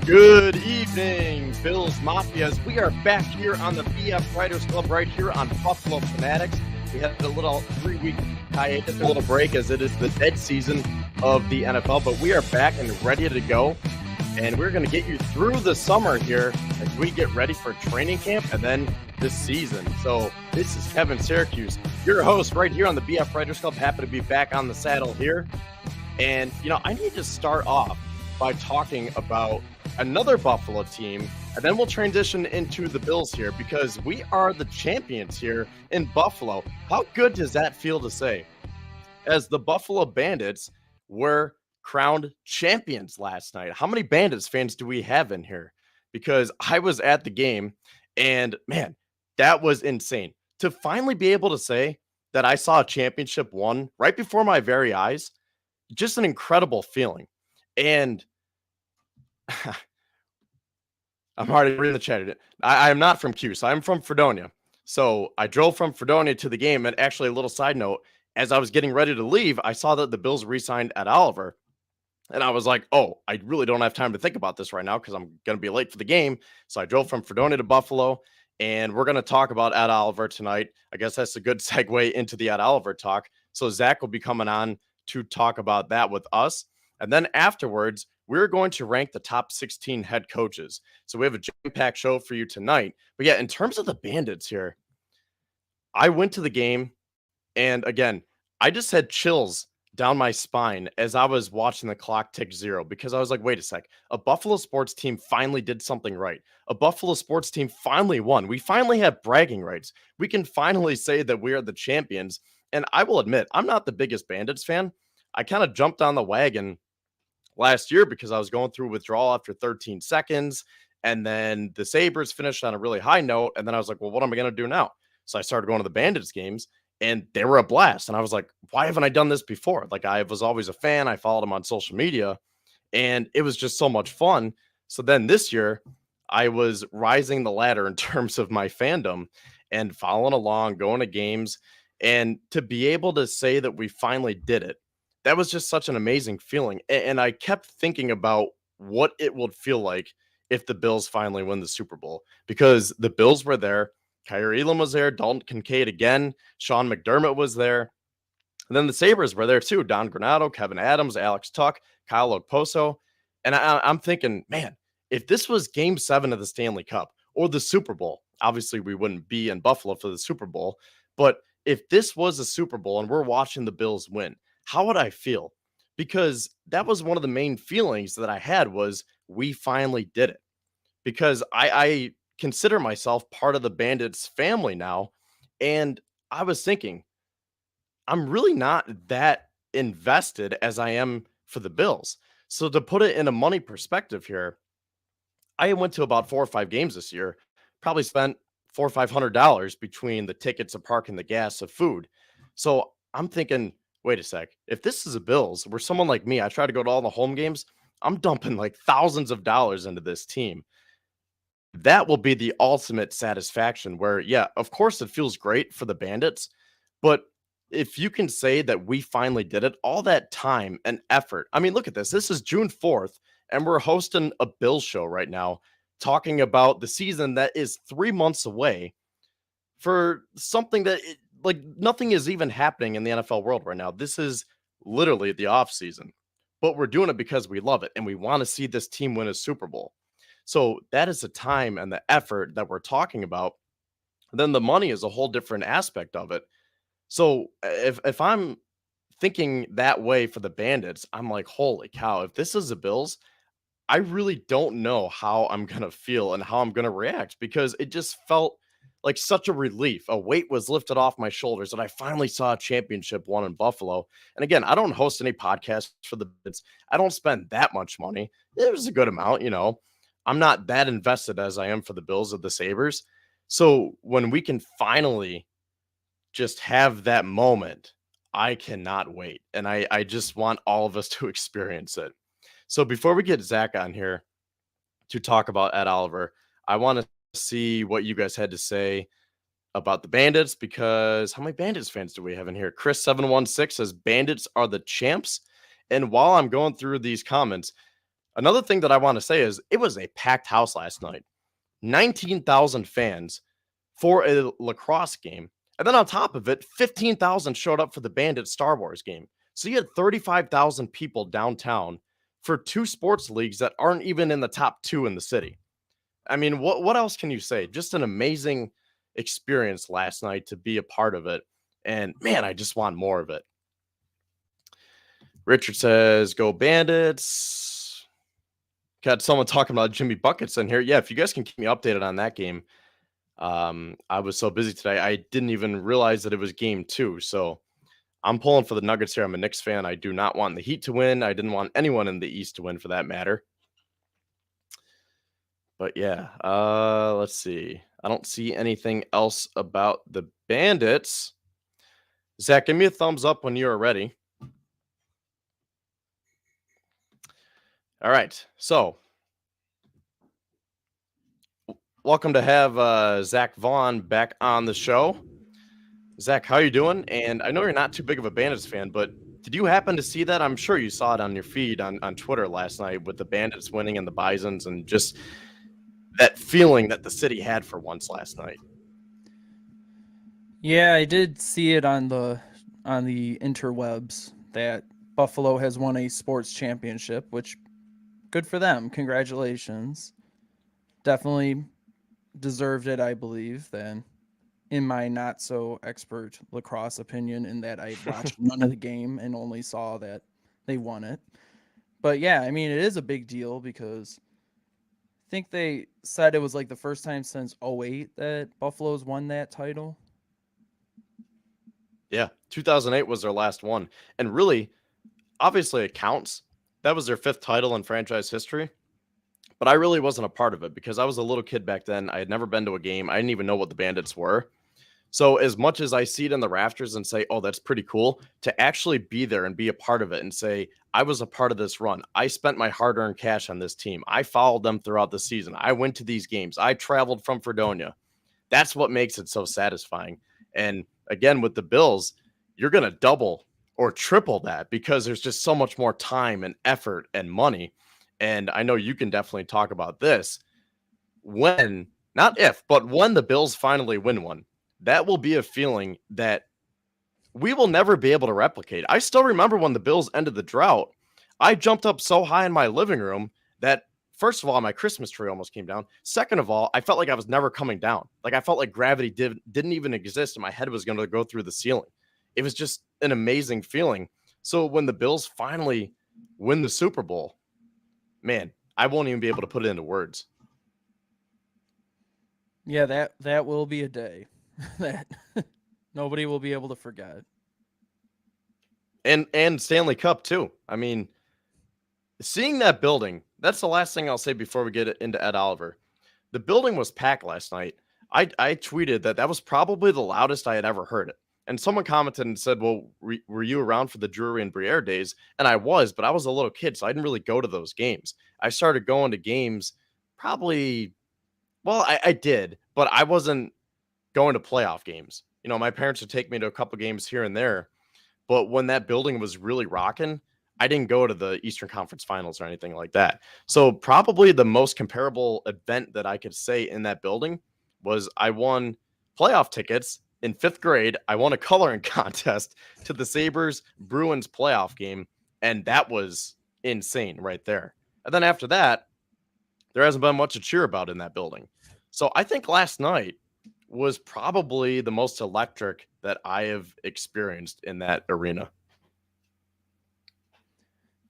Good evening, Bills Mafias. We are back here on the BF Writers Club right here on Buffalo Fanatics. We had a little 3-week hiatus, a little break as it is the dead season of the NFL, but we are back and ready to go. And we're going to get you through the summer here as we get ready for training camp and then the season. So this is Kevin Syracuse, your host right here on the BF Writers Club. Happy to be back on the saddle here. And, I need to start off by talking about another Buffalo team, and then we'll transition into the Bills here because we are the champions here in Buffalo. How good does that feel to say? As the Buffalo Bandits were crowned champions last night. How many Bandits fans do we have in here? Because I was at the game, and man, that was insane. To finally be able to say that I saw a championship won right before my very eyes, just an incredible feeling. And I'm already reading the chat. I am not from Cuse. I'm from Fredonia. So I drove from Fredonia to the game. And actually, a little side note, as I was getting ready to leave, I saw that the Bills re-signed Ed Oliver. And I was like, oh, I really don't have time to think about this right now because I'm going to be late for the game. So I drove from Fredonia to Buffalo. And we're going to talk about Ed Oliver tonight. I guess that's a good segue into the Ed Oliver talk. So Zach will be coming on to talk about that with us. And then afterwards, we're going to rank the top 16 head coaches. So we have a jam-packed show for you tonight. But yeah, in terms of the Bandits here, I went to the game, and again, I just had chills down my spine as I was watching the clock tick zero because I was like, wait a sec, a Buffalo sports team finally did something right. A Buffalo sports team finally won. We finally have bragging rights. We can finally say that we are the champions. And I will admit, I'm not the biggest Bandits fan. I kind of jumped on the wagon last year because I was going through withdrawal after 13 seconds. And then the Sabres finished on a really high note. And then I was like, well, what am I going to do now? So I started going to the Bandits games and they were a blast. And I was like, why haven't I done this before? Like, I was always a fan. I followed them on social media and it was just so much fun. So then this year I was rising the ladder in terms of my fandom and following along, going to games, and to be able to say that we finally did it. That was just such an amazing feeling. And I kept thinking about what it would feel like if the Bills finally win the Super Bowl, because the Bills were there. Kyrie Elam was there. Dalton Kincaid again. Sean McDermott was there. And then the Sabres were there too. Don Granato, Kevin Adams, Alex Tuck, Kyle Okposo. And I'm thinking, man, if this was game 7 of the Stanley Cup or the Super Bowl, obviously we wouldn't be in Buffalo for the Super Bowl. But if this was a Super Bowl and we're watching the Bills win, how would I feel? Because that was one of the main feelings that I had was we finally did it. Because I consider myself part of the Bandits family now. And I was thinking, I'm really not that invested as I am for the Bills. So to put it in a money perspective here, I went to about 4 or 5 games this year, probably spent $400 or $500 between the tickets, the park, and the gas of food. So I'm thinking, wait a sec. If this is a Bills, where someone like me, I try to go to all the home games, I'm dumping like thousands of dollars into this team. That will be the ultimate satisfaction where, yeah, of course it feels great for the Bandits, but if you can say that we finally did it, all that time and effort. I mean, look at this. This is June 4th, and we're hosting a Bills show right now, talking about the season that is 3 months away for something that like nothing is even happening in the NFL world right now. This is literally the off season, but we're doing it because we love it and we want to see this team win a Super Bowl. So that is the time and the effort that we're talking about. Then the money is a whole different aspect of it. So if I'm thinking that way for the Bandits, I'm like, holy cow, if this is the Bills, I really don't know how I'm going to feel and how I'm going to react because it just felt like such a relief. A weight was lifted off my shoulders that I finally saw a championship won in Buffalo. And again, I don't host any podcasts for the Bills. I don't spend that much money. It was a good amount, I'm not that invested as I am for the Bills of the Sabres. So when we can finally just have that moment, I cannot wait. And I just want all of us to experience it. So before we get Zach on here to talk about Ed Oliver, I want to see what you guys had to say about the Bandits, because how many Bandits fans do we have in here? Chris716 says Bandits are the champs. And while I'm going through these comments, Another thing that I want to say is it was a packed house last night. 19,000 fans for a lacrosse game. And then on top of it, 15,000 showed up for the Bandits Star Wars game. So you had 35,000 people downtown for two sports leagues that aren't even in the top two in the city. I mean, what else can you say? Just an amazing experience last night to be a part of it. And man, I just want more of it. Richard says, go Bandits. Got someone talking about Jimmy Buckets in here. Yeah, if you guys can keep me updated on that game. I was so busy today, I didn't even realize that it was game 2. So I'm pulling for the Nuggets here. I'm a Knicks fan. I do not want the Heat to win. I didn't want anyone in the East to win for that matter. But yeah, let's see. I don't see anything else about the Bandits. Zach, give me a thumbs up when you are ready. All right, so welcome to have Zach Vaughn back on the show. Zach, how you doing? And I know you're not too big of a Bandits fan, but did you happen to see that? I'm sure you saw it on your feed on Twitter last night with the Bandits winning and the Bisons and just that feeling that the city had for once last night. Yeah, I did see it on the interwebs that Buffalo has won a sports championship, which good for them. Congratulations. Definitely deserved it, I believe, then in my not so expert lacrosse opinion, in that I watched none of the game and only saw that they won it. But yeah, I mean, it is a big deal because I think they said it was like the first time since 2008 that Buffalo's won that title. Yeah, 2008 was their last one. And really, obviously it counts. That was their 5th title in franchise history. But I really wasn't a part of it because I was a little kid back then. I had never been to a game. I didn't even know what the Bandits were. So as much as I see it in the rafters and say, oh, that's pretty cool, to actually be there and be a part of it and say, I was a part of this run. I spent my hard-earned cash on this team. I followed them throughout the season. I went to these games. I traveled from Fredonia. That's what makes it so satisfying. And again, with the Bills, you're going to double or triple that because there's just so much more time and effort and money. And I know you can definitely talk about this when, not if, but when the Bills finally win one. That will be a feeling that we will never be able to replicate. I still remember when the Bills ended the drought. I jumped up so high in my living room that, first of all, my Christmas tree almost came down. Second of all, I felt like I was never coming down. Like I felt like gravity didn't even exist and my head was going to go through the ceiling. It was just an amazing feeling. So when the Bills finally win the Super Bowl, man, I won't even be able to put it into words. Yeah, that will be a day that nobody will be able to forget. And Stanley Cup too. I mean, seeing that building, that's the last thing I'll say before we get into Ed Oliver. The building was packed last night. I tweeted that was probably the loudest I had ever heard it. And someone commented and said, well, were you around for the Drury and Briere days? And I was, but I was a little kid, so I didn't really go to those games. I started going to games probably, well, I did, but I wasn't going to playoff games. You know, my parents would take me to a couple games here and there. But when that building was really rocking, I didn't go to the Eastern Conference Finals or anything like that. So probably the most comparable event that I could say in that building was I won playoff tickets in 5th grade. I won a coloring contest to the Sabres Bruins playoff game. And that was insane right there. And then after that, there hasn't been much to cheer about in that building. So I think last night was probably the most electric that I have experienced in that arena.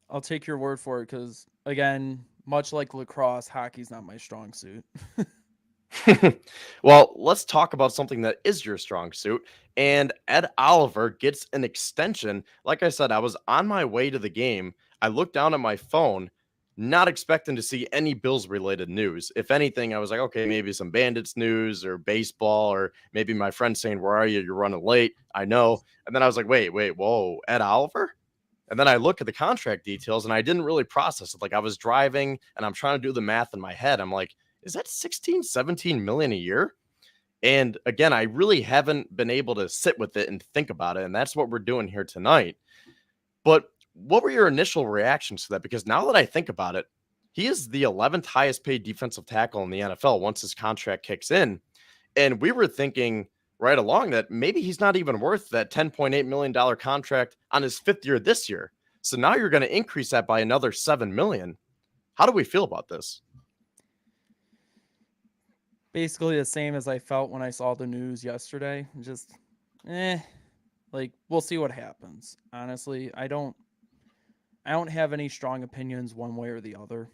I'll take your word for it because, again, much like lacrosse, hockey's not my strong suit. Well, let's talk about something that is your strong suit. And Ed Oliver gets an extension. Like I said, I was on my way to the game. I looked down at my phone, not expecting to see any Bills related news. If anything, I was like, okay, maybe some Bandits news or baseball, or maybe my friend saying, where are you? You're running late. I know. And then I was like, wait, whoa, Ed Oliver? And then I look at the contract details and I didn't really process it. Like I was driving and I'm trying to do the math in my head. I'm like, is that 16, 17 million a year? And again, I really haven't been able to sit with it and think about it. And that's what we're doing here tonight. But what were your initial reactions to that? Because now that I think about it, he is the 11th highest paid defensive tackle in the NFL once his contract kicks in. And we were thinking right along that maybe he's not even worth that $10.8 million contract on his 5th year this year. So now you're going to increase that by another $7 million. How do we feel about this? Basically the same as I felt when I saw the news yesterday. Just, like, we'll see what happens. Honestly, I don't have any strong opinions one way or the other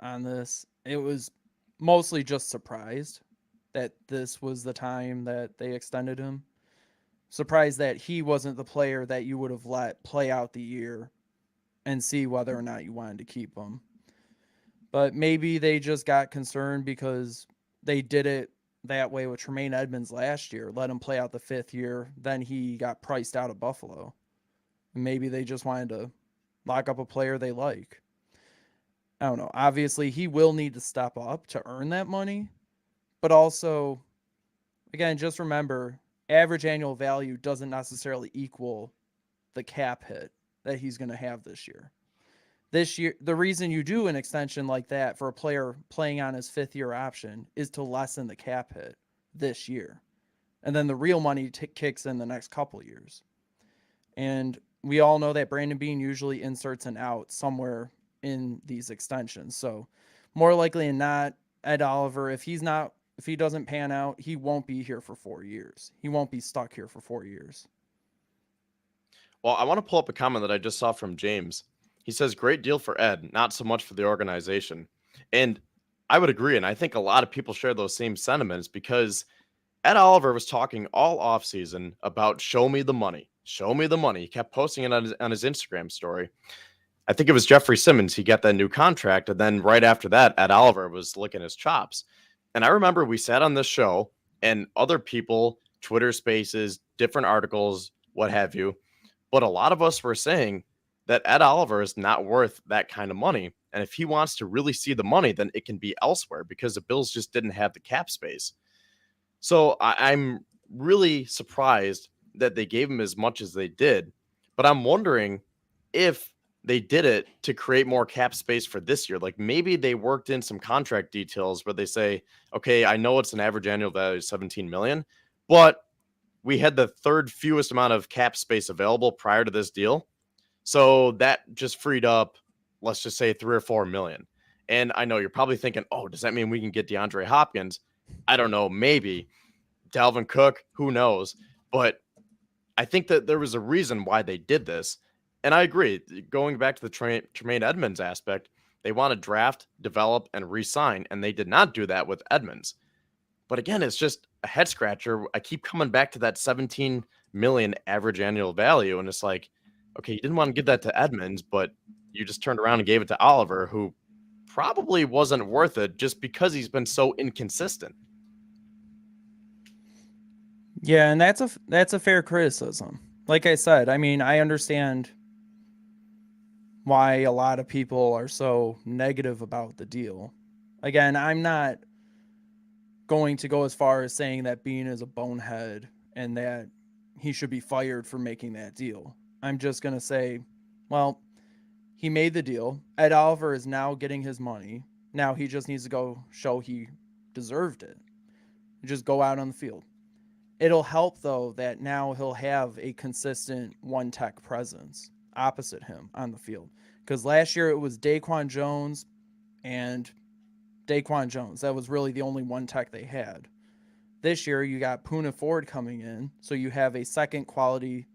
on this. It was mostly just surprised that this was the time that they extended him. Surprised that he wasn't the player that you would have let play out the year and see whether or not you wanted to keep him. But maybe they just got concerned because they did it that way with Tremaine Edmonds last year. Let him play out the 5th year. Then he got priced out of Buffalo. And maybe they just wanted to lock up a player they like. I don't know. Obviously, he will need to step up to earn that money. But also, again, just remember, average annual value doesn't necessarily equal the cap hit that he's going to have this year. This year, the reason you do an extension like that for a player playing on his 5th year option is to lessen the cap hit this year. And then the real money kicks in the next couple years. And we all know that Brandon Beane usually inserts an out somewhere in these extensions. So more likely than not, Ed Oliver, if he doesn't pan out, he won't be here for 4 years. He won't be stuck here for 4 years. Well, I want to pull up a comment that I just saw from James. He says, great deal for Ed, not so much for the organization. And I would agree. And I think a lot of people share those same sentiments because Ed Oliver was talking all offseason about show me the money. Show me the money. He kept posting it on his Instagram story. I think it was Jeffrey Simmons. He got that new contract. And then right after that, Ed Oliver was licking his chops. And I remember we sat on this show and other people, Twitter spaces, different articles, what have you. But a lot of us were saying that Ed Oliver is not worth that kind of money. And if he wants to really see the money, then it can be elsewhere because the Bills just didn't have the cap space. So I'm really surprised that they gave him as much as they did. But I'm wondering if they did it to create more cap space for this year. Like maybe they worked in some contract details where they say, okay, I know it's an average annual value of 17 million, but we had the 3rd fewest amount of cap space available prior to this deal. So that just freed up, let's just say 3 or 4 million. And I know you're probably thinking, oh, does that mean we can get DeAndre Hopkins? I don't know, maybe. Dalvin Cook, who knows? But I think that there was a reason why they did this. And I agree. Going back to the Tremaine Edmonds aspect, they want to draft, develop, and re-sign, and they did not do that with Edmonds. But again, it's just a head scratcher. I keep coming back to that 17 million average annual value, and it's like, okay, you didn't want to give that to Edmonds, but you just turned around and gave it to Oliver, who probably wasn't worth it just because he's been so inconsistent. Yeah, and that's a fair criticism. Like I said, I mean, I understand why a lot of people are so negative about the deal. Again, I'm not going to go as far as saying that Beane is a bonehead and that he should be fired for making that deal. I'm just going to say, well, he made the deal. Ed Oliver is now getting his money. Now he just needs to go show he deserved it. Just go out on the field. It'll help, though, that now he'll have a consistent one-tech presence opposite him on the field. Because last year it was Daquan Jones and Daquan Jones. That was really the only one-tech they had. This year you got Poona Ford coming in, so you have a second quality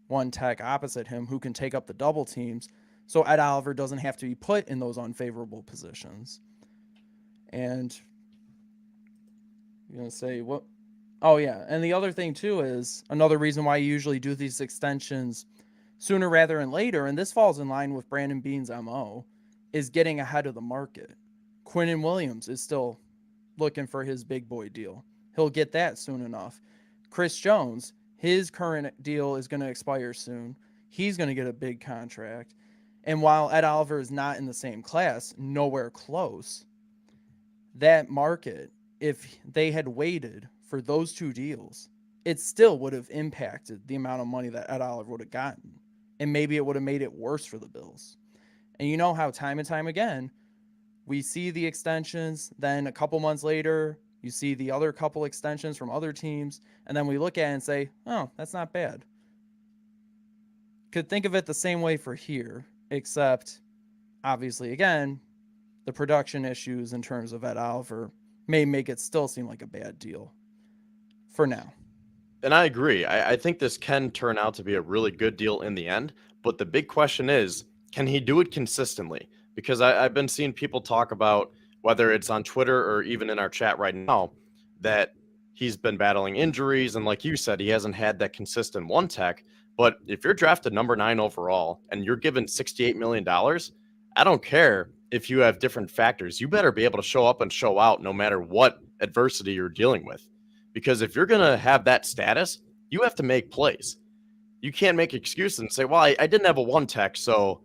one-tech opposite him who can take up the double teams, so Ed Oliver doesn't have to be put in those unfavorable positions. And you're going to say, what? Oh, yeah. And the other thing, too, is another reason why you usually do these extensions sooner rather than later, and this falls in line with Brandon Beane's MO, is getting ahead of the market. Quinnen Williams is still looking for his big boy deal. He'll get that soon enough. Chris Jones, his current deal is going to expire soon. He's going to get a big contract. And while Ed Oliver is not in the same class, nowhere close, that market, if they had waited for those two deals, it still would have impacted the amount of money that Ed Oliver would have gotten. And maybe it would have made it worse for the Bills. And you know how time and time again, we see the extensions, then a couple months later, you see the other couple extensions from other teams, and then we look at it and say, oh, that's not bad. Could think of it the same way for here, except obviously, again, the production issues in terms of Ed Oliver may make it still seem like a bad deal for now. And I agree. I think this can turn out to be a really good deal in the end. But the big question is, can he do it consistently? Because I've been seeing people talk about, whether it's on Twitter or even in our chat right now, that he's been battling injuries. And like you said, he hasn't had that consistent one tech. But if you're drafted number 9 overall and you're given $68 million, I don't care if you have different factors. You better be able to show up and show out no matter what adversity you're dealing with. Because if you're going to have that status, you have to make plays. You can't make excuses and say, well, I didn't have a one tech, so,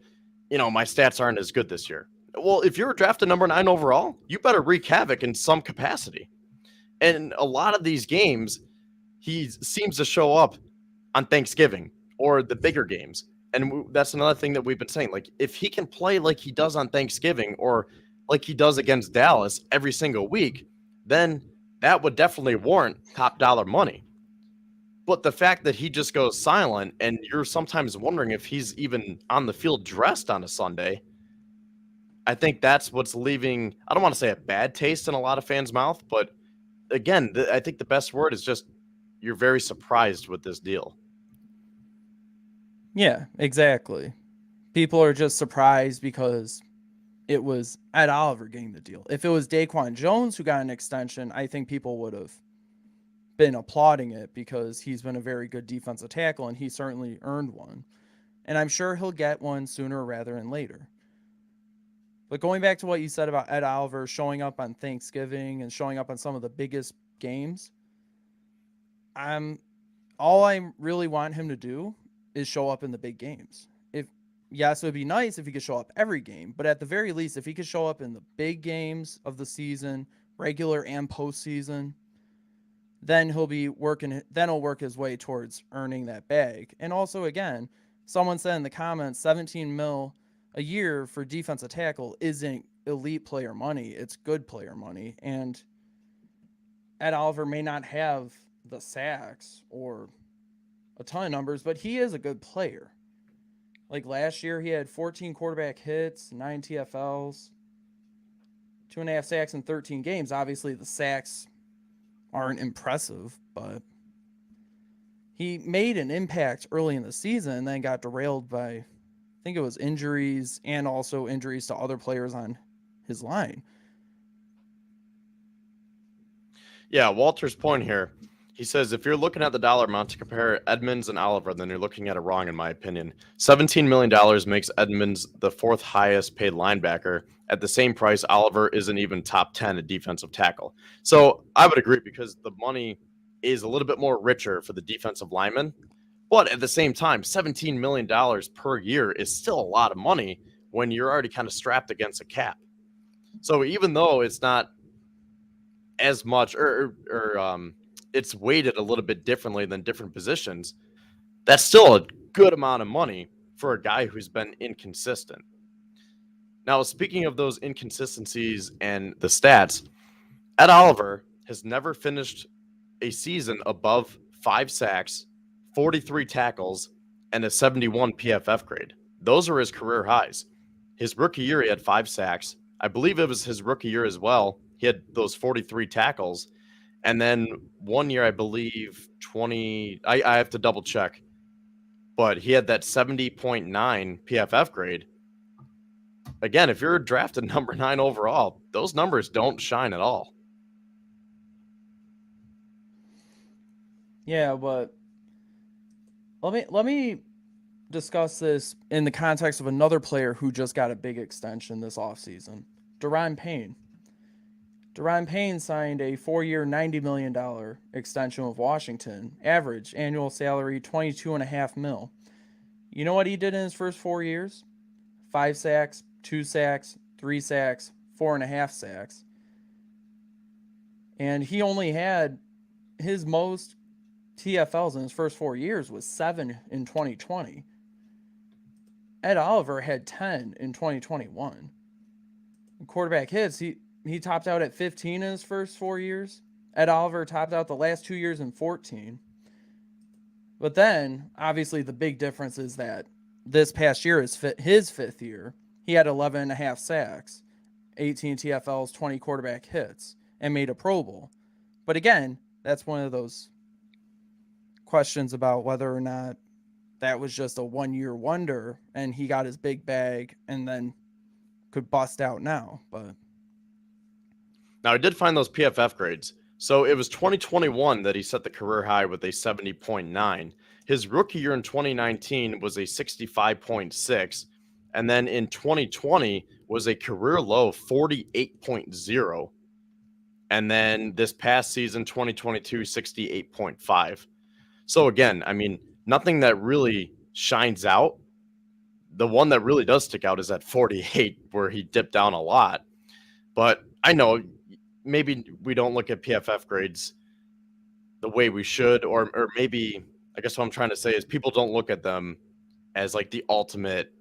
my stats aren't as good this year. Well, if you're drafted number 9 overall, you better wreak havoc in some capacity. And a lot of these games, he seems to show up on Thanksgiving or the bigger games. And that's another thing that we've been saying. Like, if he can play like he does on Thanksgiving or like he does against Dallas every single week, then that would definitely warrant top dollar money. But the fact that he just goes silent and you're sometimes wondering if he's even on the field dressed on a Sunday, I think that's what's leaving, I don't want to say a bad taste in a lot of fans' mouth, but again, I think the best word is just you're very surprised with this deal. Yeah, exactly. People are just surprised because it was Ed Oliver getting the deal. If it was Daquan Jones who got an extension, I think people would have been applauding it because he's been a very good defensive tackle and he certainly earned one. And I'm sure he'll get one sooner rather than later. But going back to what you said about Ed Oliver showing up on Thanksgiving and showing up on some of the biggest games, all I really want him to do is show up in the big games. Yes, it would be nice if he could show up every game, but at the very least, if he could show up in the big games of the season, regular and postseason, then he'll work his way towards earning that bag. And also, again, someone said in the comments, 17 mil a year for defensive tackle isn't elite player money, it's good player money. And Ed Oliver may not have the sacks or a ton of numbers, but he is a good player. Like last year, he had 14 quarterback hits, 9 TFLs, 2.5 sacks in 13 games. Obviously, the sacks aren't impressive, but he made an impact early in the season and then got derailed by, I think it was injuries and also injuries to other players on his line. Yeah, Walter's point here. He says, if you're looking at the dollar amount to compare Edmonds and Oliver, then you're looking at it wrong, in my opinion. $17 million makes Edmonds the 4th highest paid linebacker. At the same price, Oliver isn't even top 10 at defensive tackle. So I would agree because the money is a little bit more richer for the defensive lineman. But at the same time, $17 million per year is still a lot of money when you're already kind of strapped against a cap. So even though it's not as much or it's weighted a little bit differently than different positions, that's still a good amount of money for a guy who's been inconsistent. Now, speaking of those inconsistencies and the stats, Ed Oliver has never finished a season above 5 sacks, 43 tackles, and a 71 PFF grade. Those are his career highs. His rookie year, he had 5 sacks. I believe it was his rookie year as well. He had those 43 tackles. And then one year, I believe, I have to double check, but he had that 70.9 PFF grade. Again, if you're drafted number 9 overall, those numbers don't shine at all. Yeah, but let me discuss this in the context of another player who just got a big extension this offseason, Daron Payne. Daron Payne signed a 4-year, $90 million extension with Washington. Average annual salary, $22.5 million. You know what he did in his first 4 years? 5 sacks, 2 sacks, 3 sacks, 4.5 sacks. And he only had his most TFLs in his first 4 years was 7 in 2020. Ed Oliver had 10 in 2021. quarterback hits, he topped out at 15 in his first 4 years. Ed Oliver topped out the last 2 years in 14. But then, obviously, the big difference is that this past year is his fifth year. He had 11 and a half sacks, 18 TFLs, 20 quarterback hits, and made a Pro Bowl. But again, that's one of those questions about whether or not that was just a 1 year wonder and he got his big bag and then could bust out now. But Now, I did find those PFF grades. So it was 2021 that he set the career high with a 70.9. His rookie year in 2019 was a 65.6. And then in 2020 was a career low 48.0. And then this past season, 2022, 68.5. So again, I mean, nothing that really shines out. The one that really does stick out is at 48, where he dipped down a lot. But I know maybe we don't look at PFF grades the way we should, or maybe I guess what I'm trying to say is people don't look at them as like the ultimate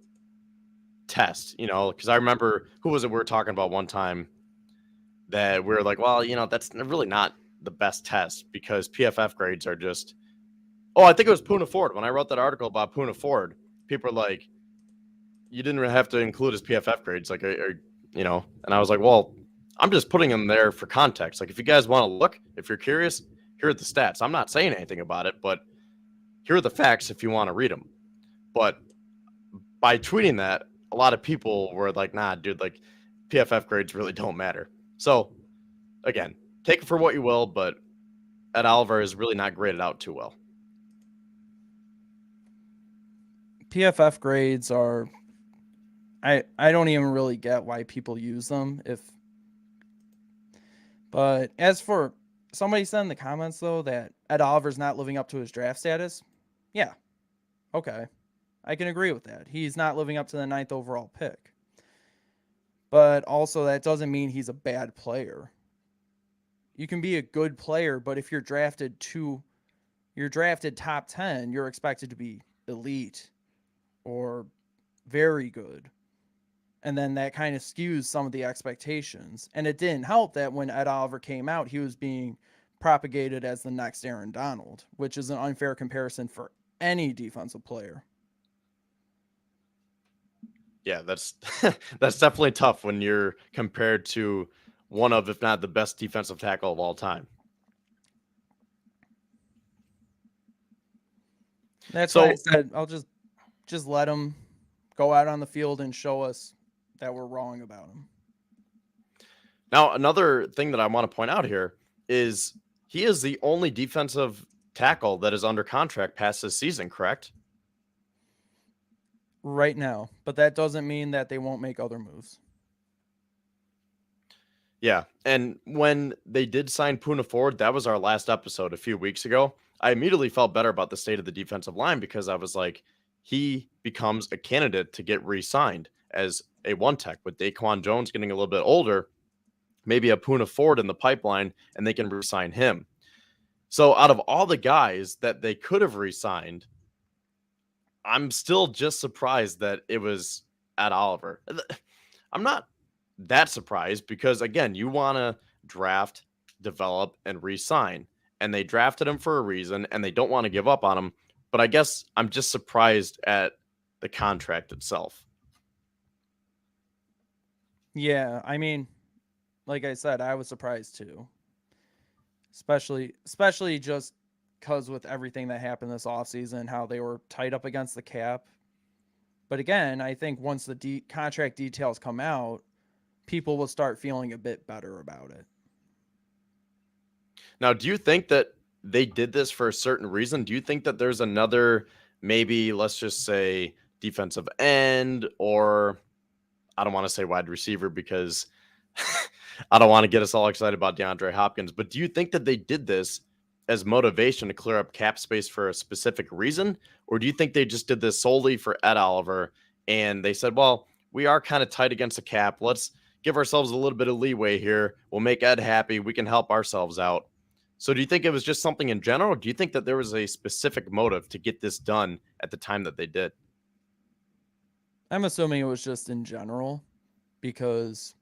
test, because I remember who was it we were talking about one time that we were like, well, that's really not the best test because PFF grades are just, I think it was Puna Ford. When I wrote that article about Puna Ford, people were like, you didn't really have to include his PFF grades, like, and I was like, well, I'm just putting them there for context. Like, if you guys want to look, if you're curious, here are the stats. I'm not saying anything about it, but here are the facts if you want to read them. But by tweeting that, a lot of people were like, nah, dude, like PFF grades really don't matter. So again, take it for what you will, but Ed Oliver is really not graded out too well. PFF grades are, I don't even really get why people use them. But as for somebody said in the comments though that Ed Oliver's not living up to his draft status, yeah, okay, I can agree with that. He's not living up to the 9th overall pick. But also that doesn't mean he's a bad player. You can be a good player, but if you're drafted top 10, you're expected to be elite or very good. And then that kind of skews some of the expectations. And it didn't help that when Ed Oliver came out, he was being propagated as the next Aaron Donald, which is an unfair comparison for any defensive player. Yeah, that's that's definitely tough when you're compared to one of, if not the best defensive tackle of all time. That's why I said I'll just let him go out on the field and show us that we're wrong about him. Now, another thing that I want to point out here is he is the only defensive tackle that is under contract past this season, correct? Right now, but that doesn't mean that they won't make other moves. Yeah, and when they did sign Puna Ford, that was our last episode a few weeks ago. I immediately felt better about the state of the defensive line because I was like, he becomes a candidate to get re-signed as a one tech with Daquan Jones getting a little bit older, maybe a Puna Ford in the pipeline, and they can re-sign him. So out of all the guys that they could have re-signed, I'm still just surprised that it was Ed Oliver. I'm not that surprised because, again, you want to draft, develop, and re-sign. And they drafted him for a reason, and they don't want to give up on him. But I guess I'm just surprised at the contract itself. Yeah, I mean, like I said, I was surprised too. Especially just because with everything that happened this offseason, how they were tied up against the cap. But again, I think once the contract details come out, people will start feeling a bit better about it. Now, do you think that they did this for a certain reason? Do you think that there's another, maybe let's just say defensive end, or I don't want to say wide receiver because I don't want to get us all excited about DeAndre Hopkins, but do you think that they did this as motivation to clear up cap space for a specific reason? Or do you think they just did this solely for Ed Oliver and they said, well, we are kind of tight against the cap. Let's give ourselves a little bit of leeway here. We'll make Ed happy. We can help ourselves out. So do you think it was just something in general? Or do you think that there was a specific motive to get this done at the time that they did? I'm assuming it was just in general because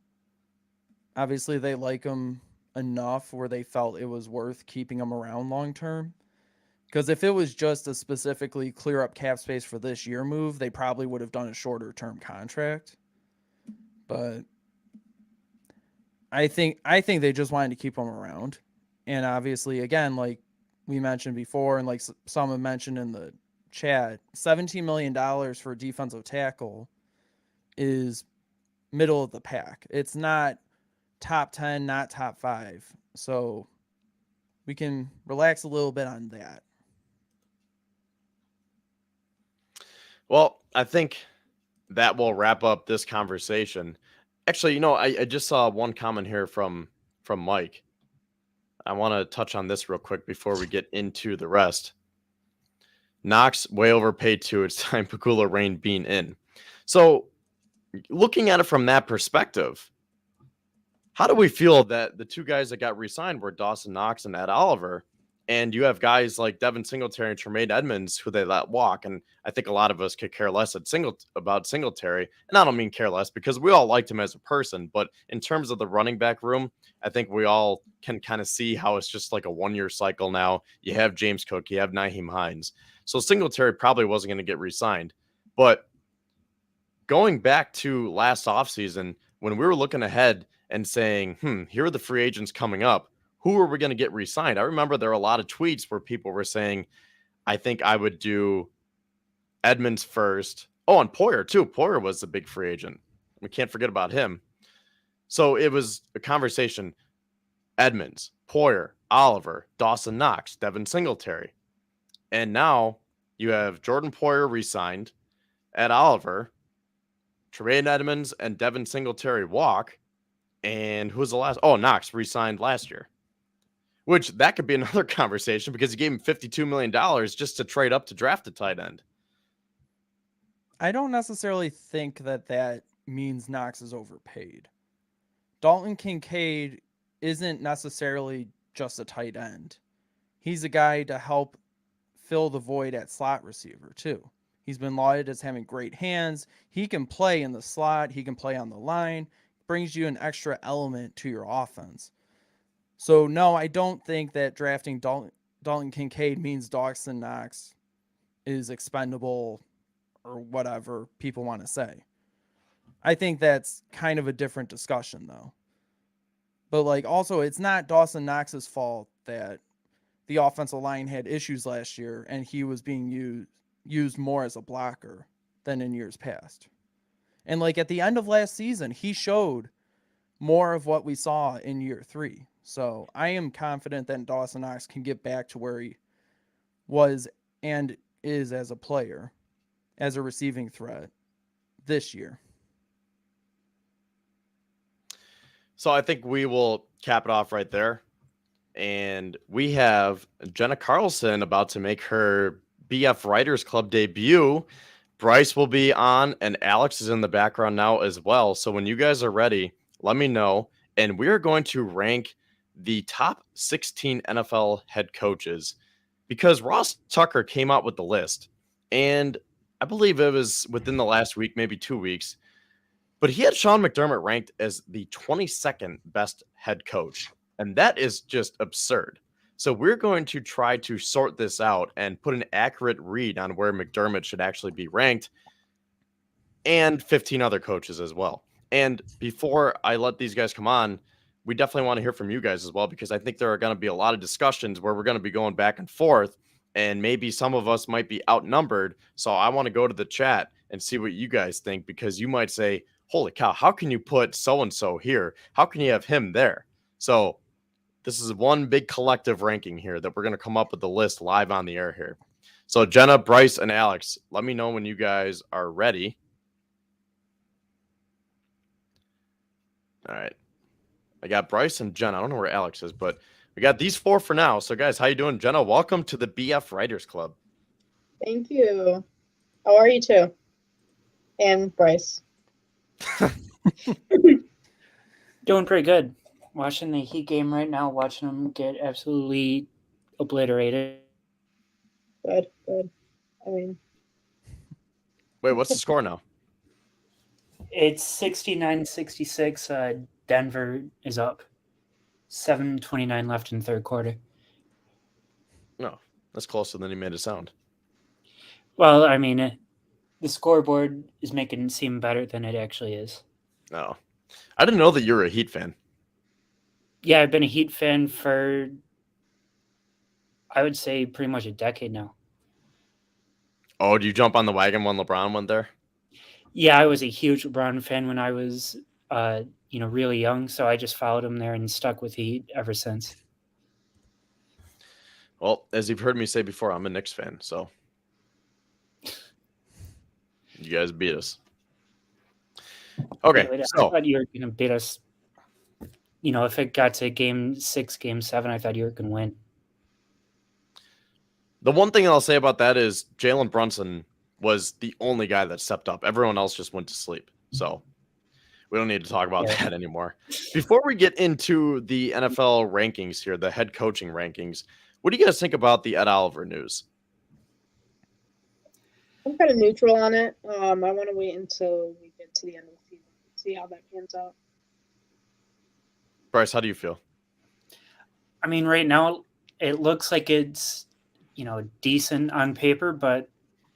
Obviously, they like him enough where they felt it was worth keeping him around long term. Because if it was just a specifically clear up cap space for this year move, they probably would have done a shorter term contract. But I think they just wanted to keep him around. And obviously, again, like we mentioned before, and like some have mentioned in the chat, $17 million for a defensive tackle is middle of the pack. It's not top 10, not top 5. So we can relax a little bit on that. Well, I think that will wrap up this conversation. Actually, I just saw one comment here from Mike. I want to touch on this real quick before we get into the rest. Knox way overpaid too. It's time Pagula Rain being in. So looking at it from that perspective, how do we feel that the two guys that got re-signed were Dawson Knox and Ed Oliver, and you have guys like Devin Singletary and Tremaine Edmonds who they let walk? And I think a lot of us could care less about Singletary, and I don't mean care less because we all liked him as a person, but in terms of the running back room, I think we all can kind of see how it's just like a one-year cycle now. You have James Cook, you have Nyheim Hines, so Singletary probably wasn't going to get re-signed. But going back to last offseason, when we were looking ahead and saying, here are the free agents coming up, who are we going to get re-signed? I remember there were a lot of tweets where people were saying, I think I would do Edmonds first. Oh, and Poyer too. Poyer was a big free agent. We can't forget about him. So it was a conversation. Edmonds, Poyer, Oliver, Dawson Knox, Devin Singletary. And now you have Jordan Poyer re-signed, Ed Oliver, Tremaine Edmonds, and Devin Singletary walk. And who was the last? Oh, Knox re-signed last year. Which that could be another conversation because he gave him $52 million just to trade up to draft a tight end. I don't necessarily think that means Knox is overpaid. Dalton Kincaid isn't necessarily just a tight end. He's a guy to help fill the void at slot receiver too. He's been lauded as having great hands. He can play in the slot. He can play on the line. Brings you an extra element to your offense. So no, I don't think that drafting Dalton Kincaid means Dawson Knox is expendable or whatever people want to say. I think that's kind of a different discussion though. But like also it's not Dawson Knox's fault that the offensive line had issues last year and he was being used more as a blocker than in years past. And like at the end of last season, he showed more of what we saw in year 3. So I am confident that Dawson Knox can get back to where he was and is as a player, as a receiving threat this year. So I think we will cap it off right there. And we have Jenna Carlson about to make her BF Writers Club debut. Bryce will be on, and Alex is in the background now as well. So when you guys are ready, let me know. And we are going to rank the top 16 NFL head coaches because Ross Tucker came out with the list. And I believe it was within the last week, maybe 2 weeks. But he had Sean McDermott ranked as the 22nd best head coach. And that is just absurd. So we're going to try to sort this out and put an accurate read on where McDermott should actually be ranked, and 15 other coaches as well. And before I let these guys come on, we definitely want to hear from you guys as well, because I think there are going to be a lot of discussions where we're going to be going back and forth, and maybe some of us might be outnumbered. So I want to go to the chat and see what you guys think, because you might say, holy cow, how can you put so-and-so here? How can you have him there? So this is one big collective ranking here that we're going to come up with the list live on the air here. So Jenna, Bryce, and Alex, let me know when you guys are ready. All right. I got Bryce and Jenna. I don't know where Alex is, but we got these 4 for now. So guys, how you doing? Jenna, welcome to the BF Writers Club. Thank you. How are you too? And Bryce. Doing pretty good. Watching the Heat game right now, watching them get absolutely obliterated. Good. I mean, Wait, what's the score now? It's 69-66. Denver is up. 7:29 left in the third quarter. No, that's closer than he made it sound. Well, I mean, the scoreboard is making it seem better than it actually is. No, I didn't know that you were a Heat fan. Yeah, I've been a Heat fan for, I would say, pretty much a decade now. Oh, do you jump on the wagon when LeBron went there? Yeah, I was a huge LeBron fan when I was, really young, so I just followed him there and stuck with the Heat ever since. Well, as you've heard me say before, I'm a Knicks fan, so you guys beat us. Okay, I so thought you were going to beat us. If it got to game 6, game 7, I thought you were going to win. the one thing I'll say about that is Jalen Brunson was the only guy that stepped up. Everyone else just went to sleep. So we don't need to talk about that anymore. Before we get into the NFL rankings here, the head coaching rankings, what do you guys think about the Ed Oliver news? I'm kind of neutral on it. I want to wait until we get to the end of the season, see how that pans out. Bryce, how do you feel? I mean, right now it looks like it's, decent on paper, but,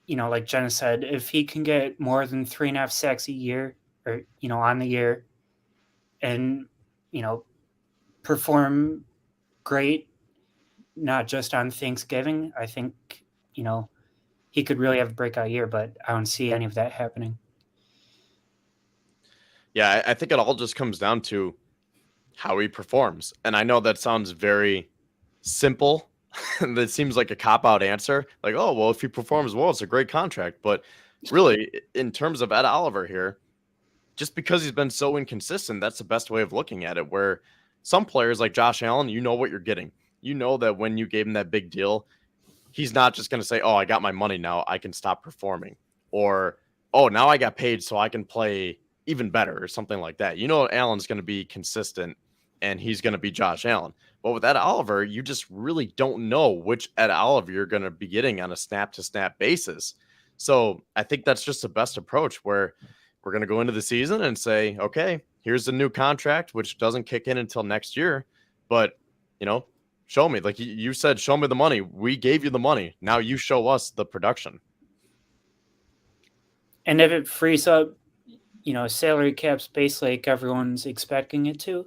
like Jenna said, if he can get more than 3.5 sacks a year or, on the year and, perform great, not just on Thanksgiving, I think, he could really have a breakout year, but I don't see any of that happening. Yeah, I think it all just comes down to how he performs. And I know that sounds very simple. That seems like a cop-out answer. Like, oh, well, if he performs well, it's a great contract. But really, in terms of Ed Oliver here, just because he's been so inconsistent, that's the best way of looking at it. Where some players like Josh Allen, you know what you're getting. You know that when you gave him that big deal, he's not just going to say, oh, I got my money now, I can stop performing. Or, oh, now I got paid so I can play even better or something like that. You know Allen's going to be consistent and he's going to be Josh Allen. But with Ed Oliver, you just really don't know which Ed Oliver you're going to be getting on a snap-to-snap basis. So I think that's just the best approach where we're going to go into the season and say, okay, here's the new contract, which doesn't kick in until next year. But, show me. Like you said, show me the money. We gave you the money. Now you show us the production. And if it frees up, salary cap space like everyone's expecting it to,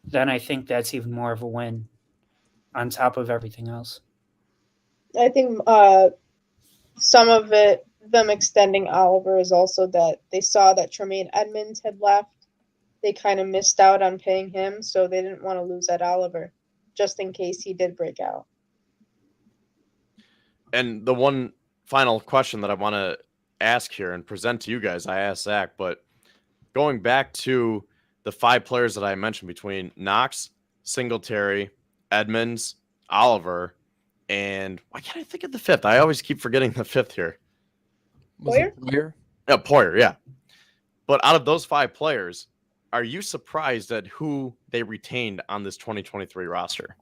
then I think that's even more of a win on top of everything else. I think some of it, them extending Oliver, is also that they saw that Tremaine Edmonds had left. They kind of missed out on paying him, so they didn't want to lose Ed Oliver, just in case he did break out. And the one final question that I want to ask here and present to you guys, I asked Zach, but going back to the 5 players that I mentioned between Knox, Singletary, Edmonds, Oliver, and why can't I think of the 5th? I always keep forgetting the 5th here. Was it Poyer? Yeah, Poyer, yeah. But out of those 5 players, are you surprised at who they retained on this 2023 roster?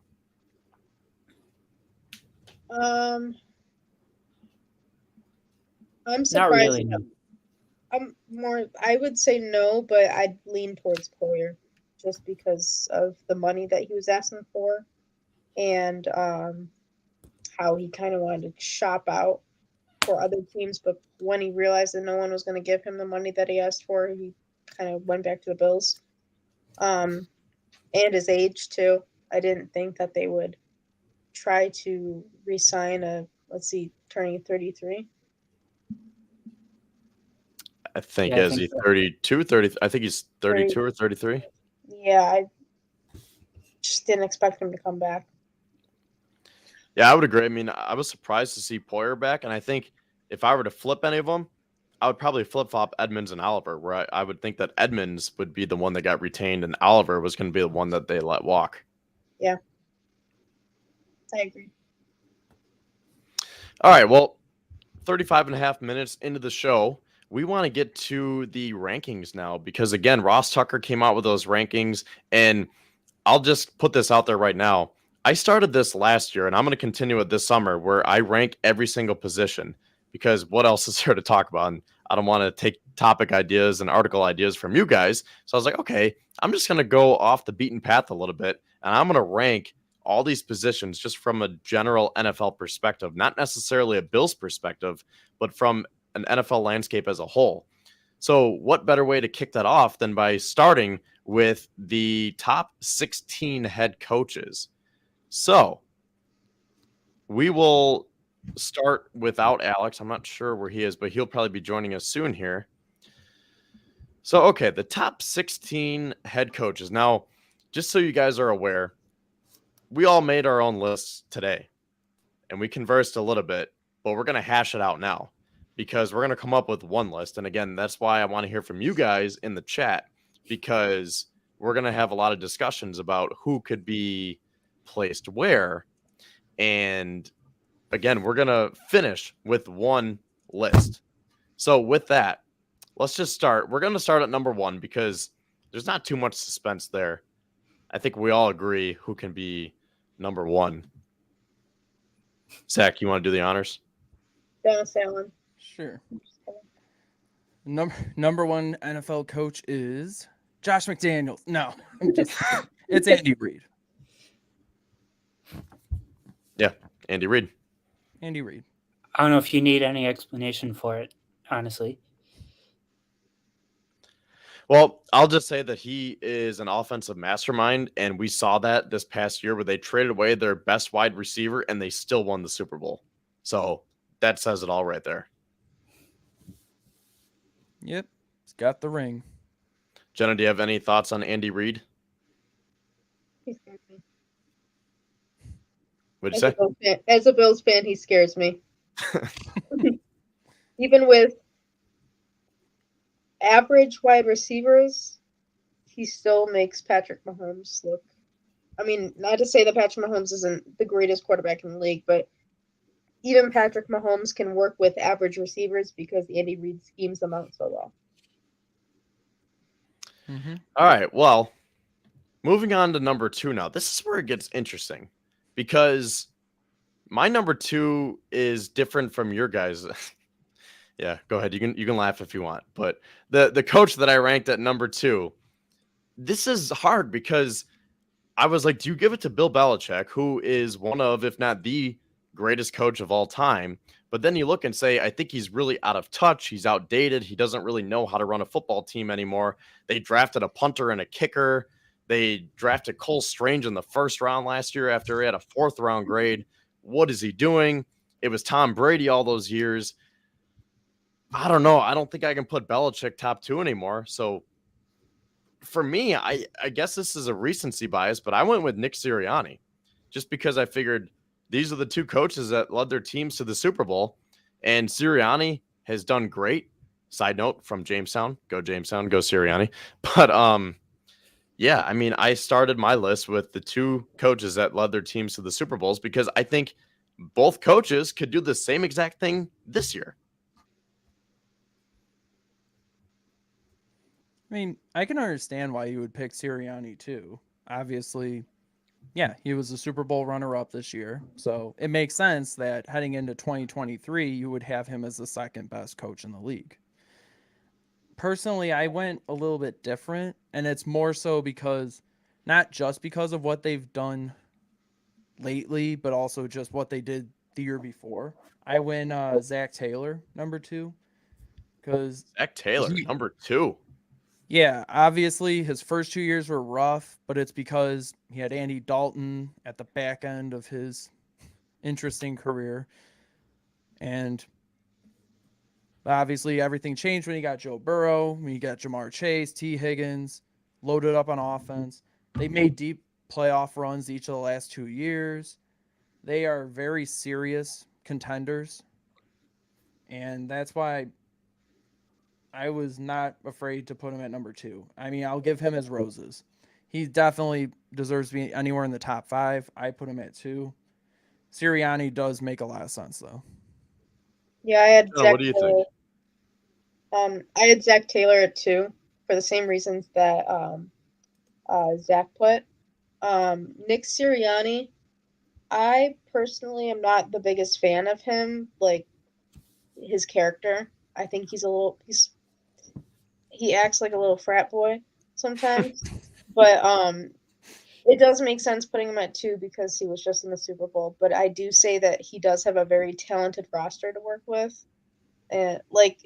I'm surprised. Not really. No. I would say no, but I'd lean towards Poyer just because of the money that he was asking for and how he kind of wanted to shop out for other teams. But when he realized that no one was going to give him the money that he asked for, he kind of went back to the Bills. And his age, too. I didn't think that they would try to re-sign turning 33. I think is he 32, 30? I think he's 32 or 33. Yeah, I just didn't expect him to come back. Yeah, I would agree. I mean, I was surprised to see Poyer back, and I think if I were to flip any of them, I would probably flip-flop Edmonds and Oliver, where I would think that Edmonds would be the one that got retained, and Oliver was going to be the one that they let walk. Yeah, I agree. All right, well, 35 and a half minutes into the show, we want to get to the rankings now because, again, Ross Tucker came out with those rankings, and I'll just put this out there right now. I started this last year, and I'm going to continue it this summer where I rank every single position because what else is there to talk about? And I don't want to take topic ideas and article ideas from you guys. So I was like, okay, I'm just going to go off the beaten path a little bit, and I'm going to rank all these positions just from a general NFL perspective, not necessarily a Bills perspective, but from an NFL landscape as a whole. So what better way to kick that off than by starting with the top 16 head coaches? So we will start without Alex. I'm not sure where he is, but he'll probably be joining us soon here. So, okay, the top 16 head coaches. Now, just so you guys are aware, we all made our own lists today, and we conversed a little bit, but we're going to hash it out now because we're going to come up with one list. And again, that's why I want to hear from you guys in the chat, because we're going to have a lot of discussions about who could be placed where. And again, we're going to finish with one list. So with that, let's just start. We're going to start at number 1 because there's not too much suspense there. I think we all agree who can be number 1. Zach, you want to do the honors? Dennis Allen. Sure. Number 1 NFL coach is Josh McDaniels. No, it's Andy Reid. Yeah, Andy Reid. Andy Reid. I don't know if you need any explanation for it, honestly. Well, I'll just say that he is an offensive mastermind, and we saw that this past year where they traded away their best wide receiver and they still won the Super Bowl. So that says it all right there. Yep, he's got the ring. Jenna, do you have any thoughts on Andy Reid? He scares me. What'd you say? As a Bills fan, he scares me. Even with average wide receivers, he still makes Patrick Mahomes look. I mean, not to say that Patrick Mahomes isn't the greatest quarterback in the league, but even Patrick Mahomes can work with average receivers because Andy Reid schemes them out so well. Mm-hmm. All right. Well, moving on to number 2 now. This is where it gets interesting because my number 2 is different from your guys'. Yeah, go ahead. You can laugh if you want. But the coach that I ranked at number 2, this is hard because I was like, do you give it to Bill Belichick, who is one of, if not the greatest coach of all time? But then you look and say, I think he's really out of touch. He's outdated. He doesn't really know how to run a football team anymore. They drafted a punter and a kicker. They drafted Cole Strange in the first round last year after he had a 4th round grade. What is he doing? It was Tom Brady all those years. I don't know. I don't think I can put Belichick top 2 anymore. So for me, I guess this is a recency bias, but I went with Nick Sirianni just because I figured these are the 2 coaches that led their teams to the Super Bowl, and Sirianni has done great. Side note from Jamestown, go Sirianni. But yeah, I mean, I started my list with the 2 coaches that led their teams to the Super Bowls because I think both coaches could do the same exact thing this year. I mean, I can understand why you would pick Sirianni too. Obviously, yeah, he was a Super Bowl runner-up this year. So it makes sense that heading into 2023, you would have him as the 2nd best coach in the league. Personally, I went a little bit different, and it's more so because, not just because of what they've done lately, but also just what they did the year before. I went Zach Taylor, number 2. Because Zach Taylor, number 2. Yeah, obviously his first 2 years were rough, but it's because he had Andy Dalton at the back end of his interesting career. And obviously everything changed when he got Joe Burrow, when he got Jamar Chase, T. Higgins, loaded up on offense. They made deep playoff runs each of the last 2 years. They are very serious contenders. And that's why I was not afraid to put him at number 2. I mean, I'll give him his roses. He definitely deserves to be anywhere in the top 5. I put him at 2. Sirianni does make a lot of sense, though. Yeah, I had Zach what do you Taylor. think? I had Zach Taylor at 2 for the same reasons that Zach put. Nick Sirianni, I personally am not the biggest fan of him, like his character. I think he acts like a little frat boy sometimes. But it does make sense putting him at 2 because he was just in the Super Bowl. But I do say that he does have a very talented roster to work with. And like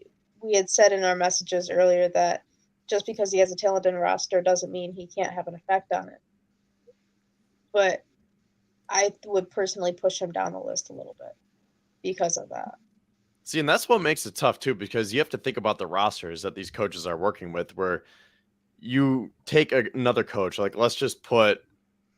we had said in our messages earlier, that just because he has a talented roster doesn't mean he can't have an effect on it. But I would personally push him down the list a little bit because of that. See, and that's what makes it tough too, because you have to think about the rosters that these coaches are working with, where you take another coach, like let's just put,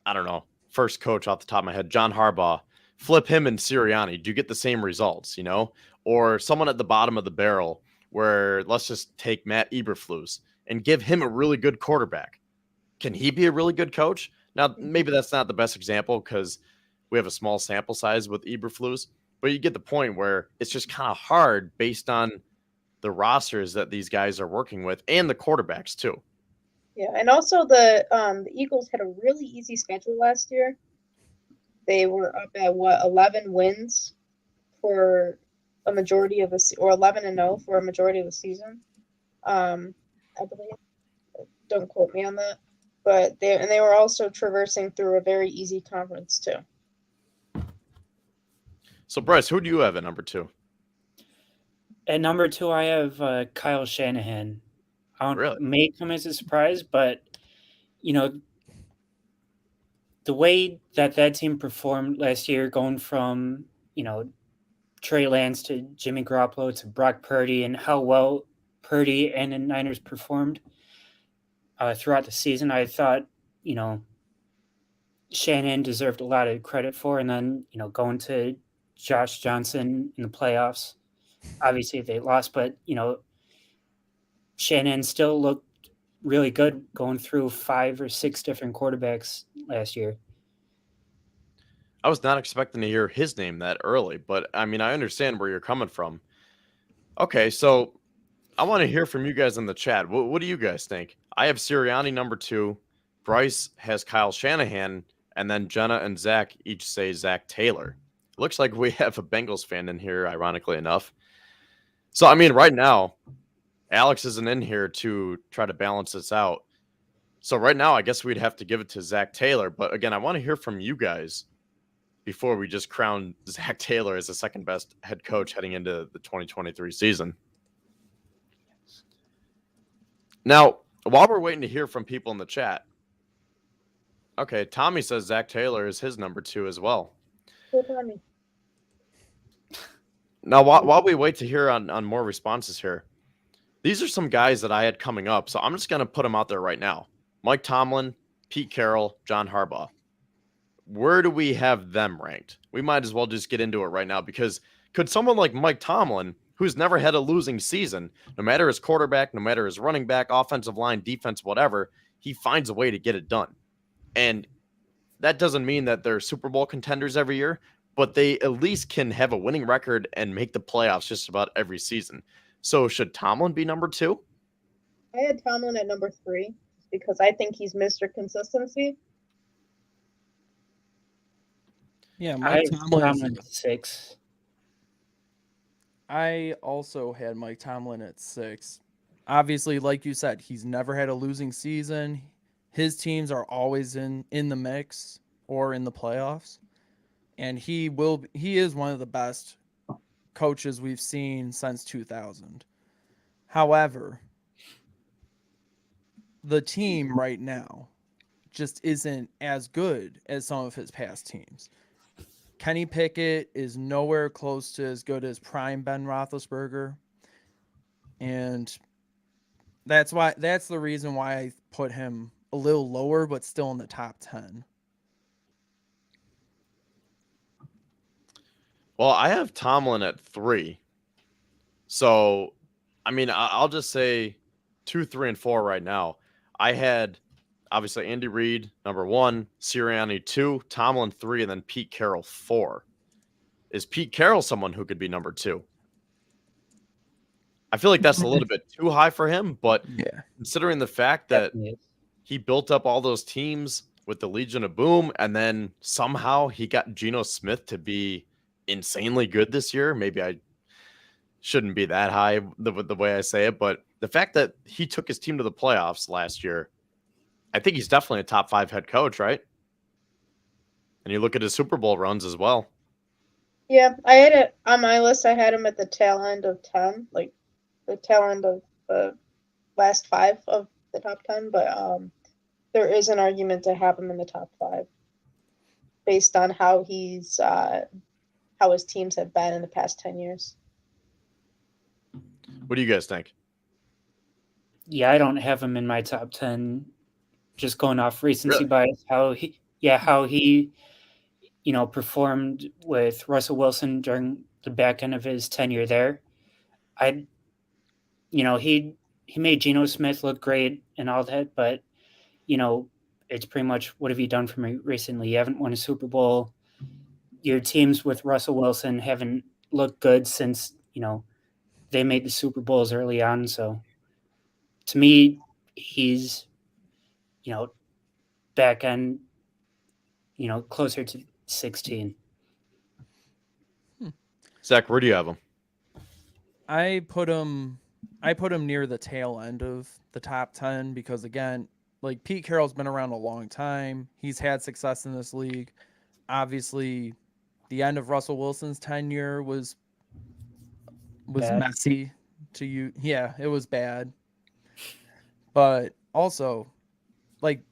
I don't know, first coach off the top of my head, John Harbaugh, flip him and Sirianni. Do you get the same results, you know? Or someone at the bottom of the barrel where let's just take Matt Eberflus and give him a really good quarterback. Can he be a really good coach? Now, maybe that's not the best example because we have a small sample size with Eberflus, but you get the point where it's just kind of hard based on the rosters that these guys are working with and the quarterbacks too. Yeah, and also the Eagles had a really easy schedule last year. They were up at 11 wins for a majority of or 11-0 for a majority of the season. I believe. Don't quote me on that. But they were also traversing through a very easy conference too. So Bryce, who do you have at number 2? At number 2, I have Kyle Shanahan. I don't Really? may come as a surprise, but the way that team performed last year, going from Trey Lance to Jimmy Garoppolo to Brock Purdy, and how well Purdy and the Niners performed throughout the season, I thought Shanahan deserved a lot of credit for. And then going to Josh Johnson in the playoffs, obviously they lost, but Shanahan still looked really good going through 5 or 6 different quarterbacks last year. I was not expecting to hear his name that early, but I mean, I understand where you're coming from. Okay, so I want to hear from you guys in the chat. What do you guys think? I have Sirianni number 2. Bryce has Kyle Shanahan, and then Jenna and Zach each say Zach Taylor. Looks like we have a Bengals fan in here, ironically enough. So, I mean, right now, Alex isn't in here to try to balance this out. So right now, I guess we'd have to give it to Zach Taylor. But again, I want to hear from you guys before we just crown Zach Taylor as the second best head coach heading into the 2023 season. Now, while we're waiting to hear from people in the chat, okay, Tommy says Zach Taylor is his number 2 as well. Now, while we wait to hear on more responses here, these are some guys that I had coming up, so I'm just going to put them out there right now. Mike Tomlin, Pete Carroll, John Harbaugh. Where do we have them ranked? We might as well just get into it right now, because could someone like Mike Tomlin, who's never had a losing season, no matter his quarterback, no matter his running back, offensive line, defense, whatever, he finds a way to get it done. And that doesn't mean that they're Super Bowl contenders every year, but they at least can have a winning record and make the playoffs just about every season. So should Tomlin be number 2? I had Tomlin at number 3 because I think he's Mr. Consistency. Yeah, I Mike have Tomlin. Tomlin at 6. I also had Mike Tomlin at 6. Obviously, like you said, he's never had a losing season. His teams are always in the mix or in the playoffs. And he is one of the best coaches we've seen since 2000. However, the team right now just isn't as good as some of his past teams. Kenny Pickett is nowhere close to as good as prime Ben Roethlisberger. And that's the reason why I put him a little lower, but still in the top 10. Well, I have Tomlin at 3. So, I mean, I'll just say 2, 3, and 4 right now. I had, obviously, Andy Reid, number 1, Sirianni 2, Tomlin 3, and then Pete Carroll 4. Is Pete Carroll someone who could be number 2? I feel like that's a little bit too high for him, but Yeah, considering the fact that Definitely. he built up all those teams with the Legion of Boom, and then somehow he got Geno Smith to be insanely good this year. Maybe shouldn't be that high the way I say it, but the fact that he took his team to the playoffs last year, I think he's definitely a top 5 head coach, right? And you look at his Super Bowl runs as well. Yeah, I had it on my list. I had him at the tail end of 10, like the tail end of the last 5 of the top 10. But there is an argument to have him in the top 5 based on how how his teams have been in the past 10 years. What do you guys think? Yeah, I don't have him in my top 10. Just going off recency Really? bias, how he performed with Russell Wilson during the back end of his tenure there. He made Geno Smith look great and all that, but it's pretty much, what have you done for me recently? You haven't won a Super Bowl. Your teams with Russell Wilson haven't looked good since they made the Super Bowls early on. So to me, he's back end, closer to 16. Zach, where do you have him? I put him near the tail end of the top 10 because, again, like, Pete Carroll's been around a long time. He's had success in this league. Obviously, the end of Russell Wilson's tenure was Bad. messy to you. Yeah, it was bad. But also, like,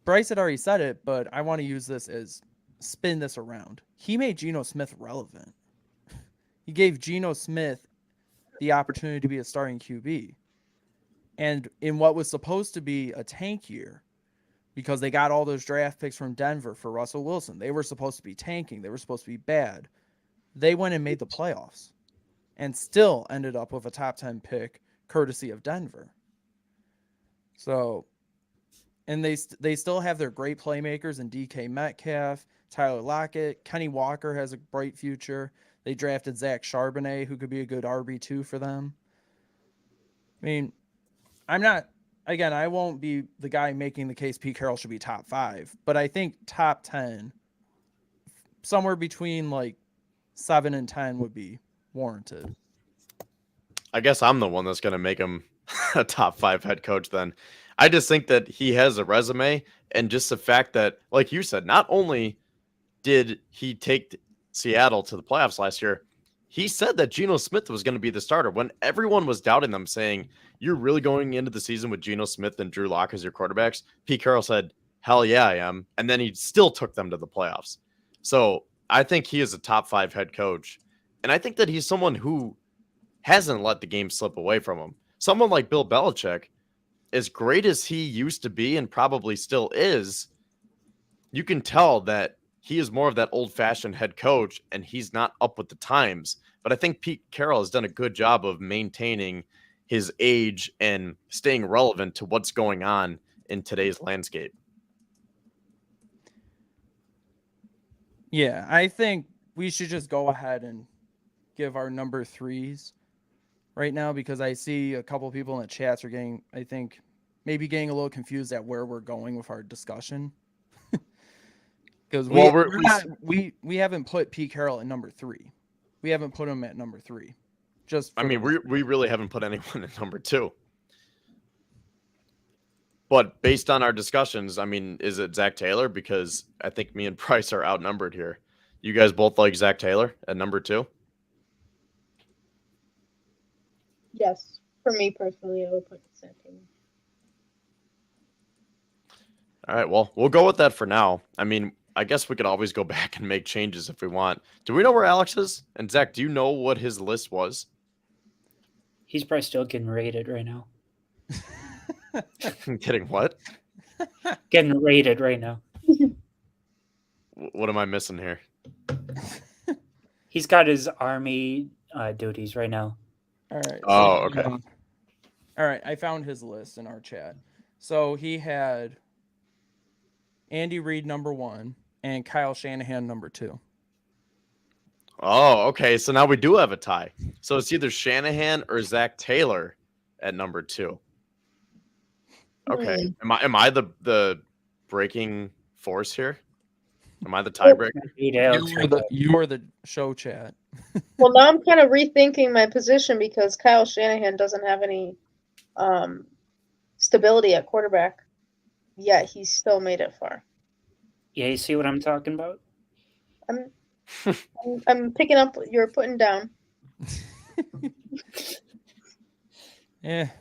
Bryce had already said it, but I want to use this as spin this around. He made Geno Smith relevant. He gave Geno Smith the opportunity to be a starting QB. And in what was supposed to be a tank year, because they got all those draft picks from Denver for Russell Wilson, they were supposed to be tanking. They were supposed to be bad. They went and made the playoffs and still ended up with a top 10 pick courtesy of Denver. So, and they still have their great playmakers in DK Metcalf, Tyler Lockett, Kenny Walker has a bright future. They drafted Zach Charbonnet, who could be a good RB2 for them. I mean, I won't be the guy making the case Pete Carroll should be top 5, but I think top 10, somewhere between like 7 and 10 would be warranted. I guess I'm the one that's going to make him a top 5 head coach then. I just think that he has a resume, and just the fact that, like you said, not only did he take Seattle to the playoffs last year, he said that Geno Smith was going to be the starter when everyone was doubting them, saying, "You're really going into the season with Geno Smith and Drew Lock as your quarterbacks?" Pete Carroll said, "Hell yeah, I am." And then he still took them to the playoffs. So I think he is a top 5 head coach. And I think that he's someone who hasn't let the game slip away from him. Someone like Bill Belichick, as great as he used to be and probably still is, you can tell that he is more of that old-fashioned head coach, and he's not up with the times. But I think Pete Carroll has done a good job of maintaining his age and staying relevant to what's going on in today's landscape. Yeah, I think we should just go ahead and give our number 3s right now, because I see a couple people in the chats are getting, I think, maybe getting a little confused at where we're going with our discussion. Because we haven't put Pete Carroll at number 3. We haven't put him at number 3. We really haven't put anyone at number 2. But based on our discussions, is it Zach Taylor? Because I think me and Bryce are outnumbered here. You guys both like Zach Taylor at number 2? Yes, for me personally, I would put Zach Taylor. All right, well, we'll go with that for now. I guess we could always go back and make changes if we want. Do we know where Alex is? And Zach, do you know what his list was? He's probably still getting rated right now. Getting what? Getting rated right now. What am I missing here? He's got his army duties right now. All right. Oh, okay. All right, I found his list in our chat. So he had Andy Reid number 1 and Kyle Shanahan number 2. Oh, okay. So now we do have a tie. So it's either Shanahan or Zach Taylor at number 2. Okay. Am I the breaking force here? Am I the tiebreaker? You were the show chat. Well, now I'm kind of rethinking my position because Kyle Shanahan doesn't have any stability at quarterback, yet he still made it far. Yeah, you see what I'm talking about? I'm picking up what you're putting down.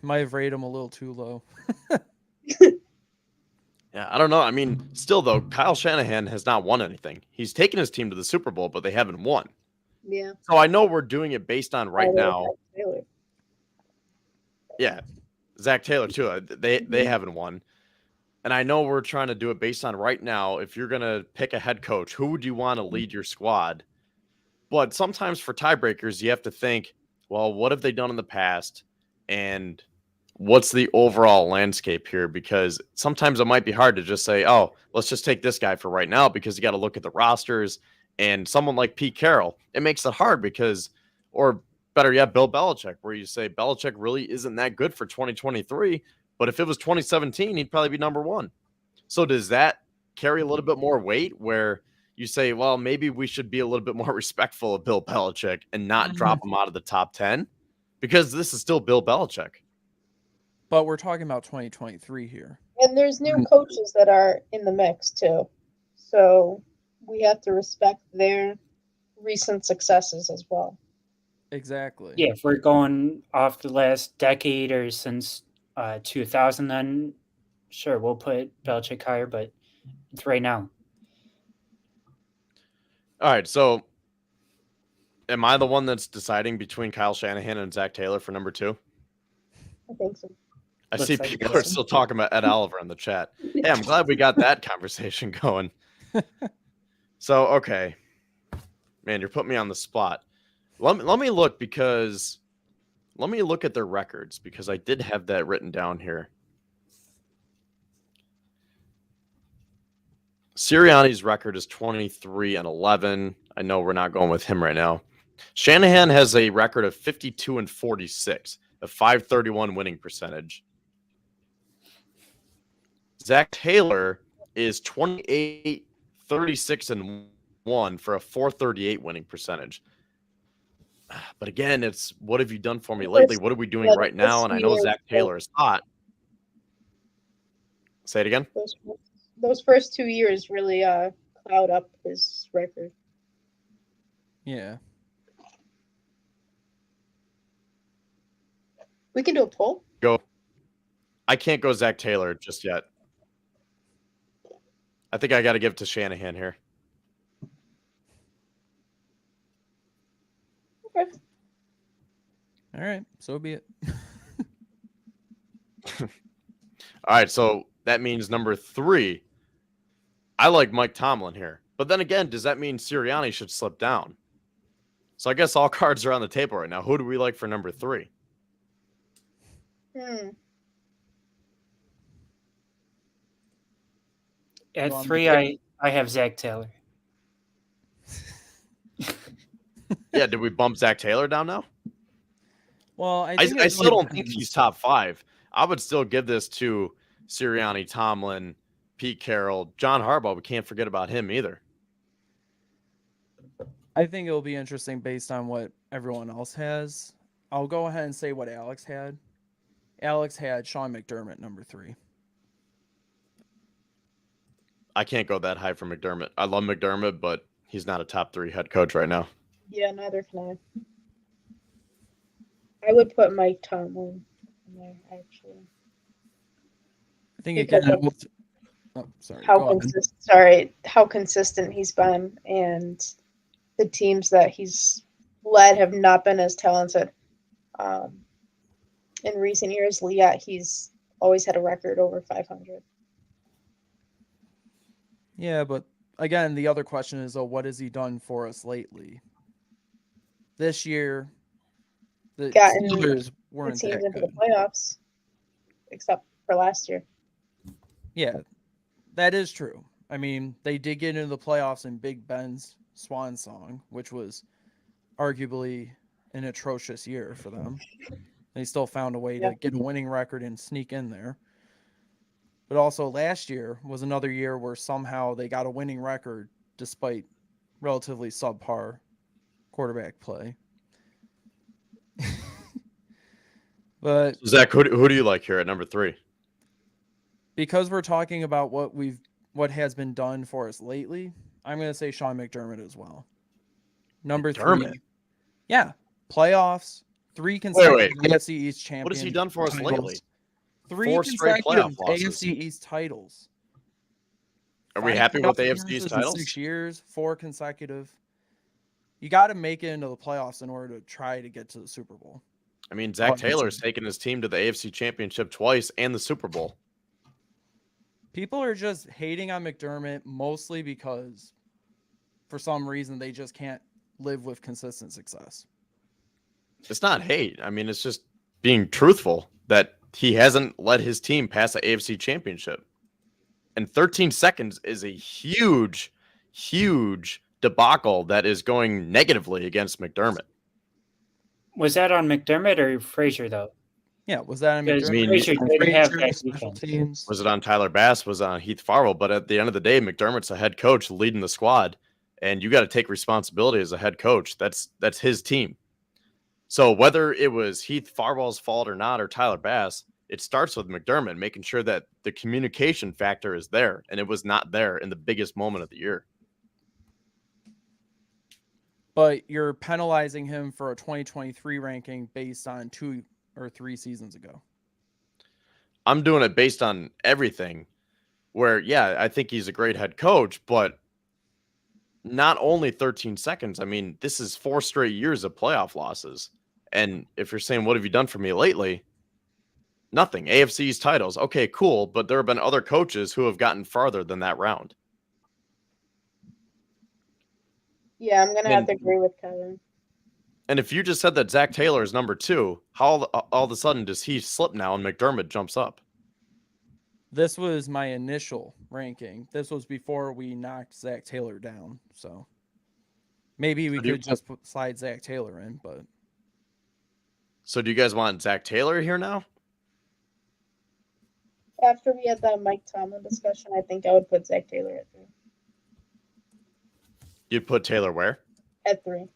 Might have rated him a little too low. Yeah, I don't know. I mean, still though, Kyle Shanahan has not won anything. He's taken his team to the Super Bowl, but they haven't won. Yeah. So I know we're doing it based on right now. Taylor. Yeah, Zach Taylor too. They haven't won, and I know we're trying to do it based on right now. If you're gonna pick a head coach, who would you want to lead your squad? But sometimes for tiebreakers, you have to think, well, what have they done in the past, and what's the overall landscape here? Because sometimes it might be hard to just say, oh, let's just take this guy for right now, because you got to look at the rosters. And someone like Pete Carroll, it makes it hard because, or better yet, Bill Belichick, where you say Belichick really isn't that good for 2023, but if it was 2017, he'd probably be number one. So does that carry a little bit more weight where you say, well, maybe we should be a little bit more respectful of Bill Belichick and not drop him out of the top 10? Because this is still Bill Belichick. But we're talking about 2023 here. And there's new coaches that are in the mix too. So we have to respect their recent successes as well. Exactly. Yeah, if we're going off the last decade or since 2000, then sure, we'll put Belichick higher, but it's right now. All right, so am I the one that's deciding between Kyle Shanahan and Zach Taylor for number 2? I think so. I Looks see like people it. are still talking about Ed Oliver in the chat. Hey, I'm glad we got that conversation going. So, okay. Man, you're putting me on the spot. Let me look at their records because I did have that written down here. Sirianni's record is 23-11. I know we're not going with him right now. Shanahan has a record of 52-46, a .531 winning percentage. Zach Taylor is 28-36-1 for a .438 winning percentage. But again, it's what have you done for me lately? What are we doing right now? And I know Zach Taylor is hot. Say it again. Those first 2 years really cloud up his record. Yeah. We can do a poll. Go. I can't go Zach Taylor just yet. I think I got to give it to Shanahan here. Okay. All right. So be it. All right. So that means number 3. I like Mike Tomlin here. But then again, does that mean Sirianni should slip down? So I guess all cards are on the table right now. Who do we like for number 3? At 3, I have Zach Taylor. Yeah, did we bump Zach Taylor down now? Well, I still don't think he's top 5. I would still give this to Sirianni, Tomlin, Pete Carroll, John Harbaugh. We can't forget about him either. I think it'll be interesting based on what everyone else has. I'll go ahead and say what Alex had. Alex had Sean McDermott, number 3. I can't go that high for McDermott. I love McDermott, but he's not a top 3 head coach right now. Yeah, neither can I. I would put Mike Tomlin in there, actually. I think again, how consistent he's been, and the teams that he's led have not been as talented in recent years. Yet he's always had a record over 500. Yeah, but again, the other question is, what has he done for us lately? This year, the Steelers weren't teams that into good. the playoffs, except for last year. Yeah, that is true. I mean, they did get into the playoffs in Big Ben's swan song, which was arguably an atrocious year for them. They still found a way to get a winning record and sneak in there. But also last year was another year where somehow they got a winning record despite relatively subpar quarterback play. But Zach, who do you like here at number 3? because we're talking about what has been done for us lately, I'm going to say Sean McDermott as well. Number McDermott? 3. Yeah, playoffs, 3 consecutive AFC East champions. What has he done for us lately? 3 4 straight consecutive playoff losses. AFC East titles. Are we 5 happy with playoff AFC East appearances in titles? 6 years, 4 consecutive. You got to make it into the playoffs in order to try to get to the Super Bowl. I mean, Zach Taylor's taken his team to the AFC Championship twice and the Super Bowl. People are just hating on McDermott mostly because for some reason they just can't live with consistent success. It's not hate. I mean, it's just being truthful that he hasn't led his team past the AFC Championship. And 13 seconds is a huge, huge debacle that is going negatively against McDermott. Was that on McDermott or Frazier, though? Yeah, was that on Because McDermott? Frazier did have Frazier, that special defense. teams. Was it on Tyler Bass? Was it on Heath Farwell? But at the end of the day, McDermott's a head coach leading the squad, and you got to take responsibility as a head coach. That's his team. So whether it was Heath Farwell's fault or not, or Tyler Bass, it starts with McDermott making sure that the communication factor is there, and it was not there in the biggest moment of the year. But you're penalizing him for a 2023 ranking based on 2 or 3 seasons ago. I'm doing it based on everything where, yeah, I think he's a great head coach, but not only 13 seconds. I mean, this is 4 straight years of playoff losses. And if you're saying, what have you done for me lately? Nothing. AFC East titles. Okay, cool. But there have been other coaches who have gotten farther than that round. Yeah, I'm gonna have to agree with Kevin. And if you just said that Zach Taylor is number 2, how all of a sudden does he slip now and McDermott jumps up? This was my initial ranking. This was before we knocked Zach Taylor down. So maybe we could just slide Zach Taylor in, but. So do you guys want Zach Taylor here now? After we had the Mike Tomlin discussion, I think I would put Zach Taylor at 3. You'd put Taylor where? At 3.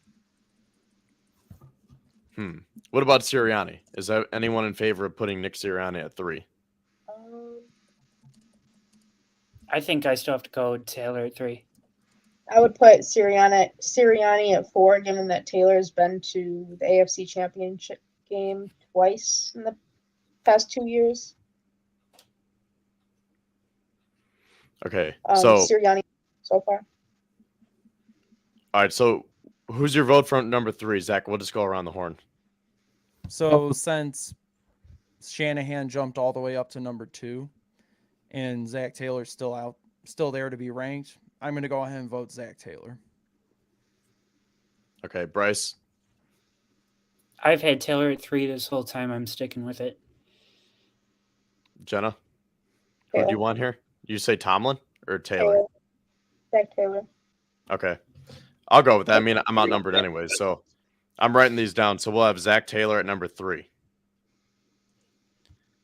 What about Sirianni? Is there anyone in favor of putting Nick Sirianni at 3? I think I still have to go Taylor at 3. I would put Sirianni at 4, given that Taylor's been to the AFC Championship game twice in the past 2 years. Okay, so Sirianni so far. All right, so who's your vote from number 3, Zach? We'll just go around the horn. So since Shanahan jumped all the way up to number 2 and Zach Taylor's still there to be ranked, I'm going to go ahead and vote Zach Taylor. Okay, Bryce. I've had Taylor at 3 this whole time. I'm sticking with it. Jenna, who do you want here? You say Tomlin or Taylor? Zach Taylor. Okay, I'll go with that. I mean, I'm outnumbered anyways, so I'm writing these down. So we'll have Zach Taylor at number 3.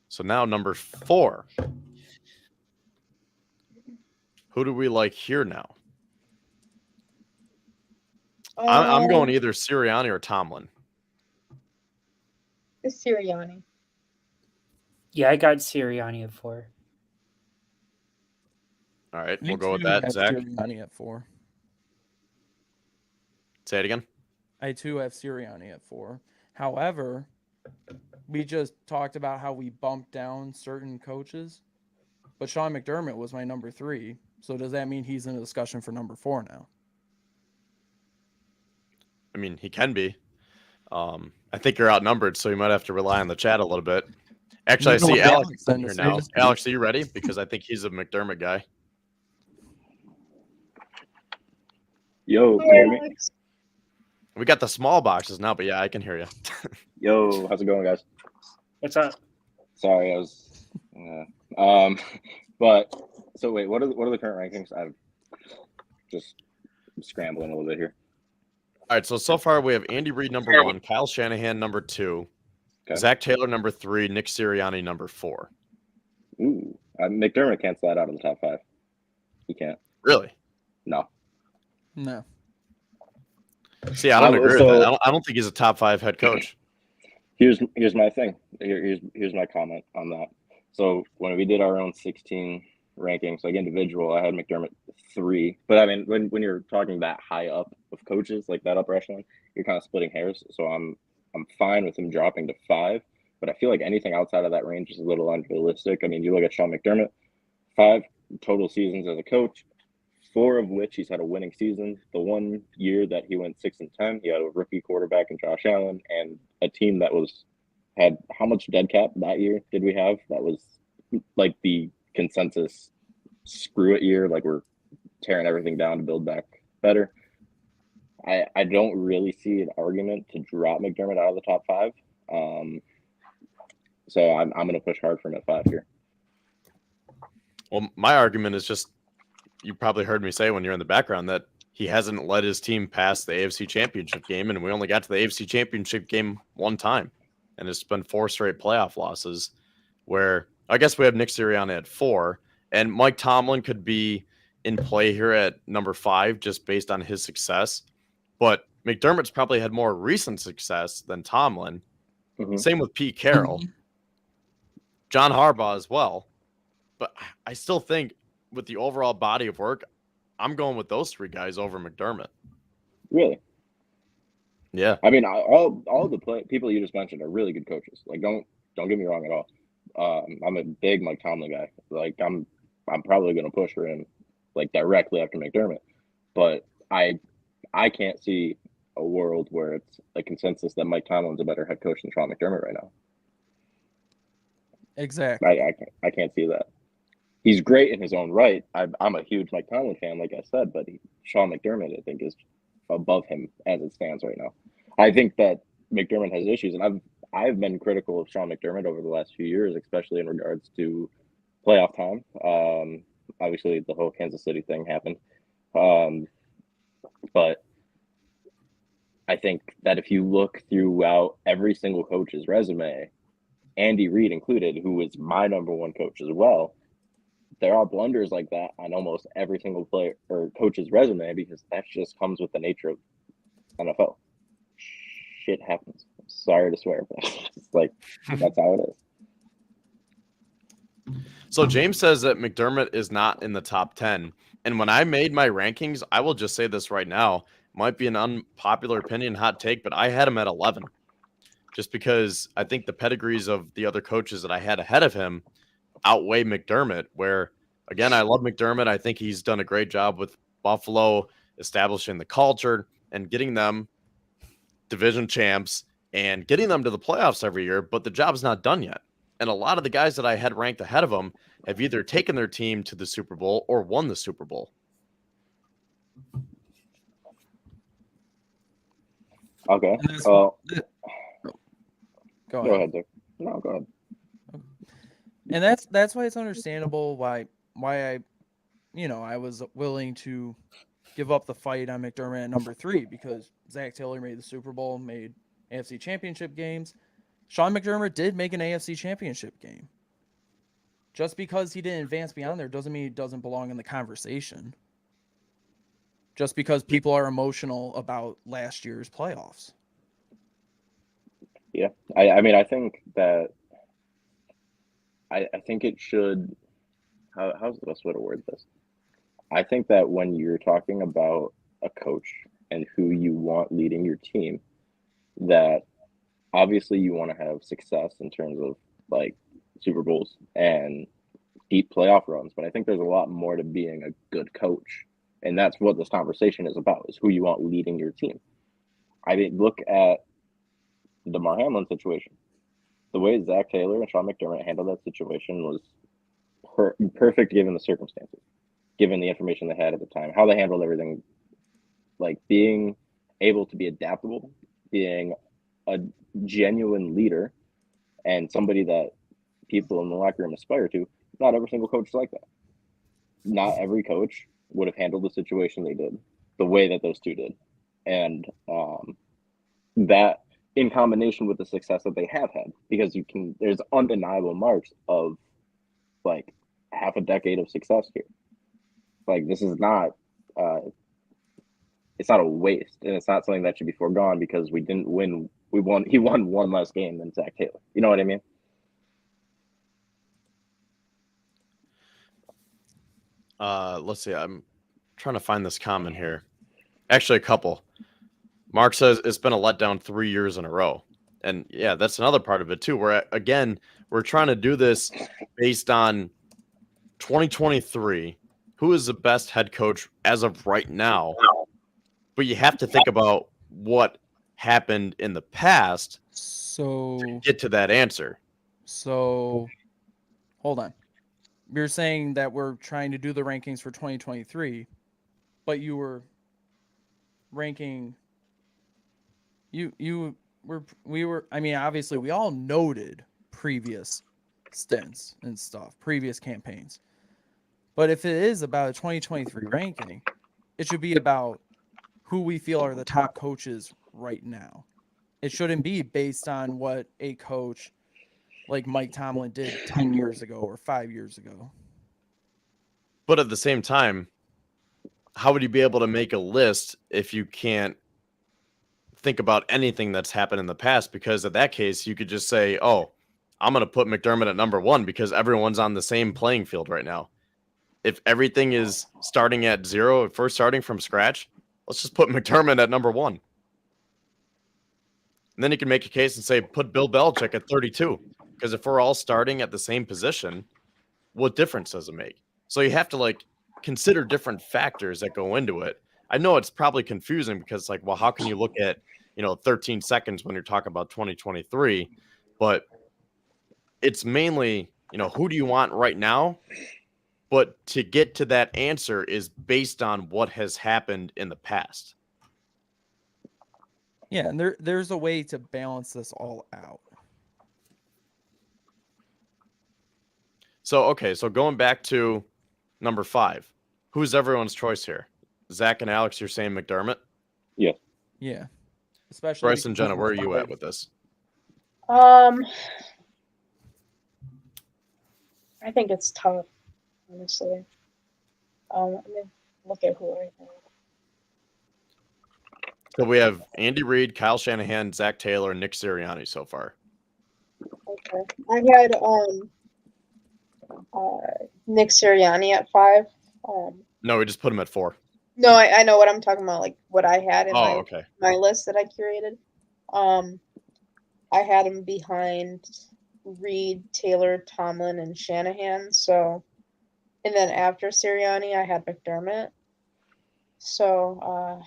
So now number 4. Who do we like here now? I'm going either Sirianni or Tomlin. It's Sirianni. Yeah, I got Sirianni at 4. All right, we'll go with that. Zach? Sirianni at 4. Say it again. I too have Sirianni at 4. However, we just talked about how we bumped down certain coaches, but Sean McDermott was my number 3. So does that mean he's in a discussion for number 4 now? I mean, he can be. I think you're outnumbered, so you might have to rely on the chat a little bit. Actually, I see Alex in here now. Alex, are you ready? Because I think he's a McDermott guy. Yo, can you hear me? We got the small boxes now, but yeah, I can hear you. Yo, how's it going, guys? What's up? Sorry, I was. But so wait, what are the current rankings? I'm just scrambling a little bit here. All right, so far we have Andy Reid number 1, Kyle Shanahan number 2, Okay. Zach Taylor number 3, Nick Sirianni number 4. Ooh, McDermott can't slide out of the top 5. He can't. Really? No. No. See, I don't agree with So- that. I don't think he's a top 5 head coach. Here's my thing. Here's my comment on that. So when we did our own 16 rankings, like individual, I had McDermott 3. But I mean, when you're talking that high up of coaches, like that upper echelon, you're kind of splitting hairs. So I'm fine with him dropping to 5. But I feel like anything outside of that range is a little unrealistic. I mean, you look at Sean McDermott, 5 total seasons as a coach, 4 of which he's had a winning season. The one year that he went 6-10, he had a rookie quarterback in Josh Allen and a team that had how much dead cap that year did we have? That was like the consensus screw it year, like we're tearing everything down to build back better. I don't really see an argument to drop McDermott out of the top 5. So I'm going to push hard for him at 5 here. Well, my argument is just, you probably heard me say when you're in the background that he hasn't led his team past the AFC Championship game, and we only got to the AFC Championship game one time, and it's been 4 straight playoff losses, where I guess we have Nick Sirianni at 4, and Mike Tomlin could be in play here at number 5 just based on his success, but McDermott's probably had more recent success than Tomlin. Mm-hmm. Same with Pete Carroll. John Harbaugh as well. But I still think with the overall body of work, I'm going with those 3 guys over McDermott. Really? Yeah. I mean, all the people you just mentioned are really good coaches. Like, don't get me wrong at all. I'm a big Mike Tomlin guy. Like, I'm probably going to push for him, like, directly after McDermott. But I can't see a world where it's a consensus that Mike Tomlin's a better head coach than Sean McDermott right now. Exactly. I can't see that. He's great in his own right. I'm a huge Mike Tomlin fan, like I said, but Sean McDermott, I think, is above him as it stands right now. I think that McDermott has issues, and I've been critical of Sean McDermott over the last few years, especially in regards to playoff time. Obviously, the whole Kansas City thing happened, but I think that if you look throughout every single coach's resume, Andy Reid included, who was my number 1 coach as well, there are blunders like that on almost every single player or coach's resume because that just comes with the nature of NFL. Shit happens. I'm sorry to swear, but it's like that's how it is. So James says that McDermott is not in the top 10. And when I made my rankings, I will just say this right now, might be an unpopular opinion, hot take, but I had him at 11. Just because I think the pedigrees of the other coaches that I had ahead of him outweigh McDermott, where, again, I love McDermott. I think he's done a great job with Buffalo, establishing the culture and getting them division champs and getting them to the playoffs every year, but the job's not done yet. And a lot of the guys that I had ranked ahead of him have either taken their team to the Super Bowl or won the Super Bowl. Okay. And that's- Go Go ahead. ahead, Dick. No, go ahead. And that's why it's understandable why I was willing to give up the fight on McDermott at number 3 because Zach Taylor made the Super Bowl, made AFC Championship games. Sean McDermott did make an AFC Championship game. Just because he didn't advance beyond there doesn't mean he doesn't belong in the conversation. Just because people are emotional about last year's playoffs. Yeah. I mean, I think that I think it should how's the best way to word this? I think that when you're talking about a coach and who you want leading your team, that obviously you want to have success in terms of like Super Bowls and deep playoff runs, but I think there's a lot more to being a good coach. And that's what this conversation is about, is who you want leading your team. I mean, look at the Damar Hamlin situation. The way Zach Taylor and Sean McDermott handled that situation was perfect given the circumstances, given the information they had at the time, how they handled everything, like being able to be adaptable, being a genuine leader, and somebody that people in the locker room aspire to. Not every single coach is like that. Not every coach would have handled the situation they did the way that those two did. And that in combination with the success that they have had, because there's undeniable marks of like half a decade of success here. Like this is not it's not a waste, and it's not something that should be foregone because we didn't win. He won one less game than Zach Taylor. You know what I mean? Let's see. I'm trying to find this comment here. Actually, a couple. Mark says it's been a letdown 3 years in a row. And yeah, that's another part of it too. Where again, we're trying to do this based on 2023. Who is the best head coach as of right now? But you have to think about what happened in the past So to get to that answer. So, hold on. You're saying that we're trying to do the rankings for 2023, but you were ranking. We were. I mean, obviously, we all noted previous stints and stuff, previous campaigns. But if it is about a 2023 ranking, it should be about who we feel are the top coaches right now. It shouldn't be based on what a coach like Mike Tomlin did 10 years ago or 5 years ago. But at the same time, how would you be able to make a list if you can't think about anything that's happened in the past? Because in that case, you could just say, oh, I'm going to put McDermott at number 1 because everyone's on the same playing field right now. If everything is starting at 0, if we're starting from scratch, let's just put McDermott at number 1. And then you can make a case and say, put Bill Belichick at 32. Because if we're all starting at the same position, what difference does it make? So you have to consider different factors that go into it. I know it's probably confusing because well, how can you look at 13 seconds when you're talking about 2023? But it's mainly who do you want right now? But to get to that answer is based on what has happened in the past. Yeah, and there's a way to balance this all out. So going back to number 5, who's everyone's choice here? Zach and Alex, you're saying McDermott? Yes. Yeah. Especially Bryce and Jenna, where are you at with this? I think it's tough, honestly. Let me look at who I think. So we have Andy Reid, Kyle Shanahan, Zach Taylor, and Nick Sirianni so far. Okay. I had Nick Sirianni at 5. No, we just put him at 4. No, I know what I'm talking about, like what I had in okay. my list that I curated. I had him behind Reid, Taylor, Tomlin, and Shanahan. So, and then after Sirianni, I had McDermott. So,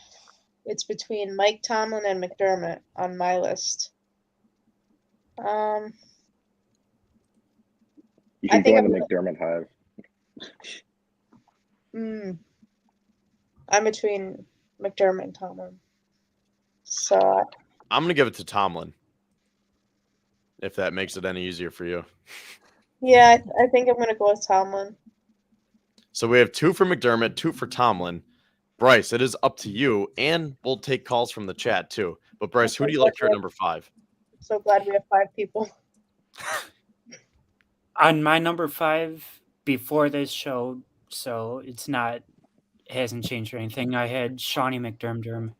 it's between Mike Tomlin and McDermott on my list. You I should think join the I'm McDermott hive. I'm between McDermott and Tomlin. So I'm going to give it to Tomlin, if that makes it any easier for you. yeah, I think I'm going to go with Tomlin. So we have 2 for McDermott, 2 for Tomlin. Bryce, it is up to you, and we'll take calls from the chat too. But Bryce, who do you like for number 5? I'm so glad we have 5 people. On my number 5 before this show, so it hasn't changed or anything. I had Shawnee McDermott.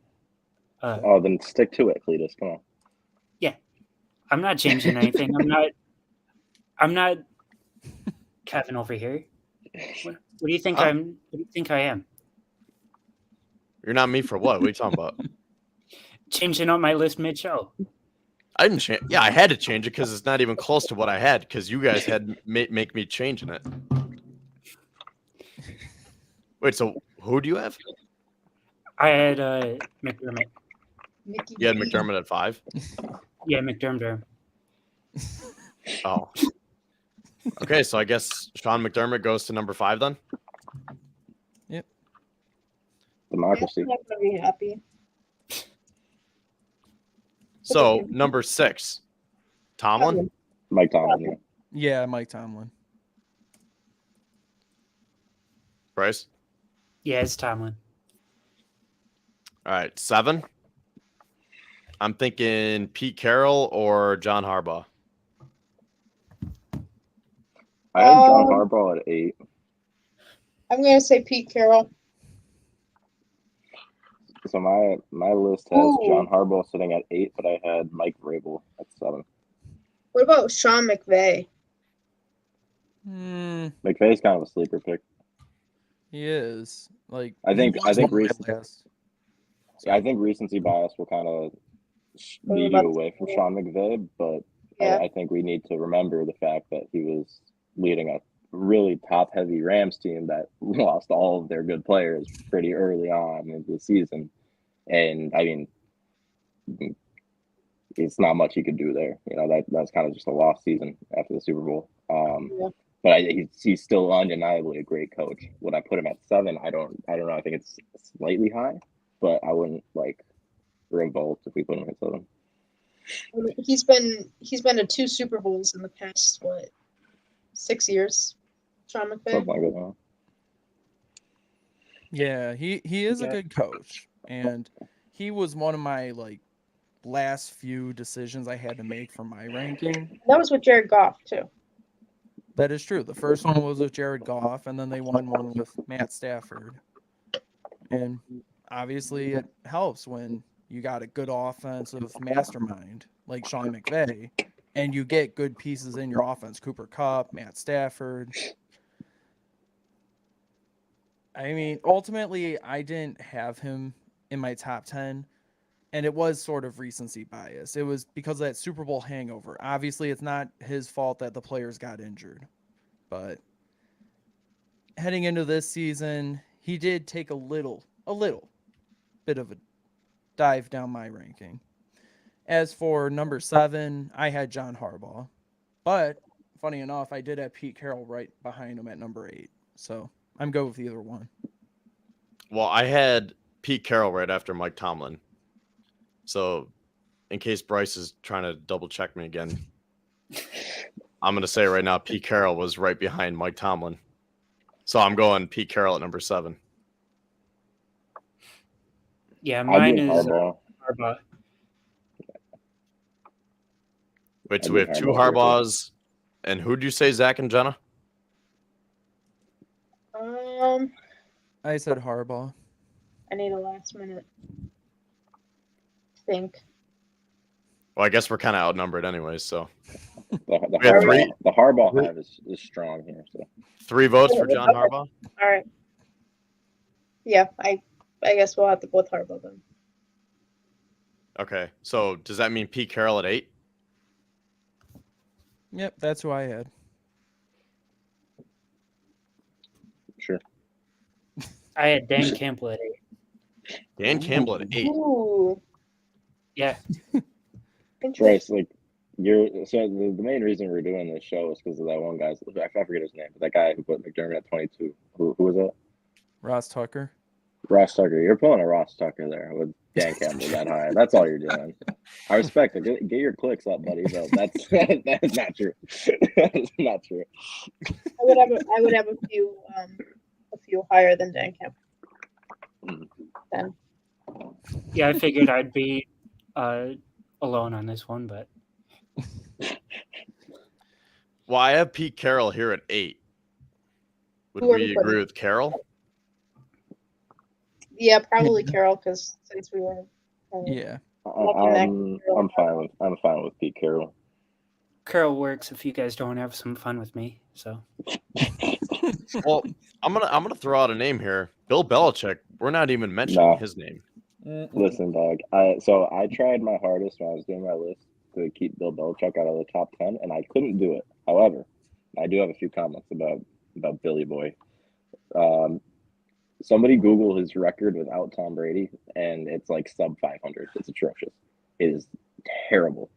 Then stick to it, Cletus. Come on. Yeah, I'm not changing anything. I'm not Kevin over here. What do you think Huh? What do you think I am? You're not me for what? What are you talking about? Changing up my list mid-show. I didn't change. Yeah, I had to change it because it's not even close to what I had because you guys had make me changing it. Wait, so who do you have? I had McDermott. Mickey You had D. McDermott at 5? Yeah, McDermott. Oh. Okay, so I guess Sean McDermott goes to number 5 then? Democracy. I'm not going to be happy. So number 6, Tomlin? Mike Tomlin. Yeah. Yeah, Mike Tomlin. Bryce? Yeah, it's Tomlin. All right, 7. I'm thinking Pete Carroll or John Harbaugh. I had John Harbaugh at 8. I'm going to say Pete Carroll. So my list has Ooh. John Harbaugh sitting at 8, but I had Mike Vrabel at 7. What about Sean McVay? McVay's kind of a sleeper pick. He is. Like, I think he was one of my recency, last. I think recency bias will kind of lead you away from Sean McVay, but Yeah. I think we need to remember the fact that he was leading a really top-heavy Rams team that lost all of their good players pretty early on in the season. And, I mean, it's not much he could do there. You know, that's kind of just a lost season after the Super Bowl. Yeah. But he's still undeniably a great coach. Would I put him at 7? I don't know. I think it's slightly high, but I wouldn't like revolt if we put him at 7. I mean, he's been to 2 Super Bowls in the past 6 years. Sean McVay. Something like that. Yeah, he is a good coach, and he was one of my last few decisions I had to make for my ranking. That was with Jared Goff too. That is true. The first one was with Jared Goff, and then they won one with Matt Stafford. And obviously, it helps when you got a good offensive mastermind like Sean McVay, and you get good pieces in your offense. Cooper Kupp, Matt Stafford. I mean, ultimately, I didn't have him in my top 10, and it was sort of recency bias. It was because of that Super Bowl hangover. Obviously, it's not his fault that the players got injured, but heading into this season, he did take a little bit of a dive down my ranking. As for number 7, I had John Harbaugh, but funny enough, I did have Pete Carroll right behind him at number 8, so I'm good with either one. Well, I had Pete Carroll right after Mike Tomlin. So, in case Bryce is trying to double check me again, I'm going to say right now Pete Carroll was right behind Mike Tomlin. So, I'm going Pete Carroll at number 7. Yeah, mine is Harbaugh. Wait, so we have 2 Harbaughs. And who'd you say, Zach and Jenna? I said Harbaugh. I need a last minute think. Well, I guess we're kind of outnumbered anyways, so. The Harbaugh hive is strong here. So 3 votes for John Harbaugh? All right. Yeah, I guess we'll have to go with Harbaugh then. Okay, so does that mean Pete Carroll at 8? Yep, that's who I had. Sure. I had Dan Campbell at 8. Dan Campbell at 8. Ooh. Yeah. Bryce, the main reason we're doing this show is because of that one guy. I forget his name, but that guy who put McDermott at 22. Who was that? Ross Tucker. Ross Tucker. You're pulling a Ross Tucker there with Dan Campbell that high. That's all you're doing. I respect it. Get your clicks up, buddy. But that's not true. That's not true. I would have a few higher than Dan Campbell. Then. Yeah, I figured I'd be alone on this one, but. Well, I have Pete Carroll here at 8. Would we agree with Carroll? Yeah, probably Carroll, because since we were. Yeah. I'm fine with Pete Carroll. Carroll works if you guys don't have some fun with me. So. Well, I'm gonna throw out a name here. Bill Belichick. We're not even mentioning his name. Listen, dog. I tried my hardest when I was doing my list to keep Bill Belichick out of the top 10, and I couldn't do it. However, I do have a few comments about Billy Boy. Somebody Google his record without Tom Brady, and it's like sub 500. It's atrocious. It is terrible.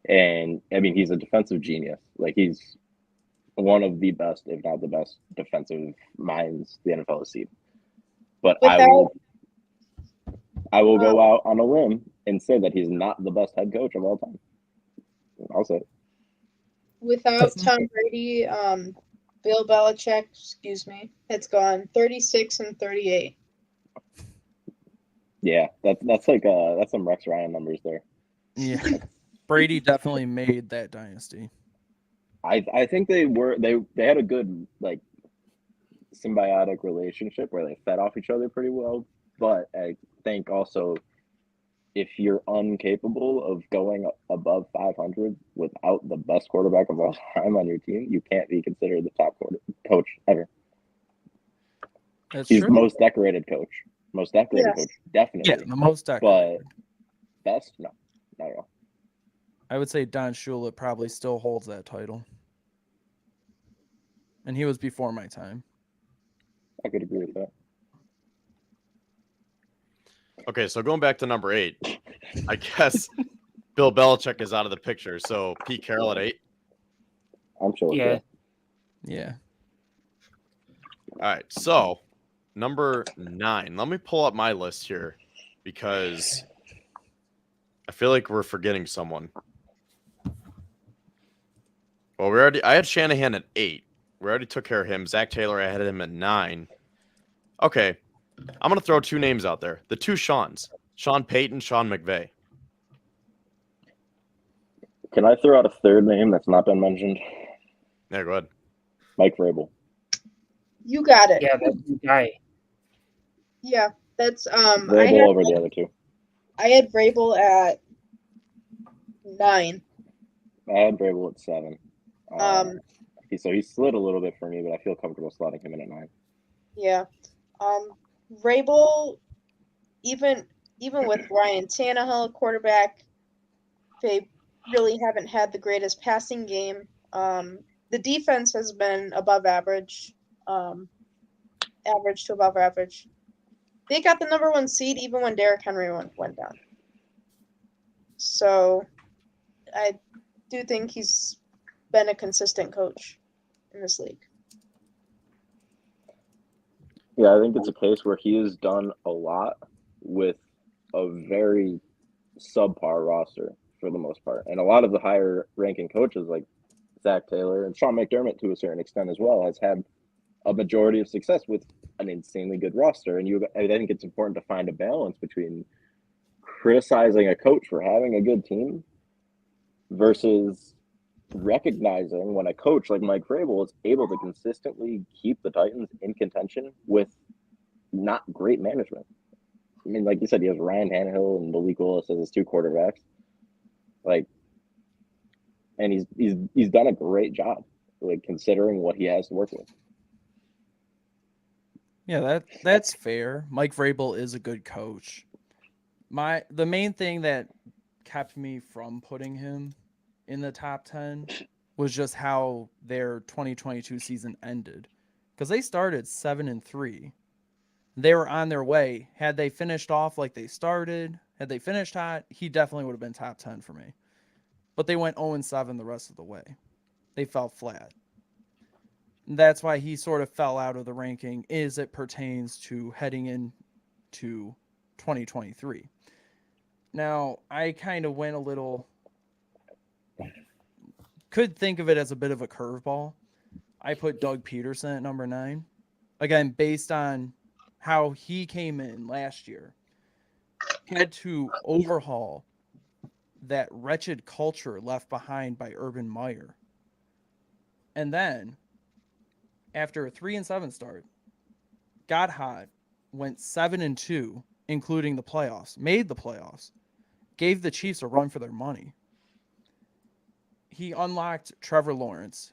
And I mean, he's a defensive genius. Like, he's one of the best, if not the best, defensive minds the NFL has seen. But I will go out on a limb and say that he's not the best head coach of all time. I'll say it. Without Tom Brady, Bill Belichick, it's gone 36 and 38. Yeah, that's some Rex Ryan numbers there. Yeah, Brady definitely made that dynasty. I think they had a good symbiotic relationship where they fed off each other pretty well. But think also if you're incapable of going above 500 without the best quarterback of all time on your team, you can't be considered the top coach ever. That's He's true. the most decorated coach. Most decorated Yes. coach, definitely. Yeah, the most decorated. Best? No, not at all. I would say Don Shula probably still holds that title. And he was before my time. I could agree with that. Okay, so going back to number 8, I guess Bill Belichick is out of the picture. So Pete Carroll at 8. I'm sure. Yeah. Yeah. All right, so number 9. Let me pull up my list here because I feel like we're forgetting someone. Well, I had Shanahan at 8. We already took care of him. Zach Taylor, I had him at 9. Okay, I'm going to throw 2 names out there. The 2 Seans, Sean Payton, Sean McVay. Can I throw out a third name that's not been mentioned? Yeah, go ahead. Mike Vrabel. You got it. Yeah, that's the guy. Yeah, that's Vrabel over the other 2. I had Vrabel at 9. I had Vrabel at 7. So he slid a little bit for me, but I feel comfortable slotting him in at 9. Yeah. Vrabel, even with Ryan Tannehill quarterback, they really haven't had the greatest passing game. The defense has been above average, average to above average. They got the number 1 seed even when Derrick Henry went down. So I do think he's been a consistent coach in this league. Yeah, I think it's a case where he has done a lot with a very subpar roster for the most part. And a lot of the higher ranking coaches like Zach Taylor and Sean McDermott to a certain extent as well has had a majority of success with an insanely good roster. And I think it's important to find a balance between criticizing a coach for having a good team versus recognizing when a coach like Mike Vrabel is able to consistently keep the Titans in contention with not great management. I mean, like you said, he has Ryan Tannehill and Malik Willis as his 2 quarterbacks. And he's done a great job, considering what he has to work with. Yeah, that's fair. Mike Vrabel is a good coach. The main thing that kept me from putting him in the top 10 was just how their 2022 season ended. Because they started 7-3. They were on their way. Had they finished off like they started, had they finished hot, he definitely would have been top 10 for me. But they went 0-7 the rest of the way. They fell flat. That's why he sort of fell out of the ranking as it pertains to heading into 2023. Now, I kind of went a little... Could think of it as a bit of a curveball. I put Doug Peterson at number 9. Again, based on how he came in last year. Had to overhaul that wretched culture left behind by Urban Meyer. And then, after a 3-7 start, got hot, went 7-2, including the playoffs, made the playoffs, gave the Chiefs a run for their money. He unlocked Trevor Lawrence.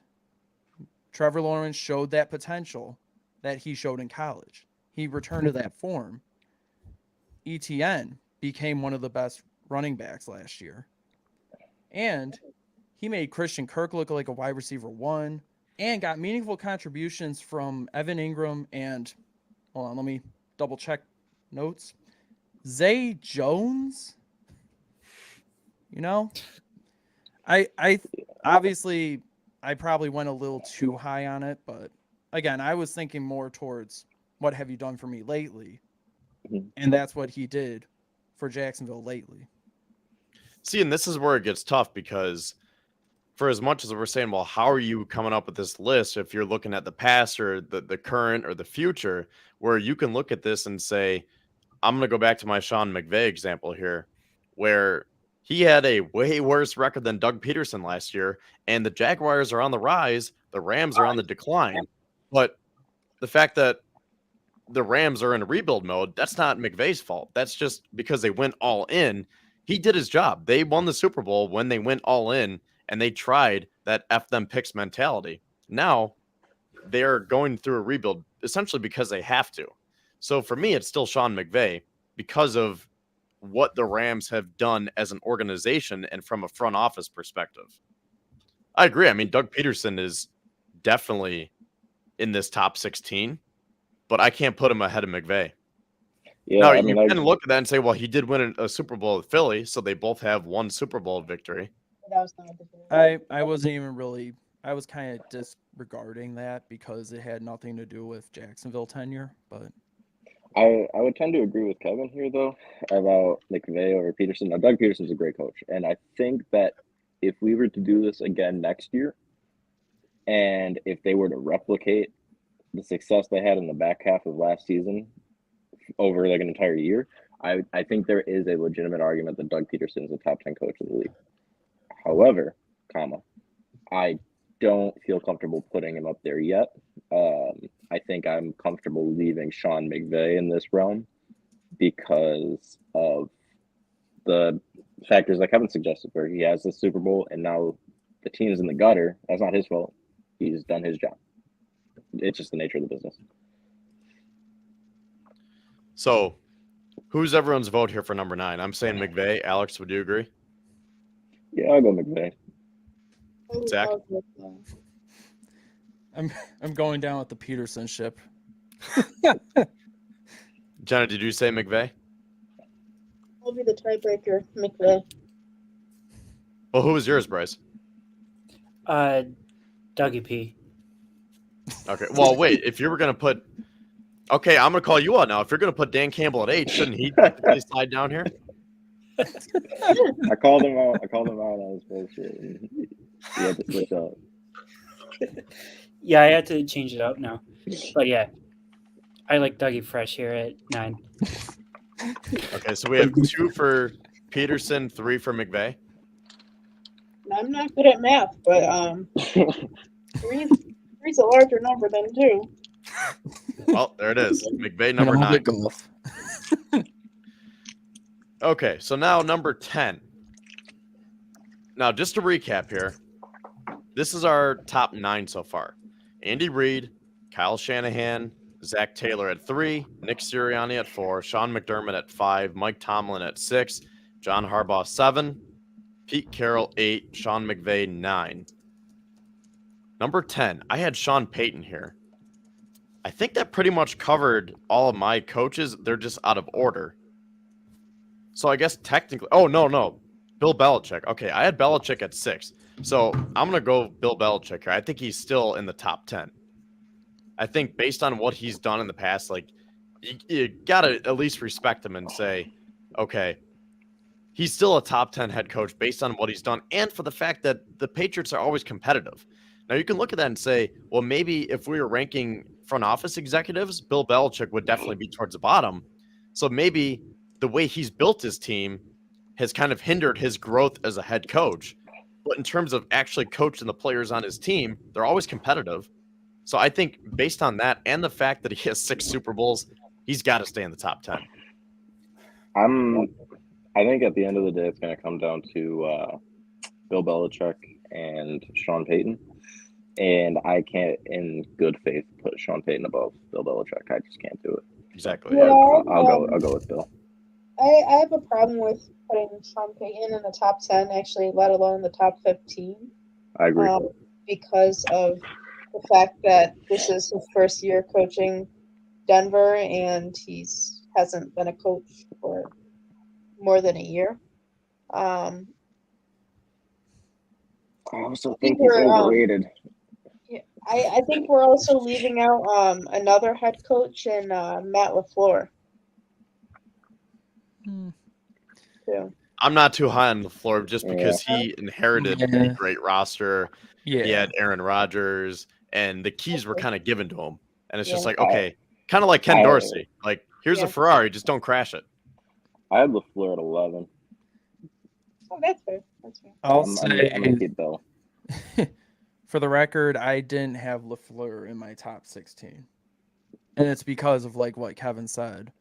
Trevor Lawrence showed that potential that he showed in college. He returned to that form. ETN became one of the best running backs last year. And he made Christian Kirk look like a wide receiver 1 and got meaningful contributions from Evan Ingram and, hold on, let me double check notes. Zay Jones? You know? I obviously, I probably went a little too high on it, but again, I was thinking more towards what have you done for me lately? And that's what he did for Jacksonville lately. See, and this is where it gets tough because for as much as we're saying, well, how are you coming up with this list if you're looking at the past or the current or the future, where you can look at this and say, I'm going to go back to my Sean McVay example here, where he had a way worse record than Doug Peterson last year, and the Jaguars are on the rise, the Rams are on the decline. But the fact that the Rams are in a rebuild mode, that's not McVay's fault. That's just because they went all in. He did his job. They won the Super Bowl when they went all in and they tried that F them picks mentality. Now they're going through a rebuild essentially because they have to. So for me, it's still Sean McVay because of what the Rams have done as an organization and from a front office perspective. I agree. I mean, Doug Peterson is definitely in this top 16, but I can't put him ahead of McVay. Yeah, Now, I mean, you can look at that and say, well, he did win a Super Bowl with Philly, so they both have one Super Bowl victory. That was not a debate. I wasn't even really. I was kind of disregarding that because it had nothing to do with Jacksonville tenure. But I would tend to agree with Kevin here, though, about McVay over Peterson. Now, Doug Peterson's a great coach, and I think that if we were to do this again next year, and if they were to replicate the success they had in the back half of last season over like an entire year, I think there is a legitimate argument that Doug Peterson is a top 10 coach in the league. However, I don't feel comfortable putting him up there yet. I think I'm comfortable leaving Sean McVay in this realm because of the factors that Kevin suggested, where he has the Super Bowl and now the team's in the gutter. That's not his fault. He's done his job. It's just the nature of the business. So, who's everyone's vote here for number 9? I'm saying McVay. Alex, would you agree? Yeah, I'll go McVay. Zach? I'm going down with the Peterson ship. Jenna, did you say McVay? I'll be the tiebreaker, McVay. Well, who was yours, Bryce? Dougie P. Okay. Well, wait. If you were going to put... Okay, I'm going to call you out now. If you're going to put Dan Campbell at 8, shouldn't he slide down here? I called him out. On his bullshit. He had to switch up. Yeah, I had to change it up now. But yeah, I like Dougie Fresh here at 9. Okay, so we have 2 for Peterson, 3 for McVay. I'm not good at math, but three's a larger number than 2. Well, there it is. McVay, number 9. Golf. Okay, so now number 10. Now, just to recap here, this is our top 9 so far. Andy Reid, Kyle Shanahan, Zach Taylor at 3, Nick Sirianni at 4, Sean McDermott at 5, Mike Tomlin at 6, John Harbaugh 7, Pete Carroll 8, Sean McVay 9. Number 10, I had Sean Payton here. I think that pretty much covered all of my coaches. They're just out of order. So I guess technically, no. Bill Belichick. Okay, I had Belichick at 6. So I'm going to go Bill Belichick here. I think he's still in the top 10. I think based on what he's done in the past, like you got to at least respect him and say, okay, he's still a top 10 head coach based on what he's done and for the fact that the Patriots are always competitive. Now you can look at that and say, well, maybe if we were ranking front office executives, Bill Belichick would definitely be towards the bottom. So maybe the way he's built his team has kind of hindered his growth as a head coach. But in terms of actually coaching the players on his team, they're always competitive. So I think based on that and the fact that he has 6 Super Bowls, he's got to stay in the top 10. I think at the end of the day, it's going to come down to Bill Belichick and Sean Payton. And I can't, in good faith, put Sean Payton above Bill Belichick. I just can't do it. Exactly. Yeah, I'll go with Bill. I have a problem with putting Sean Payton in the top 10, actually, let alone the top 15. I agree. Because of the fact that this is his first year coaching Denver, and hasn't been a coach for more than a year. I also think he's overrated. I think we're also leaving out another head coach in Matt LaFleur. Too. I'm not too high on the floor just because he inherited a great roster. Yeah. He had Aaron Rodgers, and the keys were kind of given to him. And it's just like, okay, kind of like Ken Dorsey. Like, here's a Ferrari, just don't crash it. I had LaFleur at 11. Oh, that's fair. I'm gonna keep Bill. For the record, I didn't have LaFleur in my top 16. And it's because of like what Kevin said.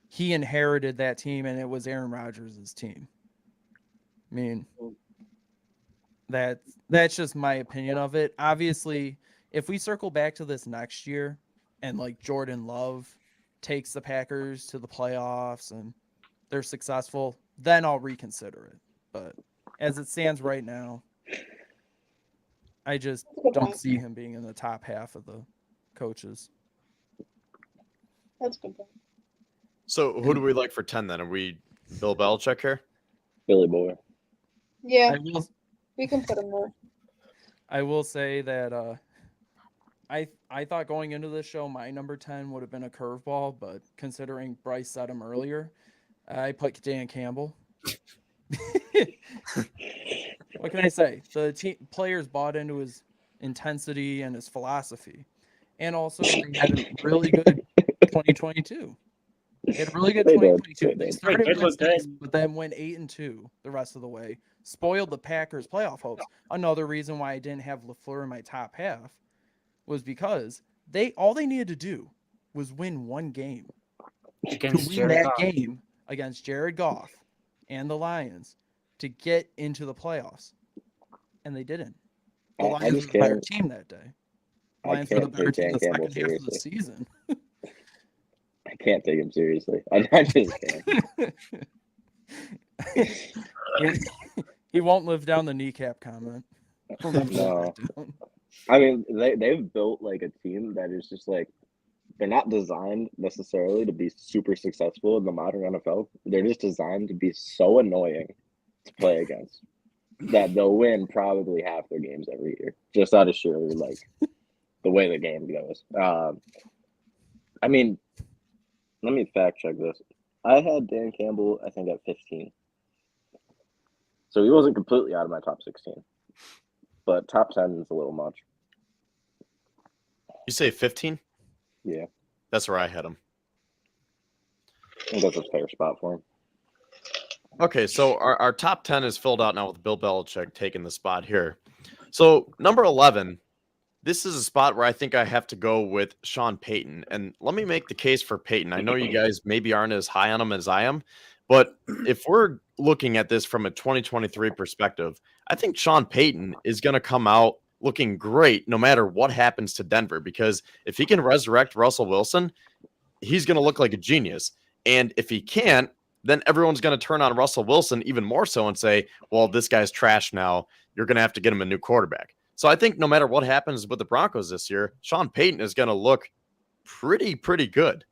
He inherited that team, and it was Aaron Rodgers' team. I mean, that's just my opinion of it. Obviously, if we circle back to this next year and like Jordan Love takes the Packers to the playoffs and they're successful, then I'll reconsider it. But as it stands right now, I just don't see him being in the top half of the coaches. That's a good point. So who do we like for 10 then? Are we Bill Belichick here? Billy Boy. Yeah, I we can put him there. will say that I thought going into this show my number 10 would have been a curveball, but considering Bryce said him earlier, I put Dan Campbell. What can I say? The players bought into his intensity and his philosophy, and also they had a really good 2022. They had a really good They did. 2022. They They did. started They did with look six, good. but then went 8-2 the rest of the way. Spoiled the Packers' playoff hopes. Another reason why I didn't have LaFleur in my top half was because all they needed to do was win one game. Against To win Jared that Goff. game against Jared Goff and the Lions to get into the playoffs. And they didn't. The I Lions just were the better can't- team that day. I Lions were the can't better take team Dan the Campbell second half of the seriously. season. I can't take him seriously. I just can't. He won't live down the kneecap comment. He'll never live No. that down. I mean, they've built like a team that is just like they're not designed necessarily to be super successful in the modern NFL. They're just designed to be so annoying to play against that they'll win probably half their games every year, just out of sheer like the way the game goes. I mean, let me fact check this. I had Dan Campbell, I think, at 15. So he wasn't completely out of my top 16. But top 10 is a little much. You say 15? Yeah. That's where I had him. I think that's a fair spot for him. Okay, so our top 10 is filled out now with Bill Belichick taking the spot here. So number 11, this is a spot where I think I have to go with Sean Payton. And let me make the case for Payton. I know you guys maybe aren't as high on him as I am, but if we're looking at this from a 2023 perspective, I think Sean Payton is going to come out looking great no matter what happens to Denver, because if he can resurrect Russell Wilson, he's going to look like a genius. And if he can't, then everyone's going to turn on Russell Wilson even more so and say, well, this guy's trash now. You're going to have to get him a new quarterback. So I think no matter what happens with the Broncos this year, Sean Payton is going to look pretty good.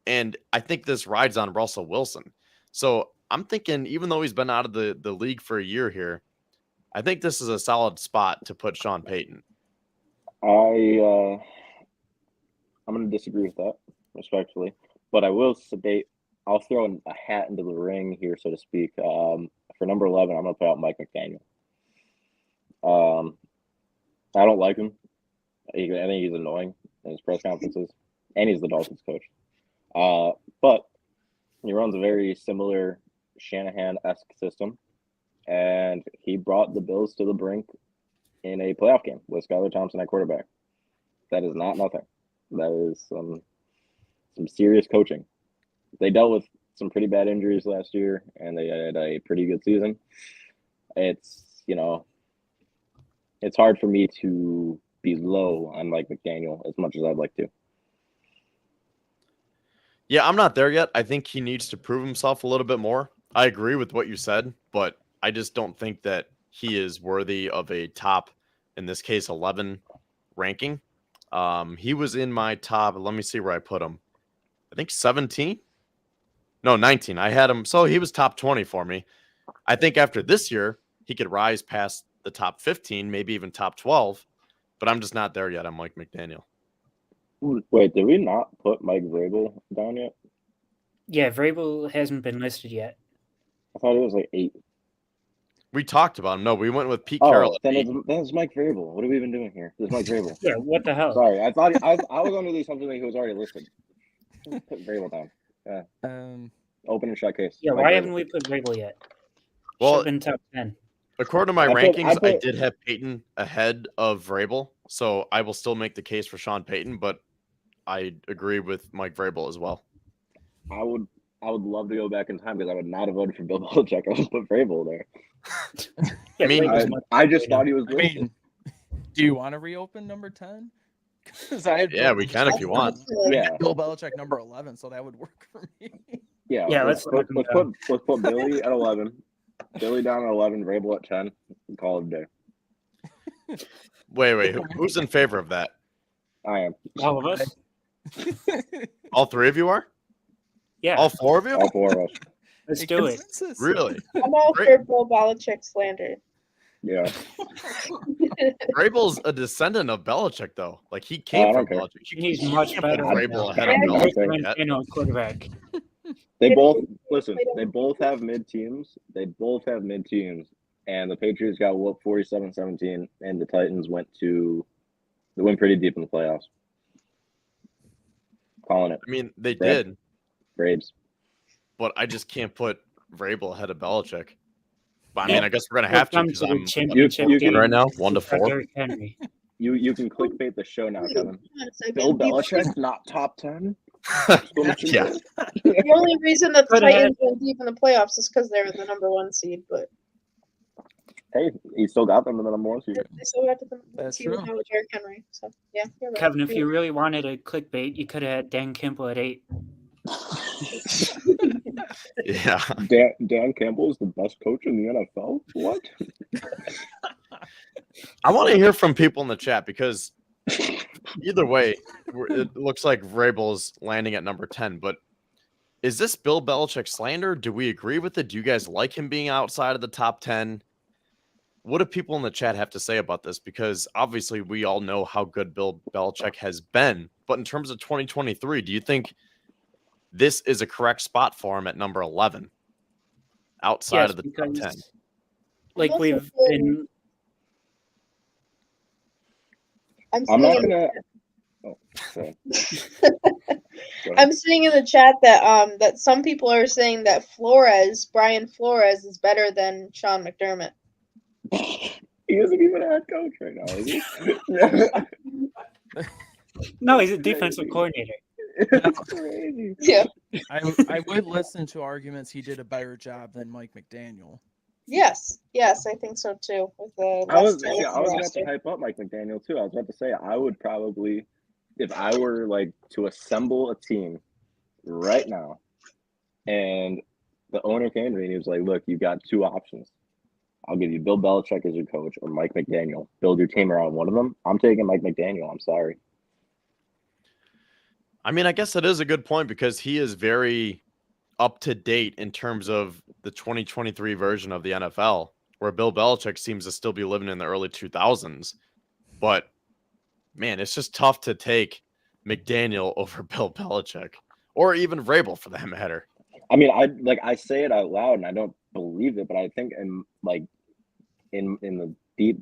And I think this rides on Russell Wilson. So I'm thinking, even though he's been out of the league for a year here, I think this is a solid spot to put Sean Payton. I'm going to disagree with that, respectfully. But I will debate. I'll throw a hat into the ring here, so to speak. For number 11, I'm going to put out Mike McDaniel. I don't like him. I think he's annoying in his press conferences, and he's the Dolphins coach. But he runs a very similar Shanahan-esque system, and he brought the Bills to the brink in a playoff game with Skylar Thompson at quarterback. That is not nothing. That is some serious coaching. They dealt with some pretty bad injuries last year, and they had a pretty good season. It's hard for me to be low on Mike McDaniel as much as I'd like to. Yeah, I'm not there yet. I think he needs to prove himself a little bit more. I agree with what you said, but I just don't think that he is worthy of a top, in this case, 11 ranking. He was in my top, let me see where I put him. I think 17? No, 19. I had him, so he was top 20 for me. I think after this year, he could rise past the top 15, maybe even top 12, but I'm just not there yet on Mike McDaniel. Wait, did we not put Mike Vrabel down yet? Yeah, Vrabel hasn't been listed yet. I thought it was like 8. We talked about him. No, we went with Pete Carroll. Then it's Mike Vrabel. What have we been doing here? This is Mike Vrabel. Yeah, what the hell? Sorry, I thought I was under the assumption that he was already listed. Put Vrabel down. Open and shut case. Yeah, Mike why Vrabel. haven't we put Vrabel yet? Well, Should've been top 10. According to my I rankings, I put- did have Peyton ahead of Vrabel, so I will still make the case for Sean Payton, but I agree with Mike Vrabel as well. I would love to go back in time because I would not have voted for Bill Belichick. I would put Vrabel there. I mean, I just thought he was I listed. mean, do you want to reopen number 10? Because I had Yeah, Bill we can if you want. Yeah, Bill Belichick number 11, so that would work for me. yeah. let's Let's put Billy at 11, Billy down at 11, Vrabel at 10, and call it a day. Wait. Who's in favor of that? I am. all of us. All three of you are? Yeah, All four of you? All four of us. let's do it. Consensus. Really? I'm all Great. for Bill Belichick slander. Yeah. Vrabel's a descendant of Belichick, though. Like, he I came don't from care. Belichick. He's much better. Vrabel ahead Yeah. of Belichick yet. Quarterback. They both listen. They both have mid teams. And the Patriots got whooped 47-17, and the Titans went pretty deep in the playoffs. Calling it I mean, they Brad. did, Braves. but I just can't put Vrabel ahead of Belichick. But I mean, I guess we're gonna have to because I'm championship you can- game right now 1-4. Derrick Henry. You can clickbait the show now, Kevin. Yes, I Bill mean, Belichick not top 10. Yeah. The only reason that the Could have Titans went deep in the playoffs is because they were the number 1 seed, but Hey, he still got them in the number 1 seed. they still got to the That's seed with true. now with Derrick Henry. So yeah, you're right. Kevin, if you really wanted a clickbait, you could have had Dan Campbell at 8. Yeah. Dan Campbell is the best coach in the NFL. What? I want to hear from people in the chat because either way, it looks like Vrabel's landing at number 10. But is this Bill Belichick slander? Do we agree with it? Do you guys like him being outside of the top 10? What do people in the chat have to say about this? Because obviously we all know how good Bill Belichick has been. But in terms of 2023, do you think this is a correct spot for him at number 11 outside of the top 10? Like Also we've good. been I'm I'm not seeing gonna. Oh, sorry. Go ahead. I'm seeing in the chat that that some people are saying that Brian Flores is better than Sean McDermott. He isn't even a head coach right now, is he? no, he's a defensive coordinator. It's crazy. Yeah. I would listen to arguments he did a better job than Mike McDaniel. Yes, I think so too. With the I was last about roster. to hype up Mike McDaniel too. I was about to say I would probably, if I were like to assemble a team right now, and the owner came to me and he was like, "Look, you got 2 options. I'll give you Bill Belichick as your coach or Mike McDaniel. Build your team around one of them." I'm taking Mike McDaniel. I'm sorry. I mean, I guess that is a good point because he is very up to date in terms of the 2023 version of the NFL, where Bill Belichick seems to still be living in the early 2000s. But man, it's just tough to take McDaniel over Bill Belichick or even Vrabel for that matter. I mean, I say it out loud and I don't believe it, but I think in the deep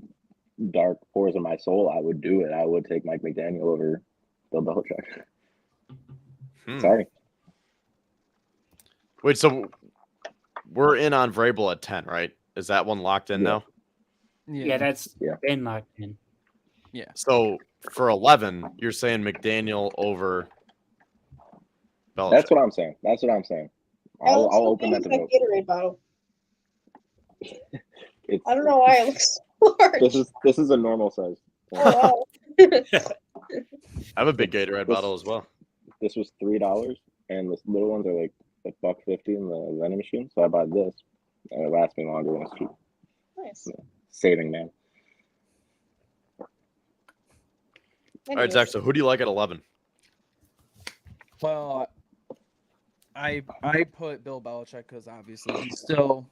dark pores of my soul, I would do it. I would take Mike McDaniel over Bill Belichick. Sorry. Wait, so we're in on Vrabel at 10, right? Is that one locked in now? Yeah, that's Yeah. been locked in. Yeah. So for 11, you're saying McDaniel over Belichick. That's what I'm saying. I'll open that to vote. Gatorade bottle. It's, I don't know why it looks so large. This is a normal size. Oh, wow. I have a big Gatorade bottle as well. This was $3, and the little ones are like $1.50 in the vending machine. So I bought this, and it lasts me longer than it's cheap. Nice. Saving, man. All right, Zach, so who do you like at 11? Well, I put Bill Belichick because obviously he's still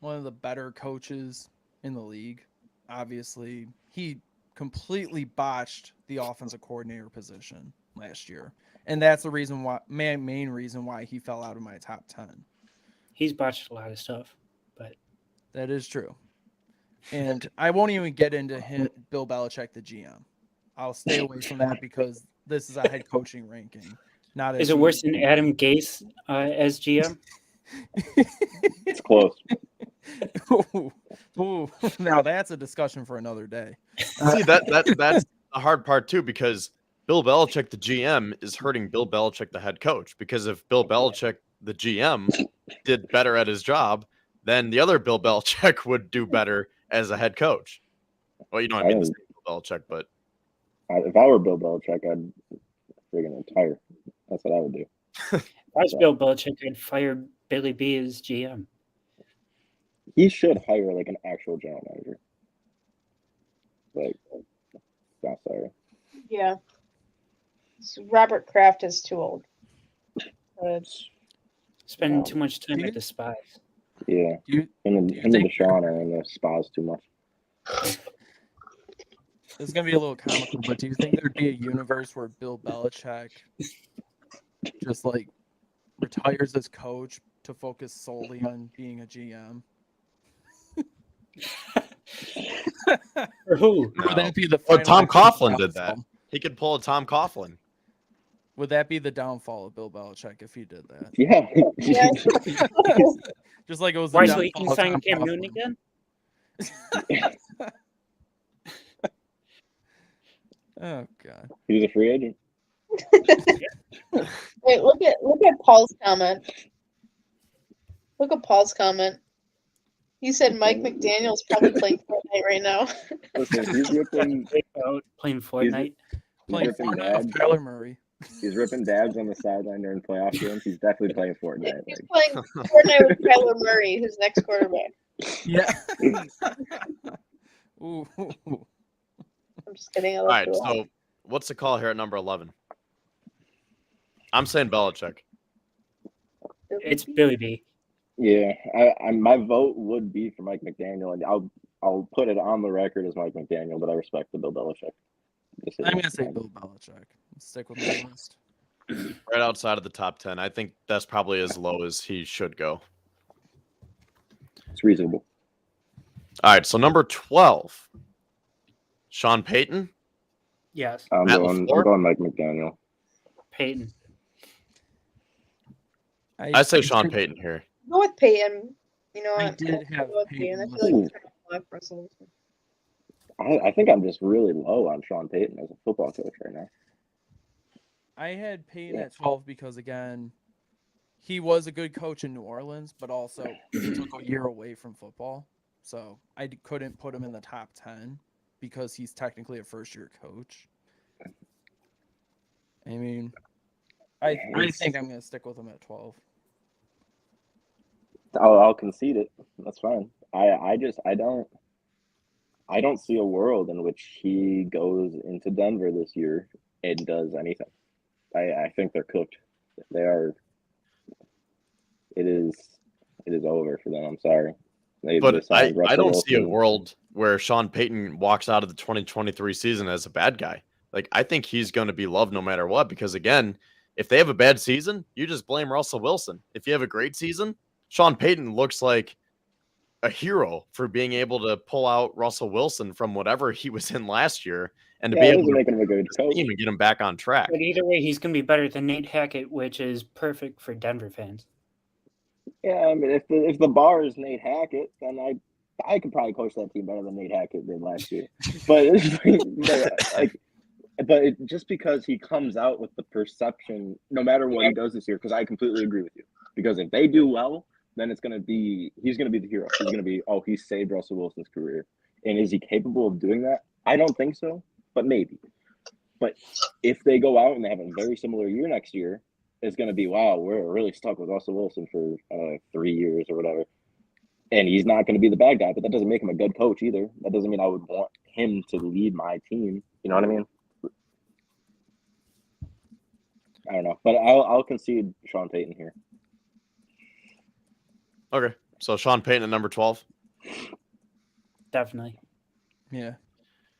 one of the better coaches in the league. Obviously, he completely botched the offensive coordinator position last year, and that's the reason why main reason why he fell out of my top 10. He's botched a lot of stuff, but That is true. And I won't even get into Bill Belichick, the GM. I'll stay away from that because this is a head coaching ranking. Not is it worse than Adam Gase as GM? It's close. Ooh, now that's a discussion for another day. See, that's the hard part too, because Bill Belichick, the GM, is hurting Bill Belichick, the head coach, because if Bill Belichick, the GM, did better at his job, then the other Bill Belichick would do better as a head coach. Well, you know what I mean, the same Bill Belichick, but If I were Bill Belichick, I'd friggin' retire. That's what I would do. If I was Bill Belichick, I'd fire Billy B as GM. He should hire like an actual general manager. Like, not sorry. Yeah. So Robert Kraft is too old. Spending too much time at the spies. Yeah. Do you Him and think- Deshaun are in the spas too much. This is gonna be a little comical, but do you think there'd be a universe where Bill Belichick just like retires as coach to focus solely on being a GM? For who? Or would that be the But final Tom Coughlin did downfall? that. He could pull a Tom Coughlin. Would that be the downfall of Bill Belichick if he did that? Yeah. Yeah. Just like it was the Why, so he downfall can of sign Tom Cam Newton Coughlin. again? Oh god. He was a free agent. Wait, look at Paul's comment. Look at Paul's comment. He said Mike McDaniel's probably playing Fortnite right now. Listen, he's ripping Playing Fortnite. Playing ripping Fortnite dabs. with Kyler Murray. He's ripping dabs on the sideline during playoff games. He's definitely playing Fortnite. He's Like, playing Fortnite with Kyler Murray, who's next quarterback. Yeah. Ooh. I'm just kidding. I All love right, Bill. so what's the call here at number 11? I'm saying Belichick. It's Billy B. yeah, I my vote would be for Mike McDaniel, and I'll put it on the record as Mike McDaniel, but I respect the Bill Belichick decision. I'm gonna say Bill Belichick. Stick with my list. Right outside of the top 10. I think that's probably as low as he should go. It's reasonable. All right, so number 12, Sean Payton. Yes, I'm Matt going LaFleur? Mike McDaniel. Peyton. I say Sean Payton here. Go with Peyton. You know I what? did have Go with Peyton. I Peyton feel like he's trying to block Russell Wilson. I think I'm just really low on Sean Payton as a football coach right now. I had Peyton Yeah. at 12 because again, he was a good coach in New Orleans, but also he took a year away from football. So I couldn't put him in the top 10 because he's technically a first-year coach. I mean, I think I'm going to stick with him at 12. I'll concede it. That's fine. I don't see a world in which he goes into Denver this year and does anything. I think they're cooked. They are. It is over for them. I'm sorry. They But decided I Russell don't see a Wilson- world where Sean Payton walks out of the 2023 season as a bad guy. Like, I think he's going to be loved no matter what, because again, if they have a bad season, you just blame Russell Wilson. If you have a great season, Sean Payton looks like a hero for being able to pull out Russell Wilson from whatever he was in last year and to Yeah, be it able doesn't to make him a good his coach. team and get him back on track. But either way, he's going to be better than Nate Hackett, which is perfect for Denver fans. Yeah, I mean, if the bar is Nate Hackett, then I could probably coach that team better than Nate Hackett did last year. But just because he comes out with the perception, no matter what he does this year, because I completely agree with you. Because if they do well, then he's going to be the hero. He's going to be, he saved Russell Wilson's career. And is he capable of doing that? I don't think so, but maybe. But if they go out and they have a very similar year next year, it's going to be, wow, we're really stuck with Russell Wilson for 3 years or whatever. And he's not going to be the bad guy, but that doesn't make him a good coach either. That doesn't mean I would want him to lead my team. You know what I mean? I don't know, but I'll concede Sean Payton here. Okay, so Sean Payton at number 12. Definitely. Yeah.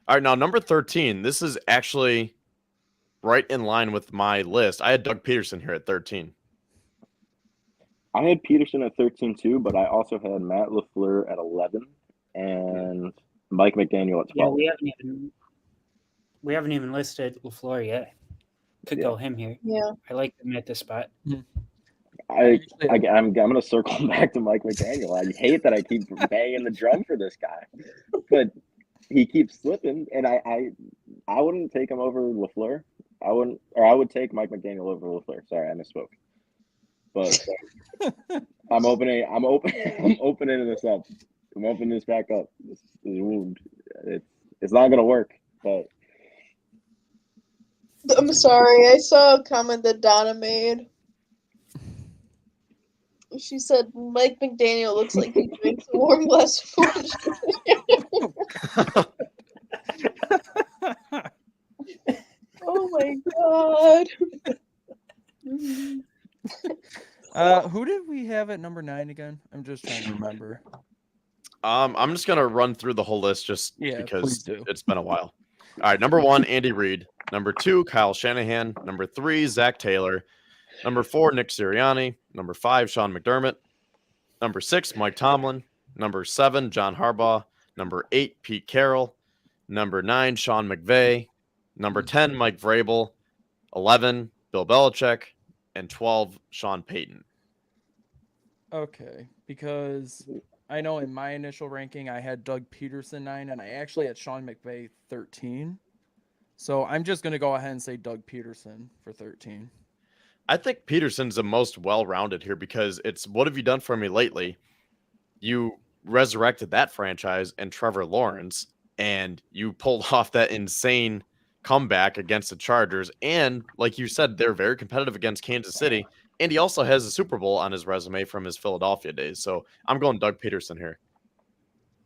All right, now number 13. This is actually right in line with my list. I had Doug Peterson here at 13. I had Peterson at 13 too, but I also had Matt LaFleur at 11 and Mike McDaniel at 12. Yeah, we haven't even listed LaFleur yet. Could go him here. Yeah. I like him at this spot. I'm going to circle back to Mike McDaniel. I hate that I keep banging the drum for this guy, but he keeps slipping, and I wouldn't take him over LaFleur. I would take Mike McDaniel over LaFleur. Sorry, I misspoke. But I'm opening this up. I'm opening this back up. This wound. It's not gonna work. But I'm sorry. I saw a comment that Donna made. She said Mike McDaniel looks like he drinks a warm glass of water. Oh my god. Who did we have at number 9 again? I'm just trying to remember. I'm just gonna run through the whole list just Yeah, please because do. it's been a while. All right, number 1, Andy Reid. Number 2, Kyle Shanahan. Number 3, Zach Taylor. Number 4, Nick Sirianni. Number 5, Sean McDermott. Number 6, Mike Tomlin. Number 7, John Harbaugh. Number 8, Pete Carroll. Number 9, Sean McVay. Number 10, Mike Vrabel. 11, Bill Belichick. And 12, Sean Payton. Okay, because I know in my initial ranking I had Doug Peterson 9, and I actually had Sean McVay 13. So I'm just going to go ahead and say Doug Peterson for 13. I think Peterson's the most well-rounded here because it's what have you done for me lately? You resurrected that franchise and Trevor Lawrence, and you pulled off that insane comeback against the Chargers. And like you said, they're very competitive against Kansas City. And he also has a Super Bowl on his resume from his Philadelphia days. So I'm going Doug Peterson here.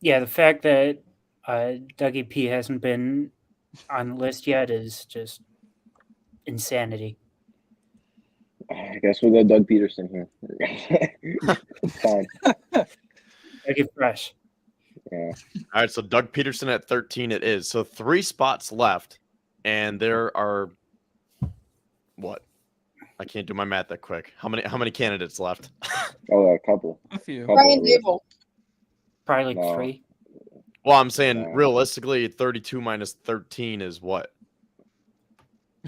Yeah, the fact that Dougie P hasn't been on the list yet is just insanity. I guess we'll go Doug Peterson here. It's fine. Make it fresh. Yeah. All right, so Doug Peterson at 13 it is. So 3 spots left, and there are what? I can't do my math that quick. How many candidates left? Oh, a couple. A few. Brian Dable. Probably like No. 3. Well, I'm saying No. realistically, 32 minus 13 is what?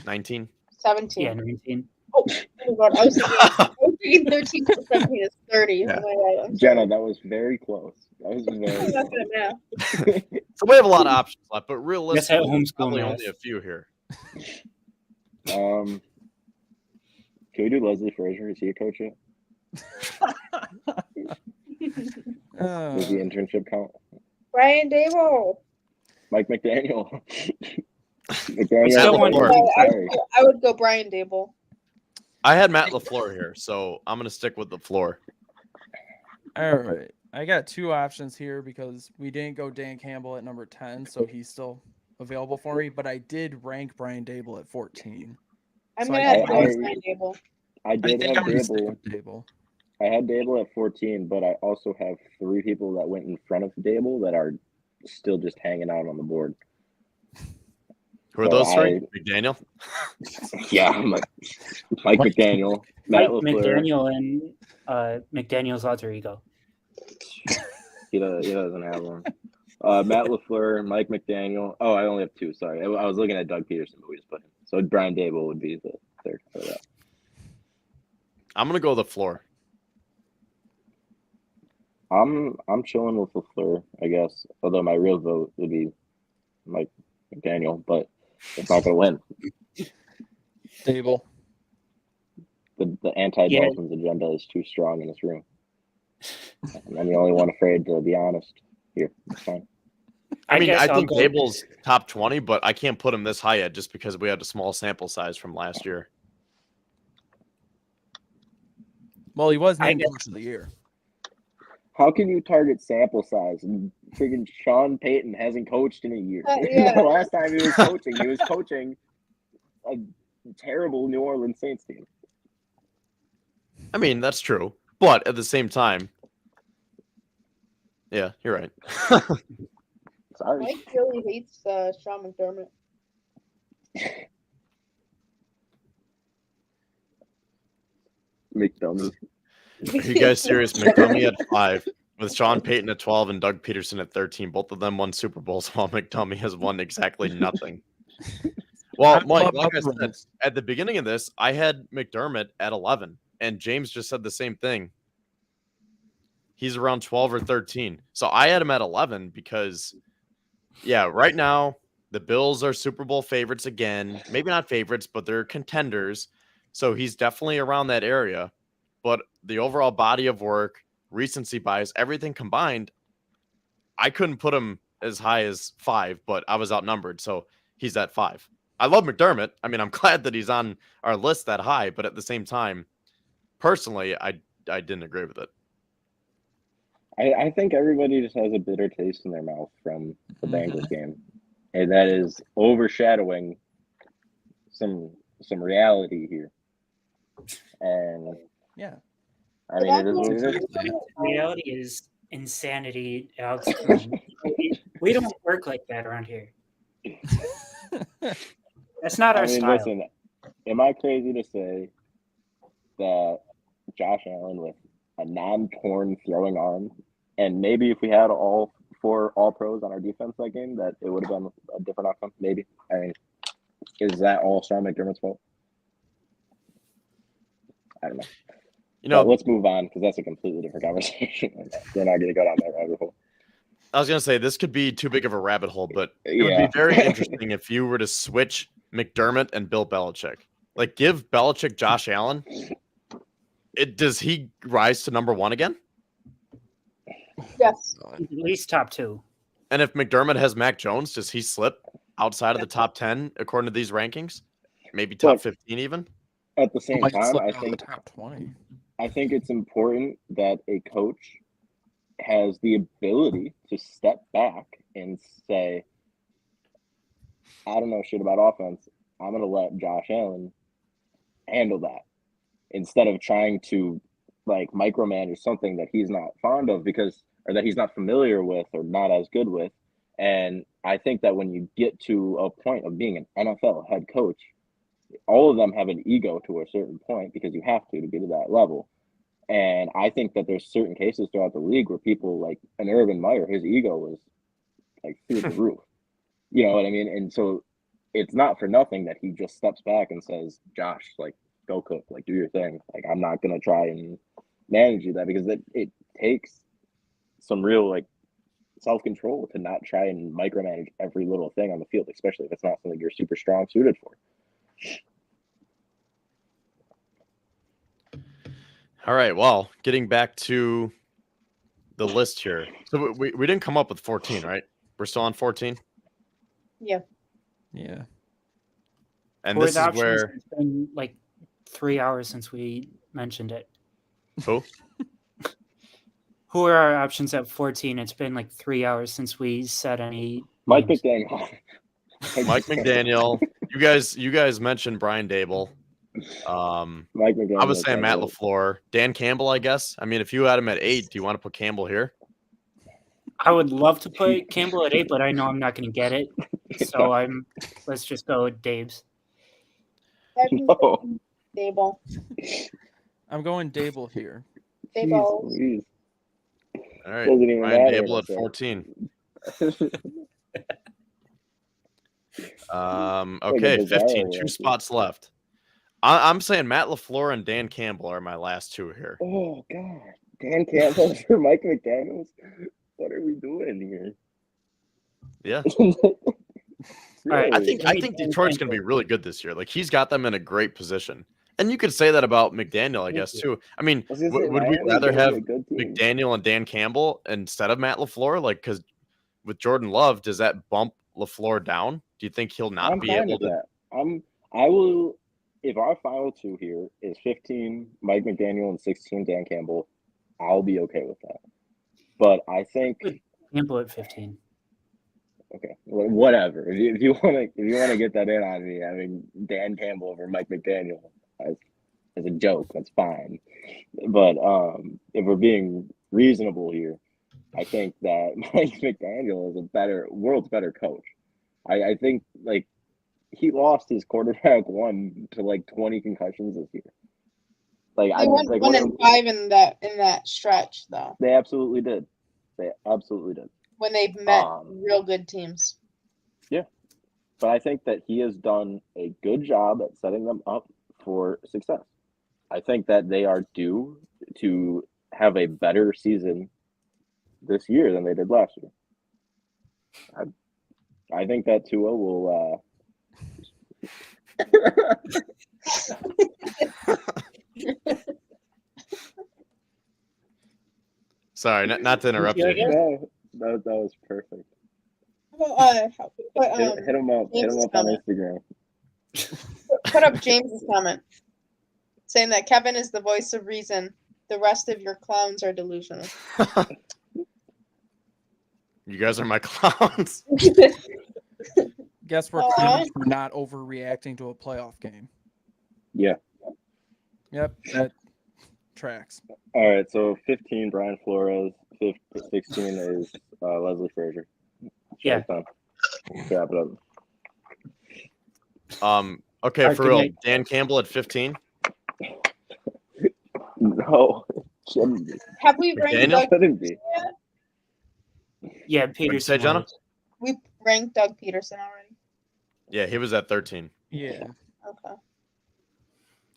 19? 17. Yeah, 19. Oh my god, I was thinking 13 to 17 is 30. Yeah. Oh my god. Jenna, that was very close. That was I'm very not close. good at math. So we have a lot of options left, but Guess realistically, at there's homeschool probably math. only a few here. Can we do Leslie Frazier? Is he a coach yet? Does the internship count? Brian Dable. Mike McDaniel. What's that McDaniel. LaFleur? Sorry. I would go Brian Dable. I had Matt LaFleur here, so I'm going to stick with LaFleur. All right. I got 2 options here because we didn't go Dan Campbell at number 10, so he's still available for me, but I did rank Brian Dable at 14. I'm So gonna I have think to I- go Brian Dable. I I did think have I'm going to stick Dable. with Dable. I had Dable at 14, but I also have 3 people that went in front of Dable that are still just hanging out on the board. Who are So those 3? McDaniel? Yeah, Mike McDaniel, Matt Mike LaFleur. McDaniel and McDaniel's alter ego. He doesn't have one. Matt LaFleur, Mike McDaniel. Oh, I only have 2. Sorry, I was looking at Doug Peterson, but we just put him. So Brian Dable would be the third for that. I'm going to go LaFleur. I'm chilling with LaFleur, I guess. Although my real vote would be Mike McDaniel, but it's not going to win. Dable. The anti-Dolphins agenda is too strong in this room. And I'm the only one afraid to be honest here. It's fine. I mean, guess I I'll think go- Dable's top 20, but I can't put him this high yet just because we had a small sample size from last year. Well, he was I named guess- Coach of the Year. How can you target sample size? And freaking Sean Payton hasn't coached in a year. Yeah. The last time he was coaching a terrible New Orleans Saints team. I mean, that's true. But at the same time, yeah, you're right. Sorry. Mike really hates Sean McDermott. McDermott. Are you guys serious? McDermott at 5, with Sean Payton at 12 and Doug Peterson at 13. Both of them won Super Bowls, while McDermott has won exactly nothing. Well, I Mike, love like I said, upwards. at the beginning of this, I had McDermott at 11, and James just said the same thing. He's around 12 or 13. So I had him at 11 because, yeah, right now, The Bills are Super Bowl favorites again. Maybe not favorites, but they're contenders. So he's definitely around that area. But the overall body of work, recency bias, everything combined, I couldn't put him as high as 5, but I was outnumbered. So he's at 5. I love McDermott. I mean, I'm glad that he's on our list that high, but at the same time, personally, I didn't agree with it. I think everybody just has a bitter taste in their mouth from the Bengals game, and that is overshadowing some reality here. And Yeah. I mean, it is what it is. Reality is insanity, Alex. Come on. We don't work like that around here. That's not our style. Listen, am I crazy to say that Josh Allen with a non-torn throwing arm, and maybe if we had all 4 All-Pros on our defense that game, that it would have been a different outcome? Maybe. I mean, is that all Sean McDermott's fault? I don't know. But let's move on because that's a completely different conversation. We're not going to go down that rabbit hole. I was going to say this could be too big of a rabbit hole, but it would be very interesting if you were to switch McDermott and Bill Belichick. Like, give Belichick Josh Allen. Does he rise to number 1 again? Yes. At least top 2. And if McDermott has Mac Jones, does he slip outside of the top 10 according to these rankings? Maybe top 15 even? At the same time, I think top 20. I think it's important that a coach has the ability to step back and say, I don't know shit about offense. I'm going to let Josh Allen handle that instead of trying to like micromanage something that he's not fond of or that he's not familiar with or not as good with. And I think that when you get to a point of being an NFL head coach, all of them have an ego to a certain point because you have to be to that level. And I think that there's certain cases throughout the league where people like an Urban Meyer, his ego was like through the roof. You know what I mean? And so it's not for nothing that he just steps back and says, Josh, like, go cook, like, do your thing. Like, I'm not going to try and manage you that because it takes some real like self-control to not try and micromanage every little thing on the field, especially if it's not something you're super strong suited for. All right. Well, getting back to the list here. So we didn't come up with 14, right? We're still on 14? Yeah. Yeah. And this is where it's been like 3 hours since we mentioned it. Who? Who are our options at 14? It's been like 3 hours since we said any. Mike names. McDaniel. Mike McDaniel. You guys mentioned Brian Dable. Mike McDaniel. I was saying Matt LaFleur. Dan Campbell, I guess. I mean, if you had him at 8, do you want to put Campbell here? I would love to put Campbell at 8, but I know I'm not going to get it. So let's just go with Dave's. No. Dable. I'm going Dable here. Dable. Jeez. All right. Doesn't even Brian matter, Dable at so. 14. Like Okay, a bizarre 15. 2 ranking. spots left. I'm saying Matt LaFleur and Dan Campbell are my last 2 here. Oh God, Dan Campbell for Mike McDaniels. What are we doing here? Yeah. right, I think Detroit's going to be really good this year. Like, he's got them in a great position. And you could say that about McDaniel, I guess, too. I mean, would we rather have McDaniel and Dan Campbell instead of Matt LaFleur? Like, because with Jordan Love, does that bump LaFleur down? Do you think he'll not be able to? I will. If our final 2 here is 15 Mike McDaniel and 16 Dan Campbell, I'll be okay with that. But I think Campbell at 15. Okay, whatever. If you want to get that in on me, I mean Dan Campbell over Mike McDaniel as a joke, that's fine. But if we're being reasonable here, I think that Mike McDaniel is a world's better coach. I think like he lost his quarterback 1 to like 20 concussions this year. Like They went 1-5 in that stretch, though. They absolutely did. They absolutely did. When they've met real good teams. Yeah. But I think that he has done a good job at setting them up for success. I think that they are due to have a better season this year than they did last year. I think that Tua will. Sorry, not to interrupt you. No, that was perfect. But, Hit him up. Hit him James's up on comment. Instagram. Put up James's comment saying that Kevin is the voice of reason. The rest of your clowns are delusional. You guys are my clowns. Guess we're Aw. clowns for not overreacting to a playoff game. Yeah. Yep, that tracks. All right. So 15, Brian Flores. 16 is Leslie Frazier. Yeah. Wrap it up. Okay, Alright, for good real. night. Dan Campbell at 15. No, shouldn't be. Have we ranked McDaniel? Doug? Shouldn't be. Yeah, What'd you Peterson. say, Jenna? was. We ranked Doug Peterson already. Yeah, he was at 13. Yeah. Okay.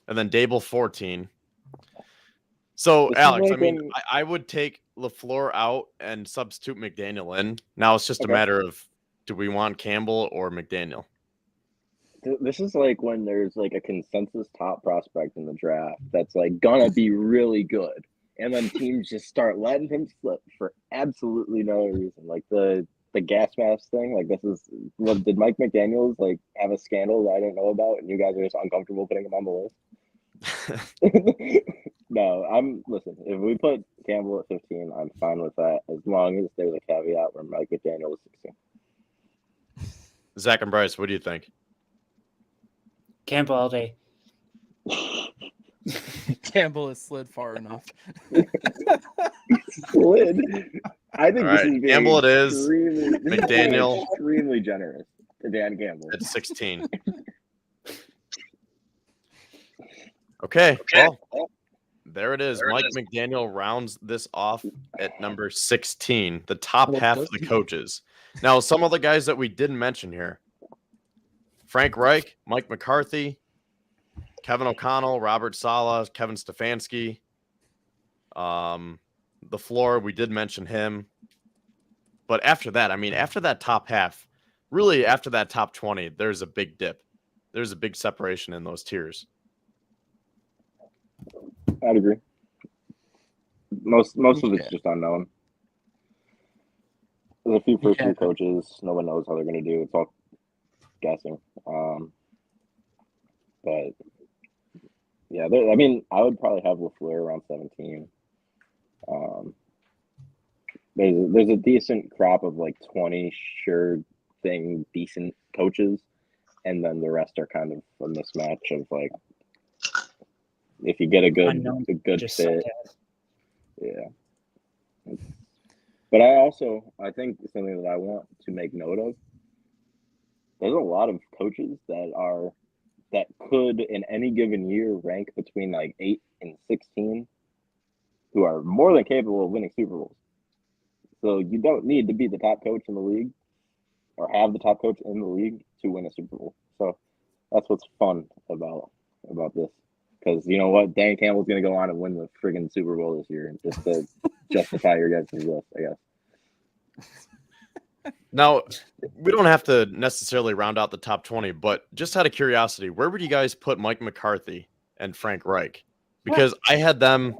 And then Dable 14. So, This is Alex, like I mean, when- I would take LaFleur out and substitute McDaniel in. Now it's just Okay. a matter of, do we want Campbell or McDaniel? This is like when there's like a consensus top prospect in the draft that's like gonna be really good, and then teams just start letting him slip for absolutely no reason. Like the gas mask thing. Like did Mike McDaniels like have a scandal that I didn't know about, and you guys are just uncomfortable putting him on the list? No, listen. If we put Campbell at 15, I'm fine with that as long as there's a caveat where Mike McDaniel is 16. Zach and Bryce, what do you think? Campbell all day. Campbell has slid far enough. Slid. I think All this right, is being Campbell it is. extremely- this is being McDaniel. extremely generous to Dan Campbell. At 16. Okay, well, there it is. Mike McDaniel rounds this off at number 16, the top half of the coaches. Now, some of the guys that we didn't mention here: Frank Reich, Mike McCarthy, Kevin O'Connell, Robert Saleh, Kevin Stefanski. The floor, we did mention him. But after that, I mean, after that top half, really after that top 20, there's a big dip. There's a big separation in those tiers. I'd agree. Most of it's just unknown. There's a few first year coaches. No one knows how they're going to do. It's all guessing. But yeah, I mean, I would probably have LaFleur around 17. There's a decent crop of like 20 sure thing decent coaches, and then the rest are kind of a mismatch of like if you get a good Unknown, fit. just suck ass. Yeah. But I think something that I want to make note of, there's a lot of coaches that could in any given year rank between like 8 and 16 who are more than capable of winning Super Bowls. So you don't need to be the top coach in the league or have the top coach in the league to win a Super Bowl. So that's what's fun about this. Because you know what? Dan Campbell's going to go on and win the friggin' Super Bowl this year just to justify your guys' list, I guess. Now, we don't have to necessarily round out the top 20, but just out of curiosity, where would you guys put Mike McCarthy and Frank Reich? Because I had them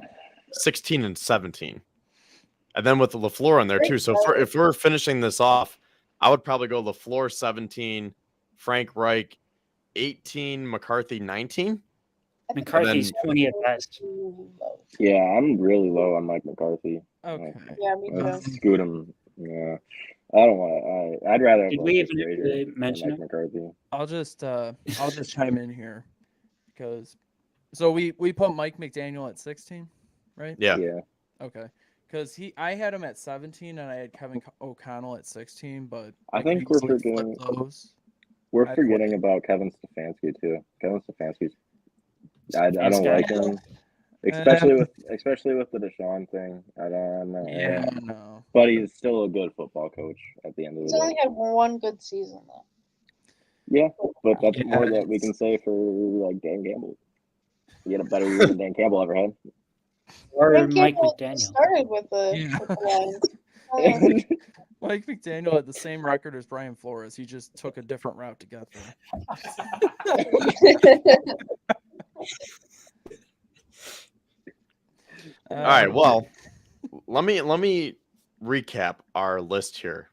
16 and 17. And then with the LaFleur in there too. So if we're finishing this off, I would probably go LaFleur 17, Frank Reich 18, McCarthy 19. McCarthy's 20 at best. Yeah, I'm really low on Mike McCarthy. Okay. Yeah, me too. Let's scoot him. Yeah, I don't want to. I'd rather have Did we Leslie even Frazier than mention Mike it? McCarthy. I'll just chime in here because we put Mike McDaniel at 16, right? Yeah. Yeah. Okay. Because I had him at 17 and I had Kevin O'Connell at 16, but I we think could we're easily flip forgetting- those. We're I- forgetting about Kevin Stefanski too. Kevin Stefanski's. I don't guy. like him, especially with the Deshaun thing. I don't know. Yeah, no. But he's still a good football coach at the end of He's the only day. had one good season though. Yeah, but that's Yeah, more that we can say for like Dan Campbell. He had a better year than Dan Campbell ever had. Or Dan Mike Campbell McDaniel. started with the Yeah. with the Lions. Mike McDaniel had the same record as Brian Flores. He just took a different route to get there. All right. Well, let me recap our list here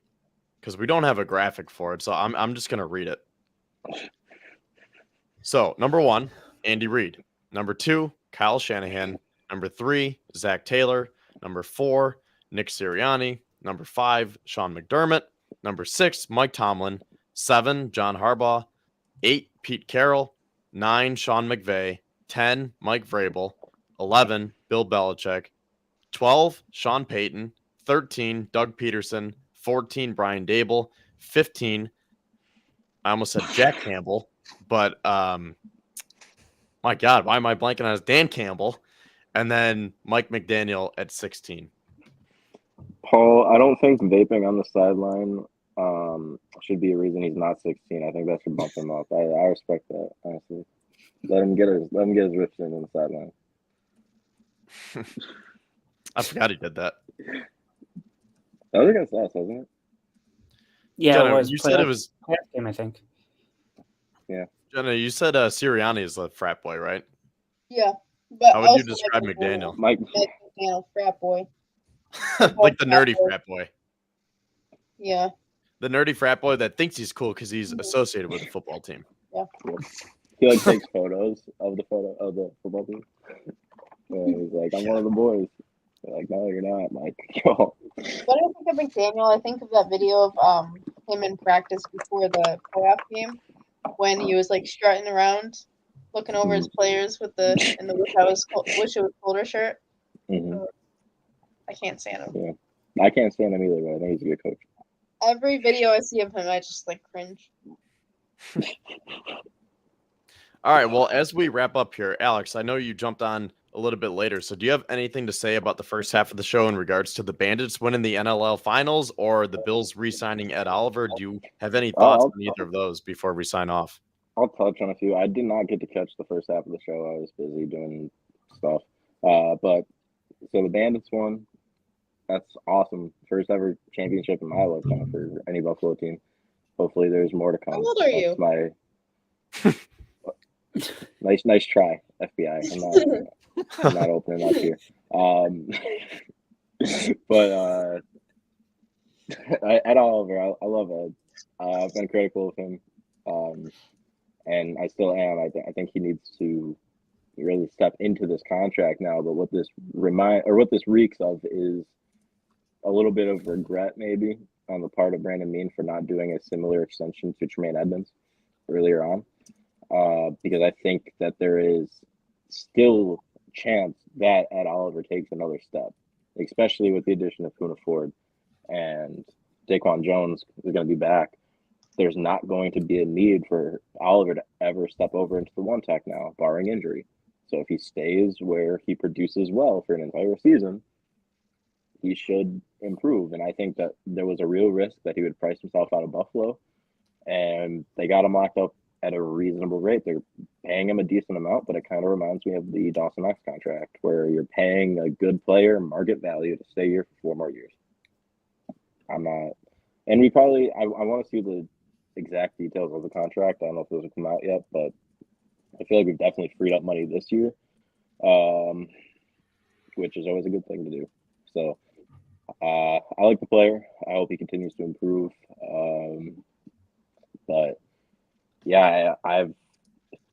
because we don't have a graphic for it. So I'm just gonna read it. So number 1, Andy Reid. Number 2, Kyle Shanahan. Number 3, Zach Taylor. Number 4, Nick Sirianni. Number 5, Sean McDermott. Number 6, Mike Tomlin. 7, John Harbaugh. 8, Pete Carroll. 9, Sean McVay. 10, Mike Vrabel. 11, Bill Belichick. 12, Sean Payton. 13, Doug Peterson. 14, Brian Dable. 15, I almost said Jack Campbell, but my God, why am I blanking on his Dan Campbell? And then Mike McDaniel at 16. Paul, I don't think vaping on the sideline should be a reason he's not 16. I think that should bump him up. I respect that, honestly. Let him get his rips in on the sideline. I forgot he did that. That was against us, wasn't it? Yeah, Jenna, it was. you said it was playoff game, I think. Jenna. You said Sirianni is a frat boy, right? Yeah, but How would you also describe Mike McDaniel? Mike, McDaniel, frat boy. Like the nerdy frat boy. Yeah. The nerdy frat boy that thinks he's cool because he's associated with the football team. he like takes photos of the football team. And he's like, I'm one of the boys. They're like, no, you're not, Mike. When I think of McDaniel, I think of that video of him in practice before the playoff game when he was like strutting around, looking over his players with the wish it was colder shirt. Mm-hmm. I can't stand him. Yeah. I can't stand him either, but I think he's a good coach. Every video I see of him, I just like cringe. All right. Well, as we wrap up here, Alex, I know you jumped on a little bit later. So do you have anything to say about the first half of the show in regards to the Bandits winning the NLL finals or the Bills re-signing Ed Oliver? Do you have any thoughts on either of those before we sign off? I'll touch on a few. I did not get to catch the first half of the show. I was busy doing stuff. But so the Bandits won. That's awesome. First ever championship in my lifetime for any Buffalo team. Hopefully there's more to come. How old are you? Nice try, FBI. I'm not opening up here. But Ed Oliver, I love Ed. I've been critical of him, and I still am. I think he needs to really step into this contract now. But what this reeks of is a little bit of regret, maybe, on the part of Brandon Mean for not doing a similar extension to Tremaine Edmonds earlier on, because I think that there is still chance that Ed Oliver takes another step, especially with the addition of Poona Ford and Daquan Jones is going to be back. There's not going to be a need for Oliver to ever step over into the one tech now, barring injury. So if he stays where he produces well for an entire season, he should improve. And I think that there was a real risk that he would price himself out of Buffalo, and they got him locked up at a reasonable rate. They're paying him a decent amount, but it kind of reminds me of the Dawson Knox contract, where you're paying a good player market value to stay here for 4 more years. I'm not, and I want to see the exact details of the contract. I don't know if those have come out yet, but I feel like we've definitely freed up money this year, which is always a good thing to do. So I like the player. I hope he continues to improve. But yeah,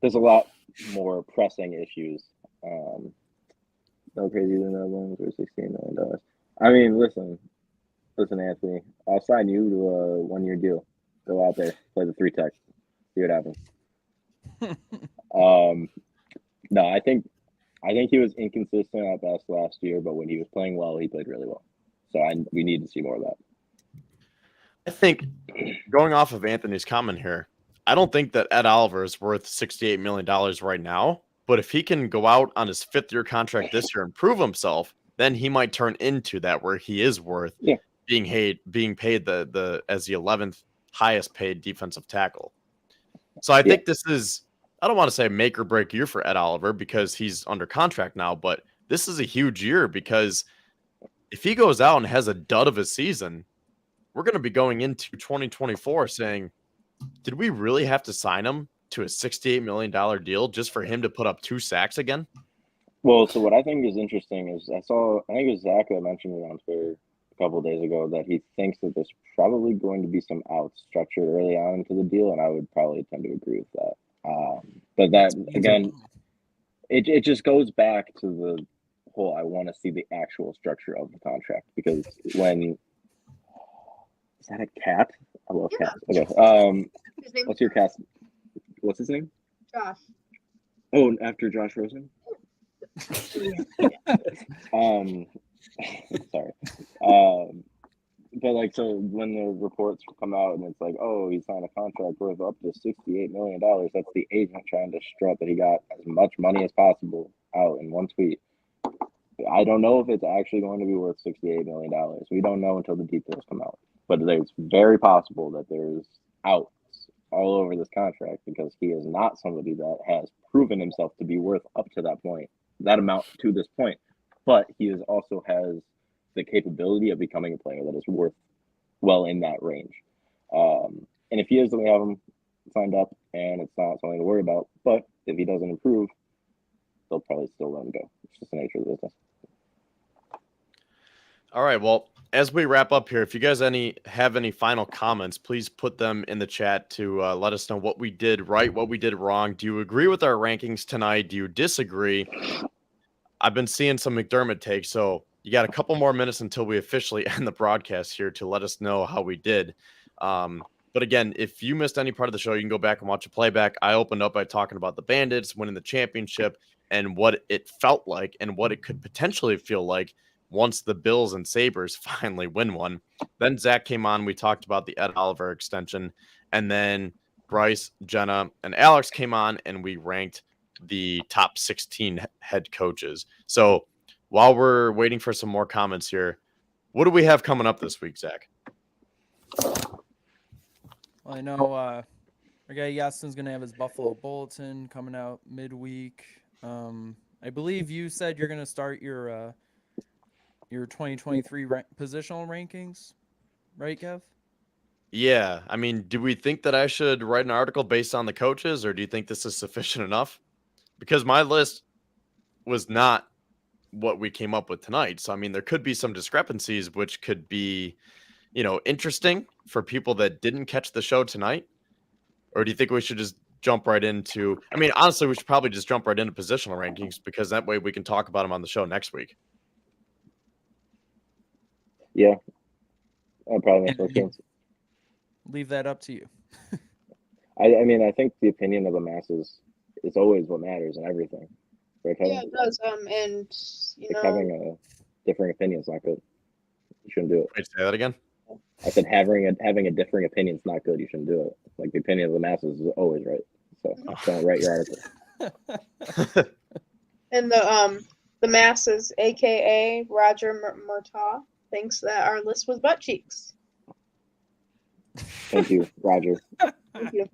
there's a lot more pressing issues. No crazy than that one for $16 million. I mean, listen, Anthony, I'll sign you to a 1-year deal. Go out there, play the 3 tech, see what happens. No, I think he was inconsistent at best last year, but when he was playing well, he played really well. So we need to see more of that. I think going off of Anthony's comment here, I don't think that Ed Oliver is worth $68 million right now. But if he can go out on his 5th-year contract this year and prove himself, then he might turn into that where he is worth being paid the as the 11th highest paid defensive tackle. So I think this is, I don't want to say make or break year for Ed Oliver because he's under contract now, but this is a huge year because if he goes out and has a dud of a season, we're going to be going into 2024 saying, did we really have to sign him to a $68 million deal just for him to put up 2 sacks again? Well, so what I think is interesting is I think it was Zach that mentioned it on Twitter a couple of days ago that he thinks that there's probably going to be some outs structured early on into the deal, and I would probably tend to agree with that. But that, again, it just goes back to the whole I want to see the actual structure of the contract, because when – is that a cat? I love cats. Okay. His name What's your cat? What's his name? Josh. Oh, after Josh Rosen? Sorry. But like, so when the reports come out and it's like, oh, he signed a contract worth up to $68 million, that's the agent trying to strut that he got as much money as possible out in one tweet. I don't know if it's actually going to be worth $68 million. We don't know until the details come out. But it's very possible that there's outs all over this contract because he is not somebody that has proven himself to be worth up to that point, that amount to this point. But he is also has the capability of becoming a player that is worth well in that range. And if he is, then we have him signed up, and it's not something to worry about. But if he doesn't improve, they'll probably still let him go. It's just the nature of the business. All right. Well, as we wrap up here, if you guys have any final comments, please put them in the chat to let us know what we did right, what we did wrong. Do you agree with our rankings tonight? Do you disagree? I've been seeing some McDermott takes, so you got a couple more minutes until we officially end the broadcast here to let us know how we did. But again, if you missed any part of the show, you can go back and watch a playback. I opened up by talking about the Bandits winning the championship and what it felt like and what it could potentially feel like once the Bills and Sabres finally win one. Then Zach came on. We talked about the Ed Oliver extension. And then Bryce, Jenna, and Alex came on, and we ranked the top 16 head coaches. So while we're waiting for some more comments here, what do we have coming up this week, Zach? Well, I know our guy Yastin's going to have his Buffalo Bulletin coming out midweek. I believe you said you're going to start your 2023 positional rankings, right, Kev? Yeah. I mean, do we think that I should write an article based on the coaches, or do you think this is sufficient enough? Because my list was not what we came up with tonight. So, I mean, there could be some discrepancies, which could be, interesting for people that didn't catch the show tonight. Or do you think we should just jump right into, I mean, honestly, we should probably just jump right into positional rankings because that way we can talk about them on the show next week. Yeah. That probably makes more sense. Leave that up to you. I mean, I think the opinion of the masses is always what matters in everything. Right, Kevin? Yeah, it does. And having a differing opinion is not good. You shouldn't do it. Wait, say that again? I said having a differing opinion is not good. You shouldn't do it. Like, the opinion of the masses is always right. So don't write your article. And the masses, aka Roger Murtaugh, thinks that our list was butt cheeks. Thank you, Roger. Thank you,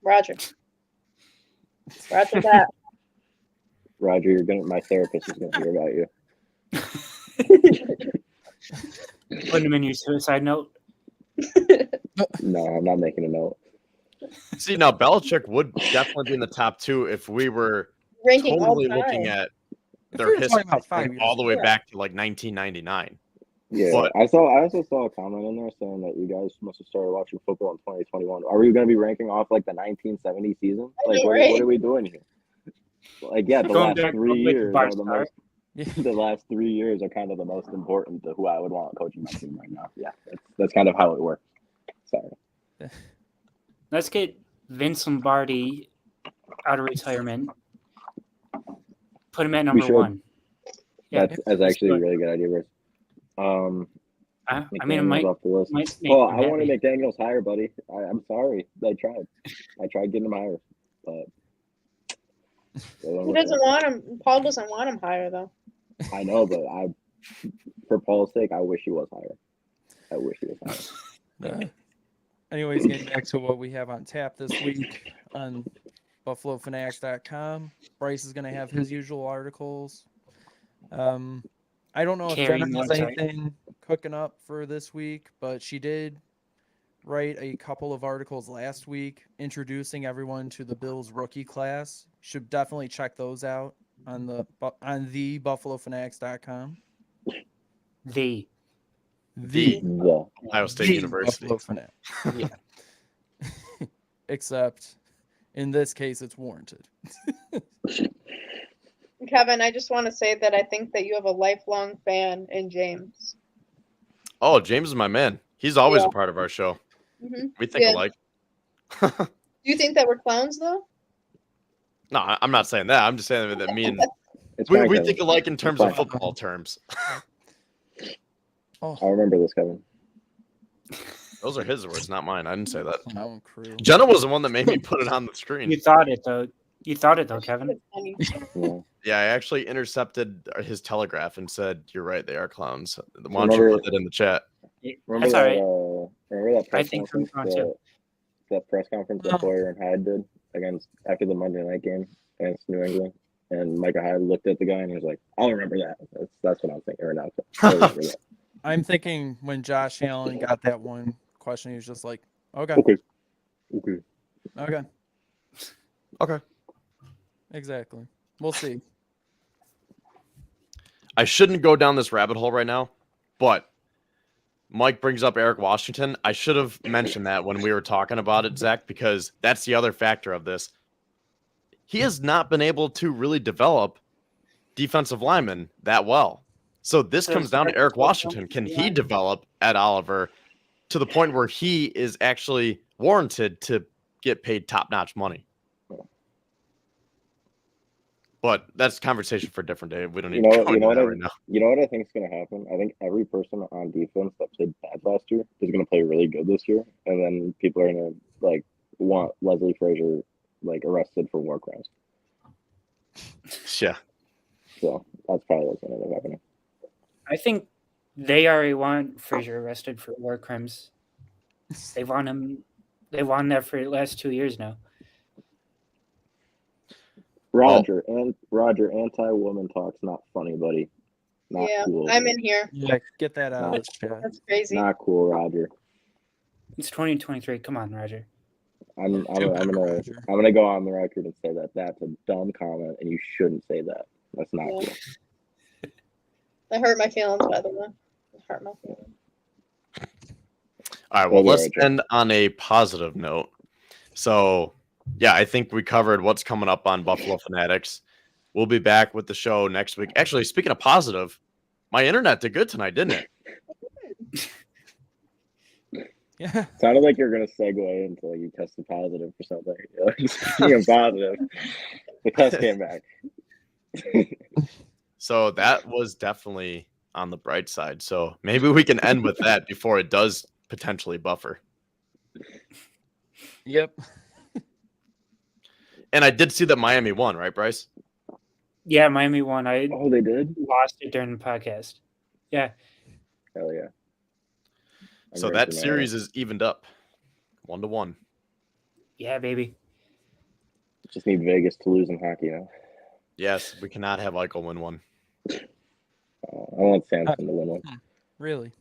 Roger. Roger that. Roger, my therapist is gonna hear about you. Put him in your suicide note. No, I'm not making a note. See, now Belichick would definitely be in the top 2 if we were Ranking totally all time. looking at If their we were history talking about 5 all the way years. back to like 1999. Yeah, But- I also saw a comment in there saying that you guys must have started watching football in 2021. Are we going to be ranking off like the 1970 season? I Like, know, what right? are we doing here? Like, yeah, the Going last back 3 to years Bar are the Star. most. The last 3 years are kind of the most important to who I would want coaching my team right now. Yeah, that's kind of how it works. Sorry. Let's get Vince Lombardi out of retirement. Put him at number should. 1. Yeah, That's actually a really good idea, Bryce. I mean, it might off the list. make Well, him I wanted happy. McDaniels higher, buddy. I'm sorry. I tried getting him higher, but He doesn't want him. Paul doesn't want him higher though. I know, but for Paul's sake, I wish he was higher. I wish he was higher. Anyways, getting back to what we have on tap this week on BuffaloFanatics.com. Bryce is going to have his usual articles. I don't know if Carrying Jenna has website. anything cooking up for this week, but she did write a couple of articles last week introducing everyone to the Bills rookie class. Should definitely check those out on the buffalofanatics.com. The The Ohio State the University. Buffalo Fanatics. Yeah. Except in this case, it's warranted. Kevin, I just want to say that I think that you have a lifelong fan in James. Oh, James is my man. He's always Yeah. a part of our show. Mm-hmm. We think Yeah. alike. Do you think that we're clowns, though? No, I'm not saying that. I'm just saying that me and It's we fine, Kevin. think alike in terms It's of fine. football terms. Oh, I remember this, Kevin. Those are his words, not mine. I didn't say that. clown crew. Jenna was the one that made me put it on the screen. you thought it though. You thought it though, Kevin. It's funny. Yeah. Yeah, I actually intercepted his telegraph and said, "You're right, they are clowns." Why don't you Remember- put that in the chat? Remember That's that? all right. Remember that I press think conference? I'm fine, too. That press conference that Boyer and Hyde did after the Monday night game against New England, and Micah Hyde looked at the guy and he was like, "I'll remember that." That's what I'm thinking right now. I'll remember that. I'm thinking when Josh Allen got that one question, he was just like, okay, Okay. okay, Okay. exactly. We'll see. I shouldn't go down this rabbit hole right now, but Mike brings up Eric Washington. I should have mentioned that when we were talking about it, Zach, because that's the other factor of this. He has not been able to really develop defensive linemen that well. So this So comes down to that's Eric what Washington. Can he line- develop Ed Oliver to the point where he is actually warranted to get paid top-notch money? But that's a conversation for a different day. We don't need to go into that right now. You know what I think is going to happen? I think every person on defense that played bad last year is going to play really good this year, and then people are going to want Leslie Frazier arrested for war crimes. Yeah. So that's probably what's going to end up happening. I think they already want Frazier arrested for war crimes. They want him. They want that for the last 2 years now. Roger, anti-woman talk's not funny, buddy. Not Yeah, cool. I'm in here. Yeah, get that out of the chat. That's crazy. Not cool, Roger. It's 2023. Come on, Roger. I'm Too bad, Roger. gonna go on the record and say that that's a dumb comment, and you shouldn't say that. That's not Yeah. cool. That hurt my feelings, by the way. It hurt my feelings. All right, well, Okay, let's Rachel. end on a positive note. So, yeah, I think we covered what's coming up on Buffalo Fanatics. We'll be back with the show next week. Actually, speaking of positive, my internet did good tonight, didn't it? Yeah. Sounded like you're gonna segue into you tested positive for something. Being positive, the test came back. So that was definitely on the bright side. So maybe we can end with that before it does potentially buffer. Yep. And I did see that Miami won, right, Bryce? Yeah, Miami won. I Oh, they did? lost it during the podcast. Yeah. Hell yeah. So that series is evened up 1-1. Yeah, baby. Just need Vegas to lose in hockey now. Yes, we cannot have Eichel win one. I want Samson to win one. Really.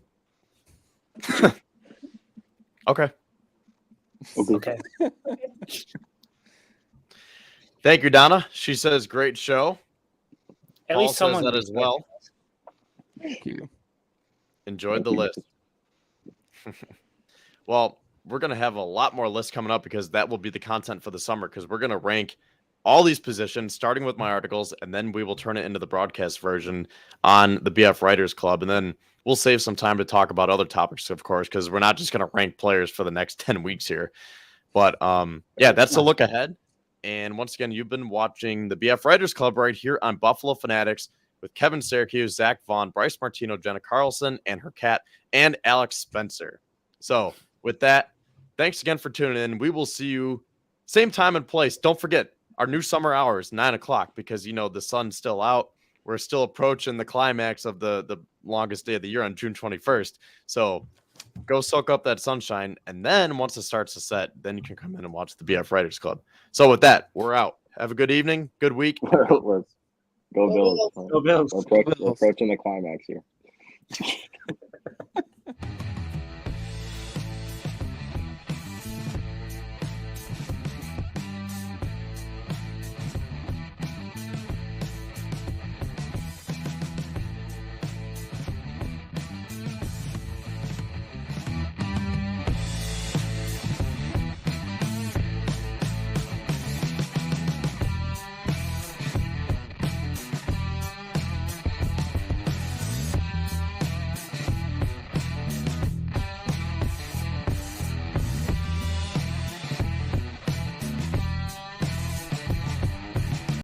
Okay. Okay. Thank you, Donna. She says great show. At Paul least says someone that as well. Thank you. Enjoyed Thank the you. list. Well, we're going to have a lot more lists coming up because that will be the content for the summer because we're going to rank all these positions, starting with my articles, and then we will turn it into the broadcast version on the BF Writers Club. And then we'll save some time to talk about other topics, of course, because we're not just going to rank players for the next 10 weeks here. But yeah, that's a look ahead. And once again, you've been watching the BF Writers Club right here on Buffalo Fanatics with Kevin Syracuse, Zach Vaughn, Bryce Martino, Jenna Carlson, and her cat, and Alex Spencer. So with that, thanks again for tuning in. We will see you same time and place. Don't forget our new summer hours, 9 o'clock, because, you know, the sun's still out. We're still approaching the climax of the longest day of the year on June 21st. So go soak up that sunshine. And then once it starts to set, then you can come in and watch the BF Writers Club. So with that, we're out. Have a good evening, good week. Let's go Bills. Go Bills. We're approaching the climax here.